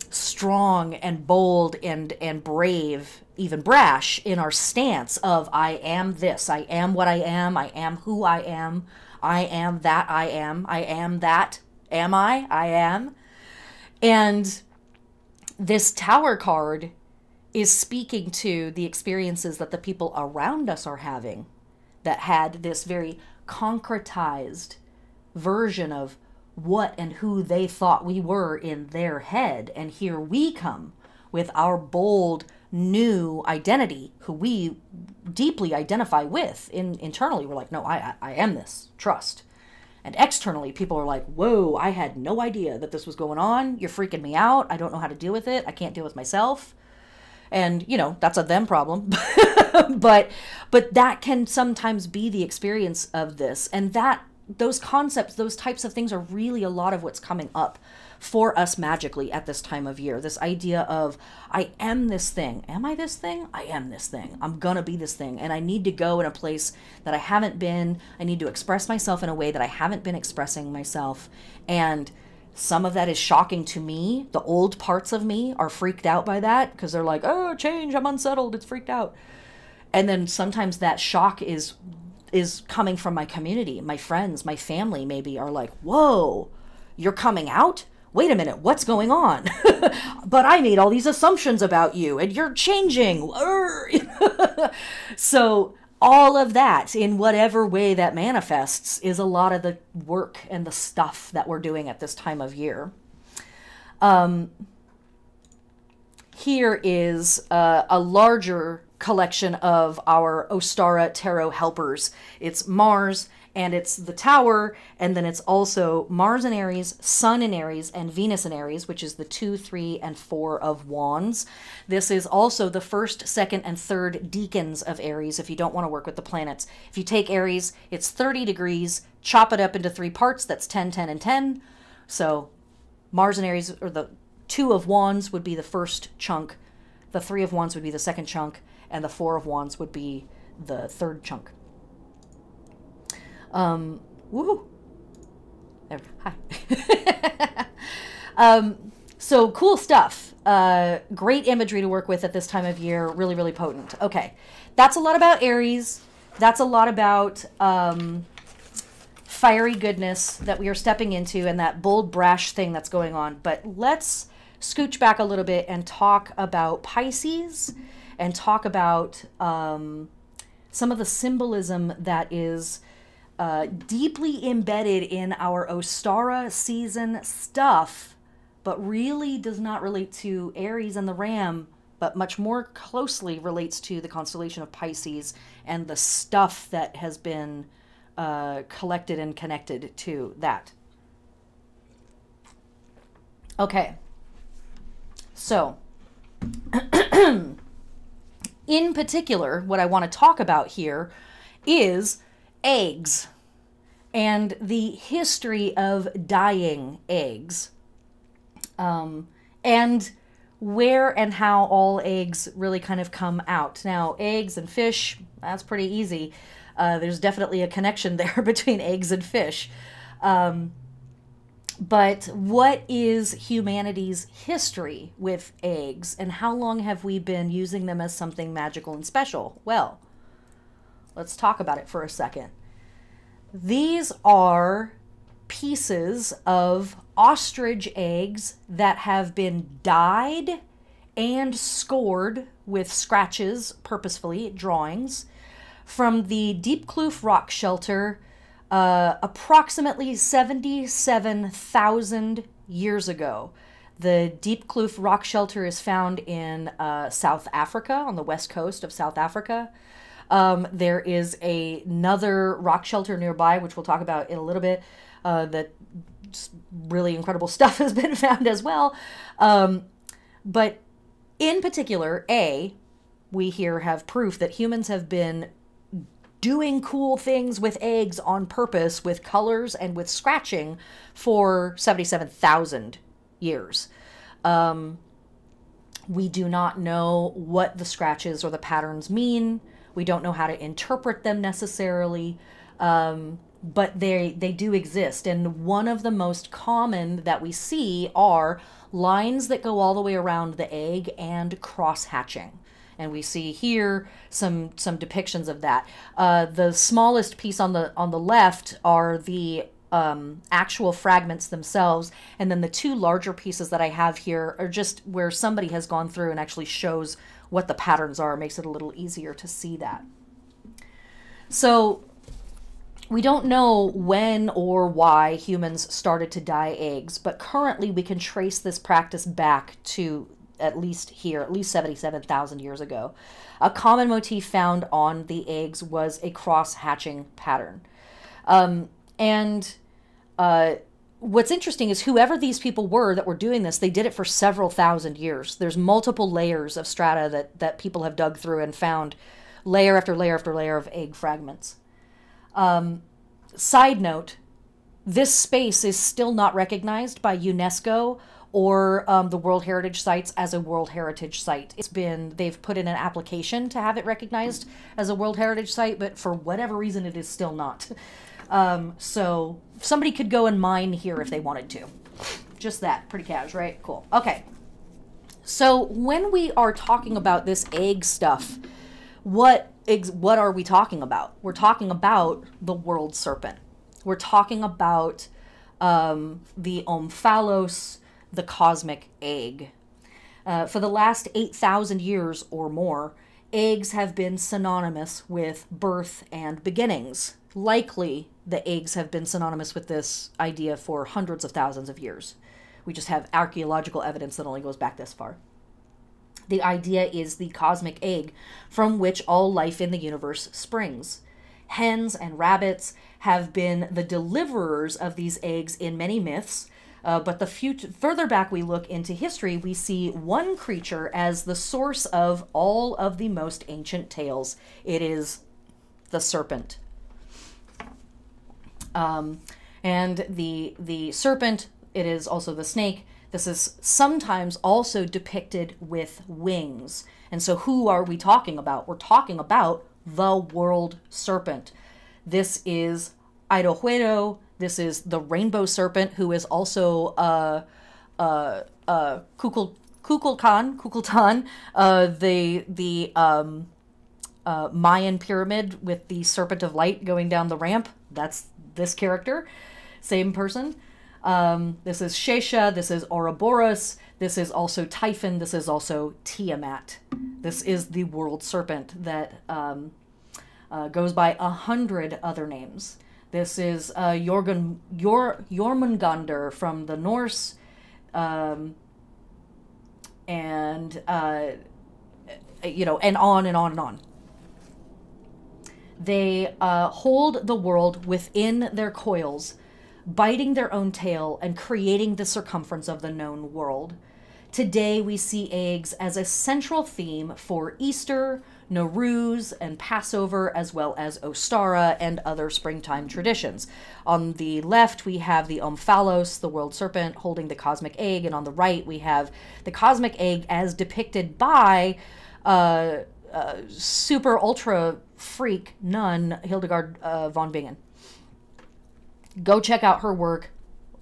strong and bold and brave, even brash in our stance of I am this. I am what I am who I am that I am that. Am I? I am. And this Tower card is speaking to the experiences that the people around us are having that had this very concretized version of what and who they thought we were in their head. And here we come with our bold new identity, who we deeply identify with. Internally, we're like, no, I am this. Trust. And externally, people are like, whoa, I had no idea that this was going on. You're freaking me out. I don't know how to deal with it. I can't deal with myself. And, you know, that's a them problem. but that can sometimes be the experience of this. And that those concepts, those types of things are really a lot of what's coming up for us magically at this time of year. This idea of, I am this thing. Am I this thing? I am this thing. I'm gonna be this thing. And I need to go in a place that I haven't been. I need to express myself in a way that I haven't been expressing myself. And some of that is shocking to me. The old parts of me are freaked out by that because they're like, oh, change, I'm unsettled, it's freaked out. And then sometimes that shock is coming from my community. My friends, my family maybe are like, whoa, you're coming out? Wait a minute, what's going on? But I made all these assumptions about you and you're changing. So all of that, in whatever way that manifests, is a lot of the work and the stuff that we're doing at this time of year. Here is a larger collection of our Ostara tarot helpers. It's Mars, and it's the Tower, and then it's also Mars in Aries, Sun in Aries, and Venus in Aries, which is the 2, 3, and 4 of Wands. This is also the 1st, 2nd, and 3rd deacons of Aries if you don't want to work with the planets. If you take Aries, it's 30 degrees, chop it up into 3 parts, that's 10, 10, and 10. So Mars in Aries, or the 2 of Wands would be the 1st chunk, the 3 of Wands would be the 2nd chunk, and the 4 of Wands would be the third chunk. Woohoo! Hi. So cool stuff. Great imagery to work with at this time of year. Really, really potent. Okay. That's a lot about Aries. That's a lot about fiery goodness that we are stepping into and that bold, brash thing that's going on. But let's scooch back a little bit and talk about Pisces and talk about some of the symbolism that is deeply embedded in our Ostara season stuff, but really does not relate to Aries and the Ram, but much more closely relates to the constellation of Pisces and the stuff that has been collected and connected to that. Okay. So, in particular, what I want to talk about here is eggs and the history of dyeing eggs, and where and how all eggs really kind of come out. Now, eggs and fish, that's pretty easy. There's definitely a connection there between eggs and fish. But what is humanity's history with eggs, and how long have we been using them as something magical and special? Well, let's talk about it for a second. These are pieces of ostrich eggs that have been dyed and scored with scratches, purposefully, drawings, from the Deep Kloof rock shelter approximately 77,000 years ago. The Deep Kloof rock shelter is found in South Africa, on the west coast of South Africa. There is another rock shelter nearby, which we'll talk about in a little bit, that really incredible stuff has been found as well. But in particular, we here have proof that humans have been doing cool things with eggs on purpose, with colors and with scratching, for 77,000 years. We do not know what the scratches or the patterns mean. We don't know how to interpret them necessarily, but they do exist. And one of the most common that we see are lines that go all the way around the egg and cross-hatching. And we see here some depictions of that. The smallest piece on the left are the actual fragments themselves, and then the two larger pieces that I have here are just where somebody has gone through and actually shows what the patterns are. It makes it a little easier to see that. So we don't know when or why humans started to dye eggs, but currently we can trace this practice back to at least 77,000 years ago. A common motif found on the eggs was a cross-hatching pattern. What's interesting is whoever these people were that were doing this, they did it for several thousand years. There's multiple layers of strata that people have dug through and found layer after layer after layer of egg fragments. Side note, this space is still not recognized by UNESCO or the World Heritage Sites as a World Heritage Site. They've put in an application to have it recognized as a World Heritage Site, but for whatever reason it is still not. So somebody could go and mine here if they wanted to. Just that, pretty cash, right? Cool. Okay. So when we are talking about this egg stuff, what are we talking about? We're talking about the world serpent. We're talking about the omphalos, the cosmic egg. For the last 8,000 years or more, eggs have been synonymous with birth and beginnings. Likely, the eggs have been synonymous with this idea for hundreds of thousands of years. We just have archaeological evidence that only goes back this far. The idea is the cosmic egg from which all life in the universe springs. Hens and rabbits have been the deliverers of these eggs in many myths, but further back we look into history, we see one creature as the source of all of the most ancient tales. It is the serpent. And the serpent, it is also the snake. This is sometimes also depicted with wings. And so who are we talking about? We're talking about the world serpent. This is Idohuero. This is the rainbow serpent, who is also Kukulkan, the Mayan pyramid with the serpent of light going down the ramp. That's this character, same person. This is Shesha. This is Ouroboros. This is also Typhon. This is also Tiamat. This is the world serpent that goes by 100 other names. This is Jormungandr from the Norse, and you know, and on and on and on. They hold the world within their coils, biting their own tail and creating the circumference of the known world. Today we see eggs as a central theme for Easter, Nowruz, and Passover, as well as Ostara and other springtime traditions. On the left, we have the Omphalos, the world serpent, holding the cosmic egg, and on the right, we have the cosmic egg as depicted by super ultra freak nun Hildegard von Bingen. Go check out her work.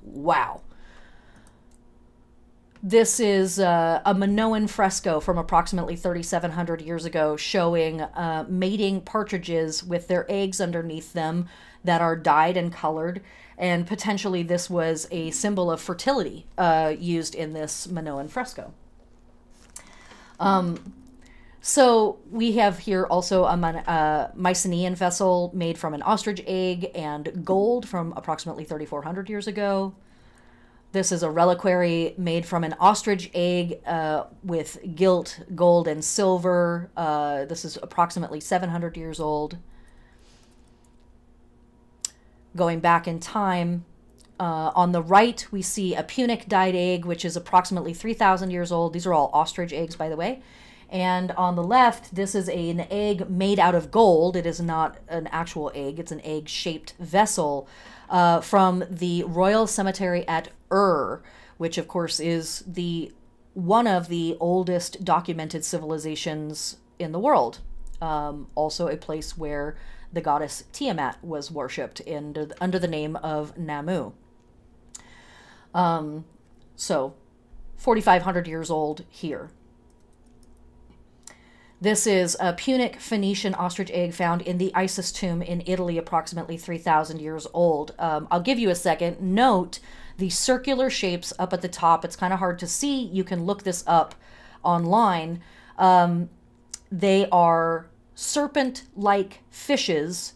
Wow. This is a Minoan fresco from approximately 3,700 years ago, showing mating partridges with their eggs underneath them that are dyed and colored. And potentially this was a symbol of fertility used in this Minoan fresco. So we have here also a Mycenaean vessel made from an ostrich egg and gold from approximately 3,400 years ago. This is a reliquary made from an ostrich egg with gilt gold and silver. This is approximately 700 years old. Going back in time, on the right, we see a Punic dyed egg, which is approximately 3,000 years old. These are all ostrich eggs, by the way. And on the left, this is an egg made out of gold. It is not an actual egg. It's an egg-shaped vessel from the Royal Cemetery at Ur, which, of course, is one of the oldest documented civilizations in the world. Also a place where the goddess Tiamat was worshipped under the name of Namu. So, 4,500 years old here. This is a Punic Phoenician ostrich egg found in the Isis tomb in Italy, approximately 3,000 years old. I'll give you a second. Note the circular shapes up at the top. It's kind of hard to see. You can look this up online. They are serpent-like fishes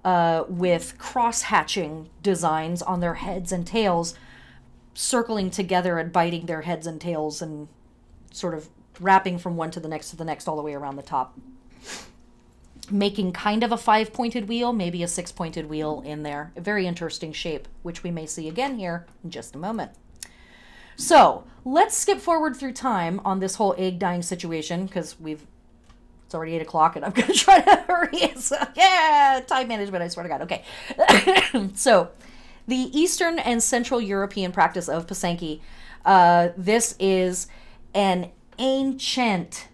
with cross-hatching designs on their heads and tails, circling together and biting their heads and tails and sort of wrapping from one to the next, all the way around the top. Making kind of a 5-pointed wheel, maybe a 6-pointed wheel in there. A very interesting shape, which we may see again here in just a moment. So let's skip forward through time on this whole egg dyeing situation, because it's already 8 o'clock and I'm going to try to hurry. So, yeah, time management, I swear to God. Okay. So the Eastern and Central European practice of Pasenki, this is an ancient,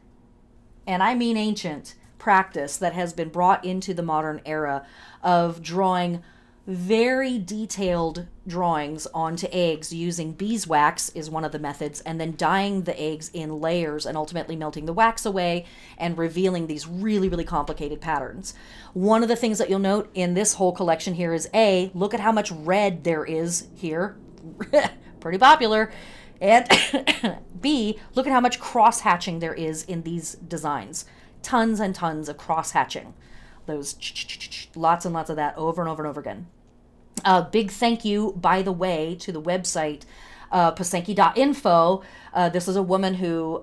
and I mean ancient, practice that has been brought into the modern era of drawing very detailed drawings onto eggs using beeswax is one of the methods, and then dyeing the eggs in layers and ultimately melting the wax away and revealing these really, really complicated patterns. One of the things that you'll note in this whole collection here is A, look at how much red there is here. Pretty popular. And B, look at how much cross-hatching there is in these designs. Tons and tons of cross-hatching. Those lots and lots of that over and over and over again. Big thank you, by the way, to the website pasenki.info. This is a woman who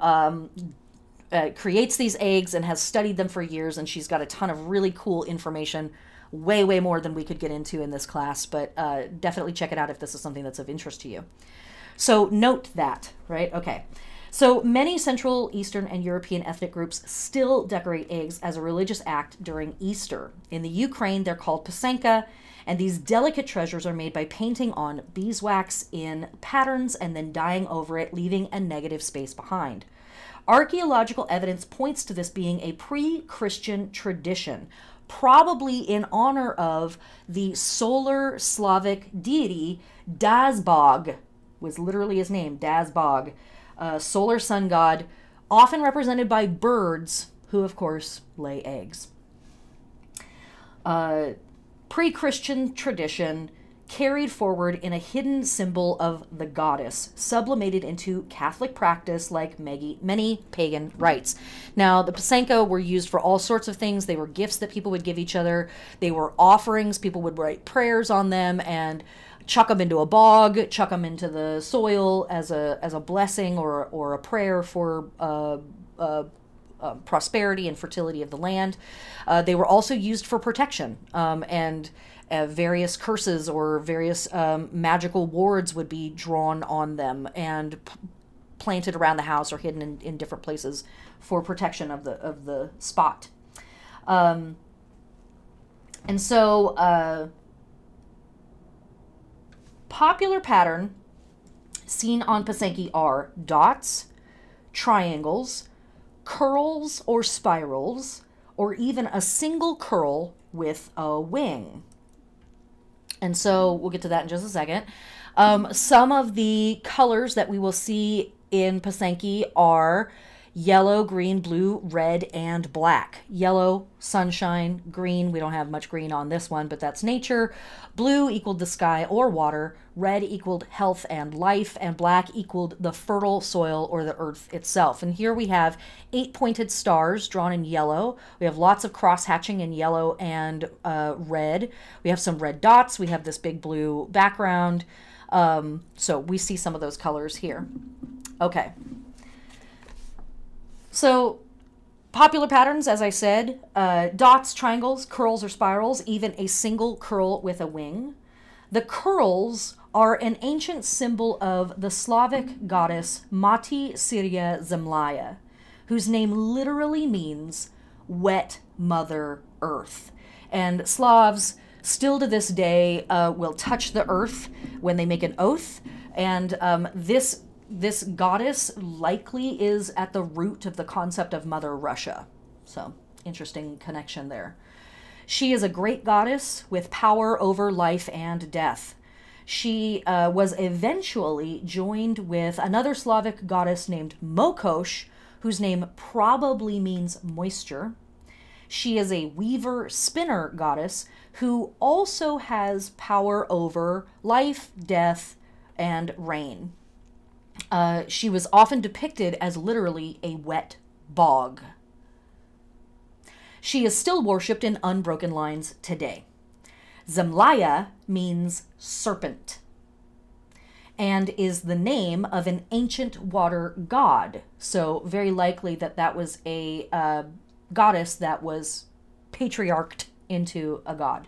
creates these eggs and has studied them for years, and she's got a ton of really cool information, way, way more than we could get into in this class, but definitely check it out if this is something that's of interest to you. So note that, right? Okay. So many Central, Eastern, and European ethnic groups still decorate eggs as a religious act during Easter. In the Ukraine, they're called pasenka, and these delicate treasures are made by painting on beeswax in patterns and then dyeing over it, leaving a negative space behind. Archaeological evidence points to this being a pre-Christian tradition, probably in honor of the solar Slavic deity Dazbog, was literally his name, Dazbog, solar sun god, often represented by birds who, of course, lay eggs. Pre-Christian tradition carried forward in a hidden symbol of the goddess, sublimated into Catholic practice like many pagan rites. Now, the Pasenko were used for all sorts of things. They were gifts that people would give each other. They were offerings. People would write prayers on them and chuck them into a bog, chuck them into the soil as a blessing or a prayer for prosperity and fertility of the land. They were also used for protection, and various curses or various magical wards would be drawn on them and planted around the house or hidden in different places for protection of the spot. And so popular pattern seen on Pasenki are dots, triangles, curls or spirals, or even a single curl with a wing. And so we'll get to that in just a second. Some of the colors that we will see in Pasenki are yellow, green, blue, red, and black. Yellow, sunshine. Green, we don't have much green on this one, but that's nature. Blue equaled the sky or water. Red equaled health and life. And black equaled the fertile soil or the earth itself. And here we have 8 pointed stars drawn in yellow. We have lots of cross-hatching in yellow and red. We have some red dots. We have this big blue background. So we see some of those colors here. Okay. So popular patterns, as I said, dots, triangles, curls or spirals, even a single curl with a wing. The curls are an ancient symbol of the Slavic goddess Mati Syria Zemlya, whose name literally means wet Mother Earth. And Slavs still to this day will touch the earth when they make an oath, and this goddess likely is at the root of the concept of Mother Russia. So, interesting connection there. She is a great goddess with power over life and death. She was eventually joined with another Slavic goddess named Mokosh, whose name probably means moisture. She is a weaver-spinner goddess who also has power over life, death, and rain. She was often depicted as literally a wet bog. She is still worshipped in unbroken lines today. Zemlya means serpent and is the name of an ancient water god. So very likely that was a goddess that was patriarched into a god.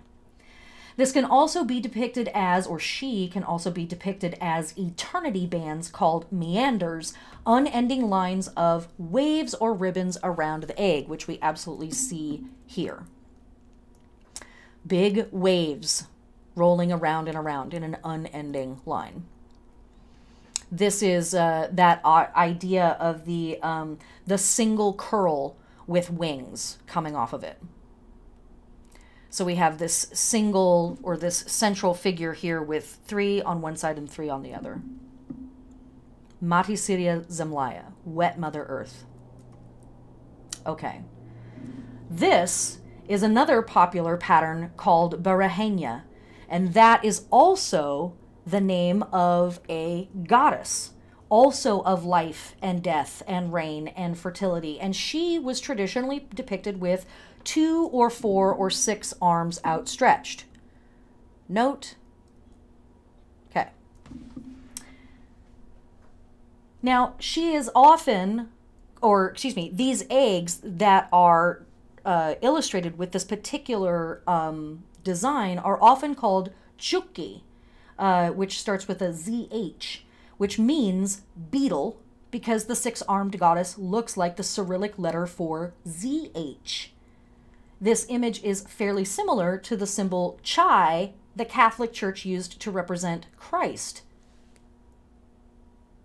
This can also be depicted as, or she can also be depicted as, eternity bands called meanders, unending lines of waves or ribbons around the egg, which we absolutely see here. Big waves rolling around and around in an unending line. This is that idea of the single curl with wings coming off of it. So we have this single or this central figure here with 3 on one side and 3 on the other. Mati Syria Zemlya, wet Mother Earth. Okay. This is another popular pattern called Barahenya, and that is also the name of a goddess, also of life and death and rain and fertility. And she was traditionally depicted with 2 or 4 or 6 arms outstretched. Note. Okay. Now, she is often, or excuse me, these eggs that are illustrated with this particular design are often called chukki, which starts with a ZH, which means beetle, because the 6-armed goddess looks like the Cyrillic letter for ZH. This image is fairly similar to the symbol Chai the Catholic Church used to represent Christ,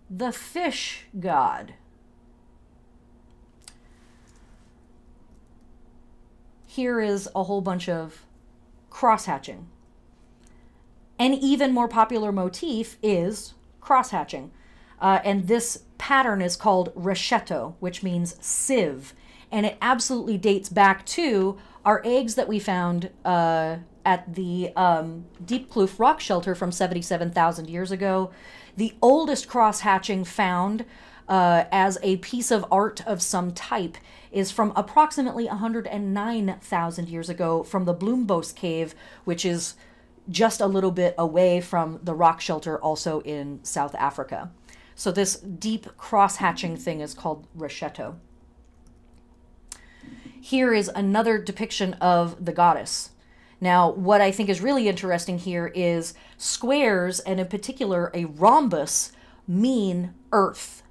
the fish god. here is a whole bunch of cross-hatching. An even more popular motif is cross-hatching. And this pattern is called reshetto, which means sieve. And it absolutely dates back to our eggs that we found at the Deep Kloof rock shelter from 77,000 years ago. The oldest cross-hatching found as a piece of art of some type is from approximately 109,000 years ago from the Bloembos cave, which is just a little bit away from the rock shelter also in South Africa. So this deep cross-hatching thing is called reshetto. Here is another depiction of the goddess. Now, what I think is really interesting here is squares, and in particular a rhombus, mean earth.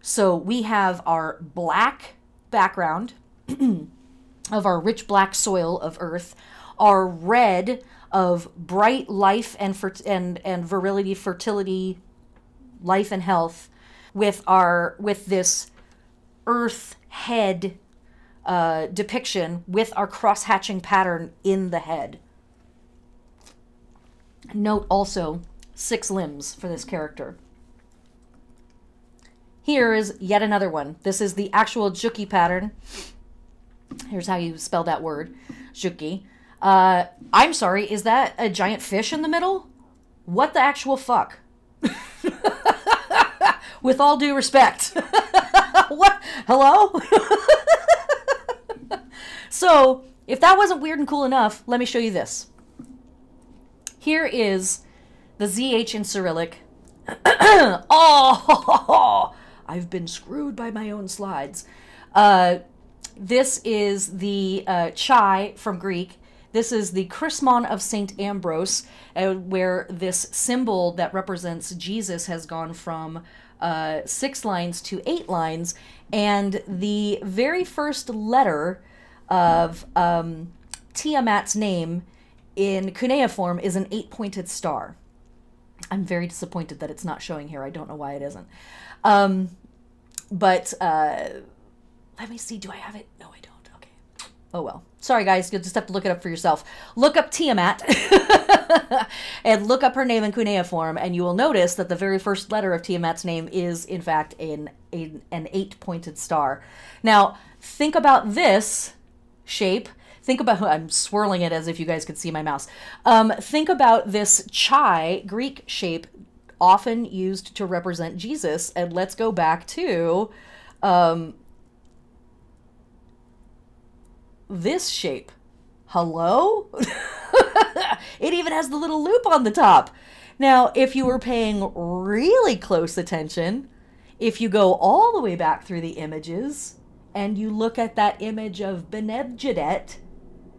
So we have our black background of our rich black soil of earth, our red of bright life and virility, fertility, life and health, with this earth head depiction with our cross-hatching pattern in the head. Note also 6 limbs for this character. Here is yet another one. This is the actual Juki pattern. Here's how you spell that word, Juki. I'm sorry, is that a giant fish in the middle? What the actual fuck? With all due respect. What? Hello? So, if that wasn't weird and cool enough, let me show you this. Here is the ZH in Cyrillic. Oh, I've been screwed by my own slides. This is the Chai from Greek. This is the Chrismon of St. Ambrose, where this symbol that represents Jesus has gone from 6 lines to 8 lines. And the very first letter of Tiamat's name in cuneiform is an 8-pointed star. I'm very disappointed that it's not showing here. I don't know why it isn't. But let me see. Do I have it? No, I don't. Okay. Oh, well. Sorry, guys. You'll just have to look it up for yourself. Look up Tiamat and look up her name in cuneiform, and you will notice that the very first letter of Tiamat's name is, in fact, an 8-pointed star. Now, think about this shape. Think about, I'm swirling it as if you guys could see my mouse. Think about this Chai Greek shape often used to represent Jesus. And let's go back to this shape. Hello? It even has the little loop on the top. Now, if you were paying really close attention, if you go all the way back through the images and you look at that image of Benebjedet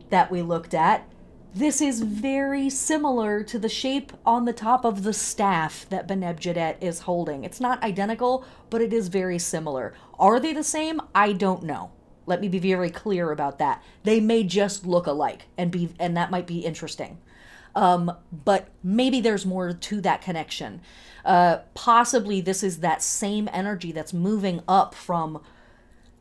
that we looked at, this is very similar to the shape on the top of the staff that Benebjedet is holding. It's not identical, but it is very similar. Are they the same? I don't know. Let me be very clear about that. They may just look alike, and that might be interesting. But maybe there's more to that connection. Possibly this is that same energy that's moving up from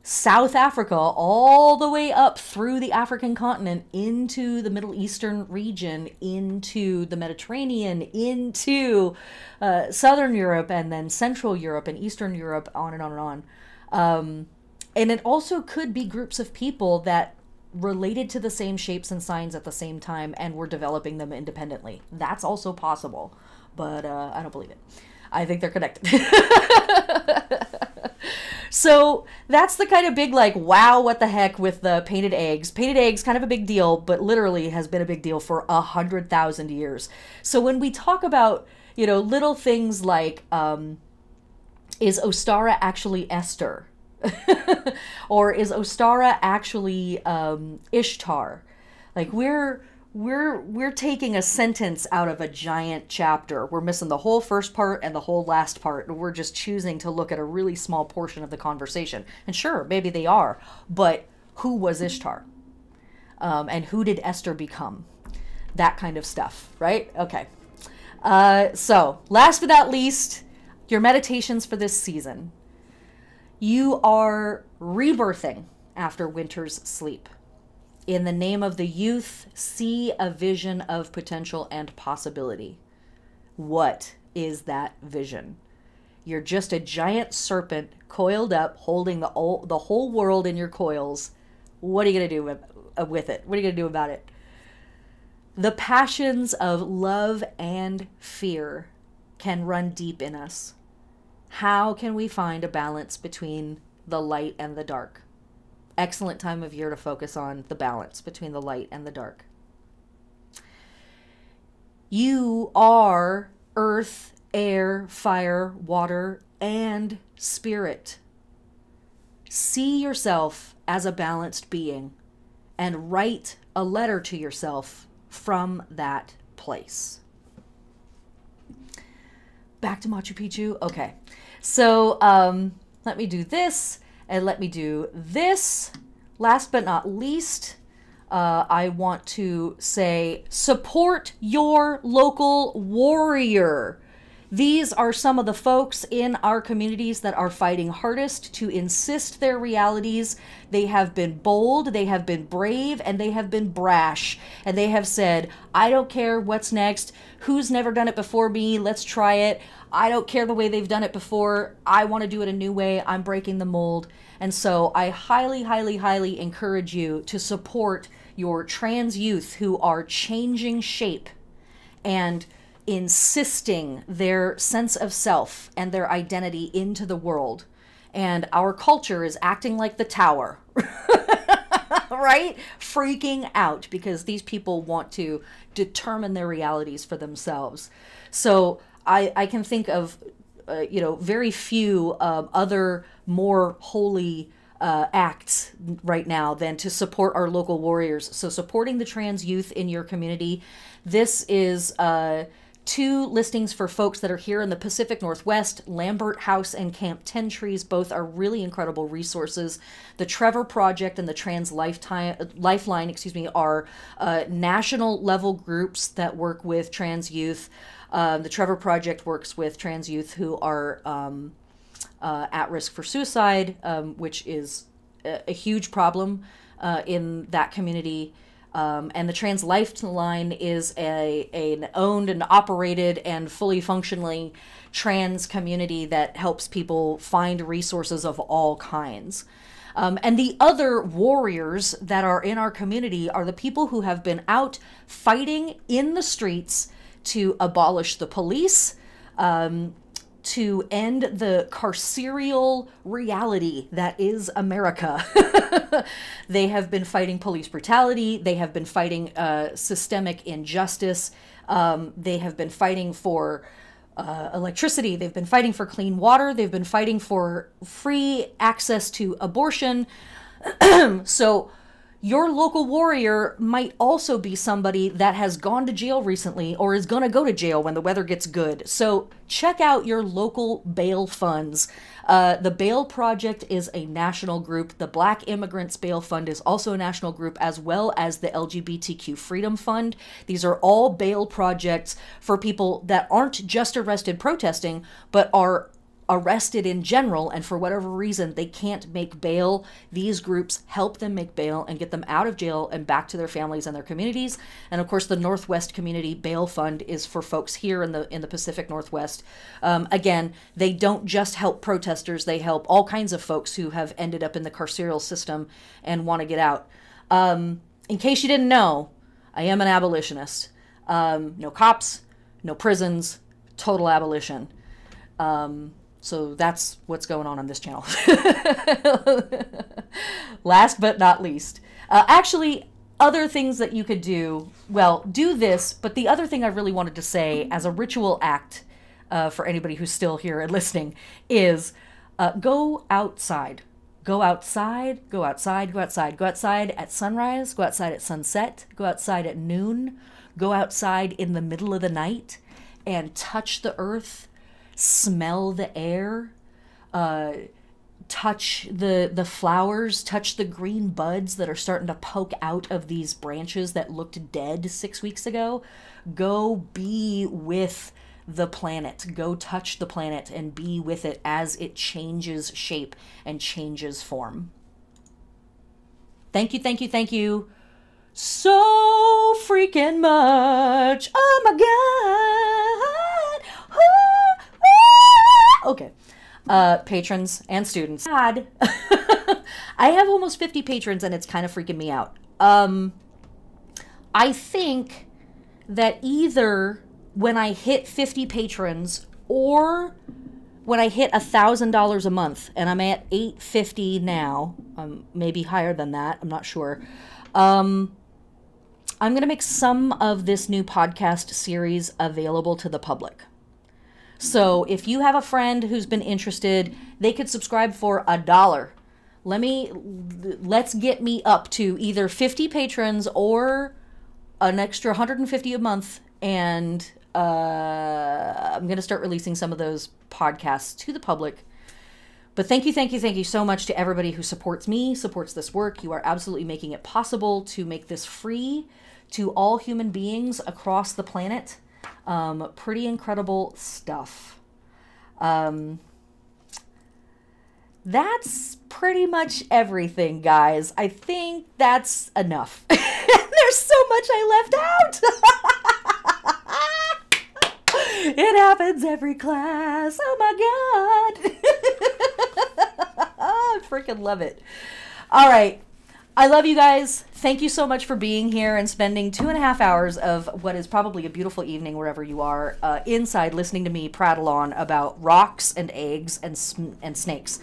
South Africa all the way up through the African continent into the Middle Eastern region, into the Mediterranean, into Southern Europe, and then Central Europe and Eastern Europe, on and on and on. And it also could be groups of people that related to the same shapes and signs at the same time and were developing them independently. That's also possible, but I don't believe it. I think they're connected. So that's the kind of big, like, wow, what the heck with the painted eggs. Painted eggs, kind of a big deal, but literally has been a big deal for 100,000 years. So when we talk about, you know, little things like, is Ostara actually Esther? Or is Ostara actually Ishtar? Like, we're taking a sentence out of a giant chapter. We're missing the whole first part and the whole last part, and we're just choosing to look at a really small portion of the conversation. And sure, maybe they are, but who was Ishtar? And who did Esther become? That kind of stuff, right? Okay. So, last but not least, your meditations for this season. You are rebirthing after winter's sleep. In the name of the youth, see a vision of potential and possibility. What is that vision? You're just a giant serpent coiled up, holding the whole world in your coils. What are you going to do with it? What are you going to do about it? The passions of love and fear can run deep in us. How can we find a balance between the light and the dark? Excellent time of year to focus on the balance between the light and the dark. You are earth, air, fire, water, and spirit. See yourself as a balanced being and write a letter to yourself from that place. Back to Machu Picchu. Okay. So let me do this. And let me do this. Last but not least, I want to say, support your local warrior. These are some of the folks in our communities that are fighting hardest to insist their realities. They have been bold, they have been brave, and they have been brash. And they have said, I don't care what's next. Who's never done it before me? Let's try it. I don't care the way they've done it before. I want to do it a new way. I'm breaking the mold. And so I highly, highly, highly encourage you to support your trans youth who are changing shape and insisting their sense of self and their identity into the world. And our culture is acting like the tower, right? Freaking out because these people want to determine their realities for themselves. So I can think of, very few other more holy acts right now than to support our local warriors. So supporting the trans youth in your community. This is 2 listings for folks that are here in the Pacific Northwest. Lambert House and Camp 10 Trees, both are really incredible resources. The Trevor Project and the Trans Lifeline, are national level groups that work with trans youth. The Trevor Project works with trans youth who are at risk for suicide, which is a huge problem in that community. And the Trans Lifeline is an owned and operated and fully functionally trans community that helps people find resources of all kinds. And the other warriors that are in our community are the people who have been out fighting in the streets to abolish the police, to end the carceral reality that is America. They have been fighting police brutality. They have been fighting systemic injustice. They have been fighting for electricity. They've been fighting for clean water. They've been fighting for free access to abortion. So your local warrior might also be somebody that has gone to jail recently or is going to go to jail when the weather gets good. So check out your local bail funds. The Bail Project is a national group. The Black Immigrants Bail Fund is also a national group, as well as the LGBTQ Freedom Fund. These are all bail projects for people that aren't just arrested protesting, but are arrested in general, and for whatever reason they can't make bail. These groups help them make bail and get them out of jail and back to their families and their communities. And of course, the Northwest Community Bail Fund is for folks here in the Pacific Northwest. Again, they don't just help protesters, they help all kinds of folks who have ended up in the carceral system and want to get out. In case you didn't know, I am an abolitionist. No cops, no prisons, total abolition. So that's what's going on this channel. Last but not least, actually, other things that you could do, well, do this, but the other thing I really wanted to say as a ritual act for anybody who's still here and listening is go outside. Go outside, go outside, go outside. Go outside at sunrise, go outside at sunset, go outside at noon, go outside in the middle of the night and touch the earth. Smell the air, touch the flowers, touch the green buds that are starting to poke out of these branches that looked dead 6 weeks ago. Go be with the planet. Go touch the planet and be with it as it changes shape and changes form. Thank you, thank you, thank you so freaking much. Oh my God. Okay. Patrons and students. God. I have almost 50 patrons and it's kind of freaking me out. I think that either when I hit 50 patrons or when I hit $1,000 a month, and I'm at $850 now, maybe higher than that, I'm not sure. I'm going to make some of this new podcast series available to the public. So if you have a friend who's been interested, they could subscribe for $1. Let's get me up to either 50 patrons or an extra 150 a month, and I'm going to start releasing some of those podcasts to the public. But thank you so much to everybody who supports me, supports this work. You are absolutely making it possible to make this free to all human beings across the planet. Pretty incredible stuff. That's pretty much everything, guys. I think that's enough. There's so much I left out. It happens every class. Oh my God. I freaking love it. All right. I love you guys. Thank you so much for being here and spending 2.5 hours of what is probably a beautiful evening wherever you are inside listening to me prattle on about rocks and eggs and snakes.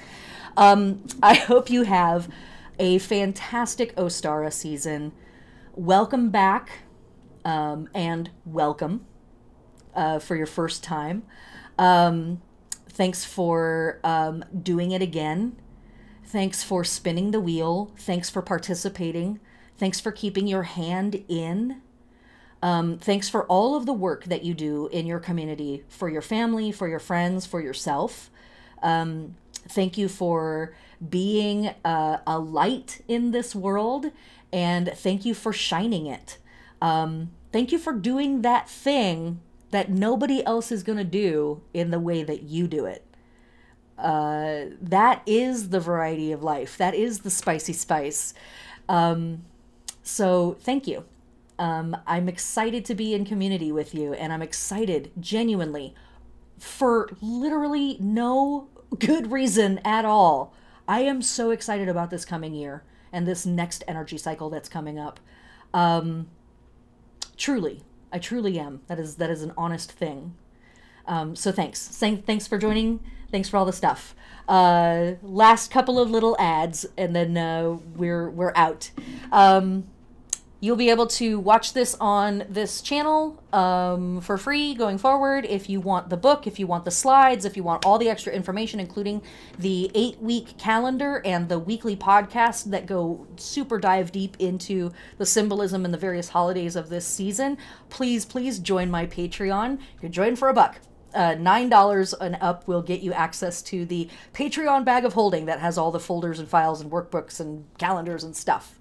I hope you have a fantastic Ostara season. Welcome back and welcome for your first time. Thanks for doing it again. Thanks for spinning the wheel. Thanks for participating. Thanks for keeping your hand in. Thanks for all of the work that you do in your community, for your family, for your friends, for yourself. Thank you for being a light in this world, and thank you for shining it. Thank you for doing that thing that nobody else is going to do in the way that you do it. That is the variety of life. That is the spicy spice. So thank you. I'm excited to be in community with you, and I'm excited genuinely for literally no good reason at all. I am so excited about this coming year and this next energy cycle that's coming up. Truly, I truly am. That is an honest thing. So thanks. Thanks for joining. Thanks for all the stuff. Last couple of little ads, and then we're out. You'll be able to watch this on this channel for free going forward. If you want the book, if you want the slides, if you want all the extra information, including the 8-week calendar and the weekly podcast that go super dive deep into the symbolism and the various holidays of this season, please join my Patreon. You can join for $1. $9 and up will get you access to the Patreon bag of holding that has all the folders and files and workbooks and calendars and stuff.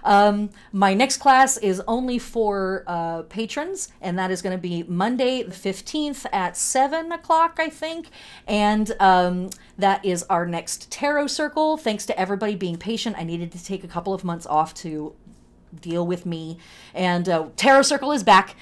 My next class is only for patrons, and that is going to be Monday the 15th at 7 o'clock, I think. And that is our next tarot circle. Thanks to everybody being patient. I needed to take a couple of months off to deal with me. And tarot circle is back.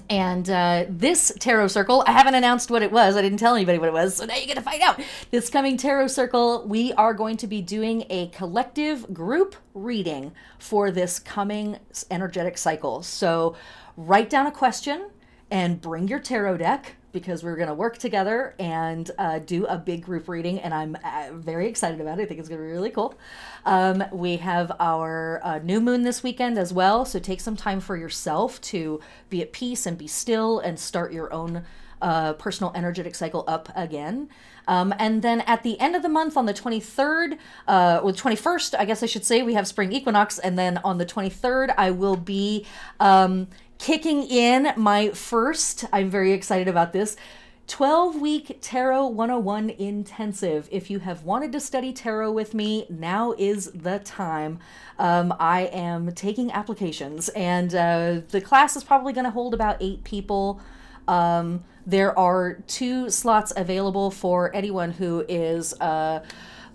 And this tarot circle, I haven't announced what it was. I didn't tell anybody what it was, so now you get to find out. This coming tarot circle, we are going to be doing a collective group reading for this coming energetic cycle. So write down a question and bring your tarot deck, because we're going to work together and do a big group reading, and I'm very excited about it. I think it's going to be really cool. We have our new moon this weekend as well, so take some time for yourself to be at peace and be still and start your own personal energetic cycle up again. And then at the end of the month on the 23rd, or 21st, I guess I should say, we have Spring Equinox, and then on the 23rd, I will be kicking in my first, I'm very excited about this, 12-week Tarot 101 intensive. If you have wanted to study tarot with me, now is the time. I am taking applications, and the class is probably going to hold about 8 people. There are 2 slots available for anyone who is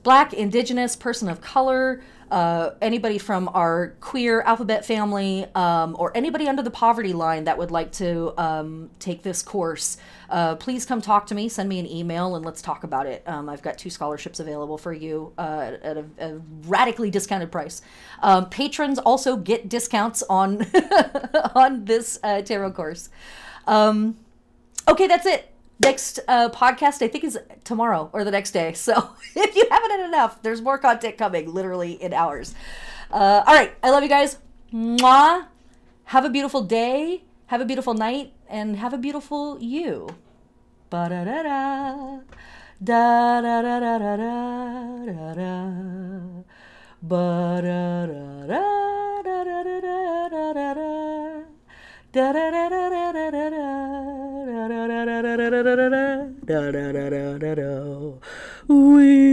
Black, Indigenous, person of color, anybody from our queer alphabet family, or anybody under the poverty line that would like to take this course, please come talk to me, send me an email, and let's talk about it. I've got 2 scholarships available for you at a radically discounted price. Patrons also get discounts on on this tarot course. Okay, that's it. Next podcast, I think, is tomorrow or the next day. So if you haven't had enough, there's more content coming literally in hours. All right. I love you guys. Mwah. Have a beautiful day. Have a beautiful night. And have a beautiful you. Ba-da-da-da. Da-da-da-da-da-da-da. Ba-da-da-da-da-da-da-da-da. Da da da da da da da da da da da da da da da da da da da da. We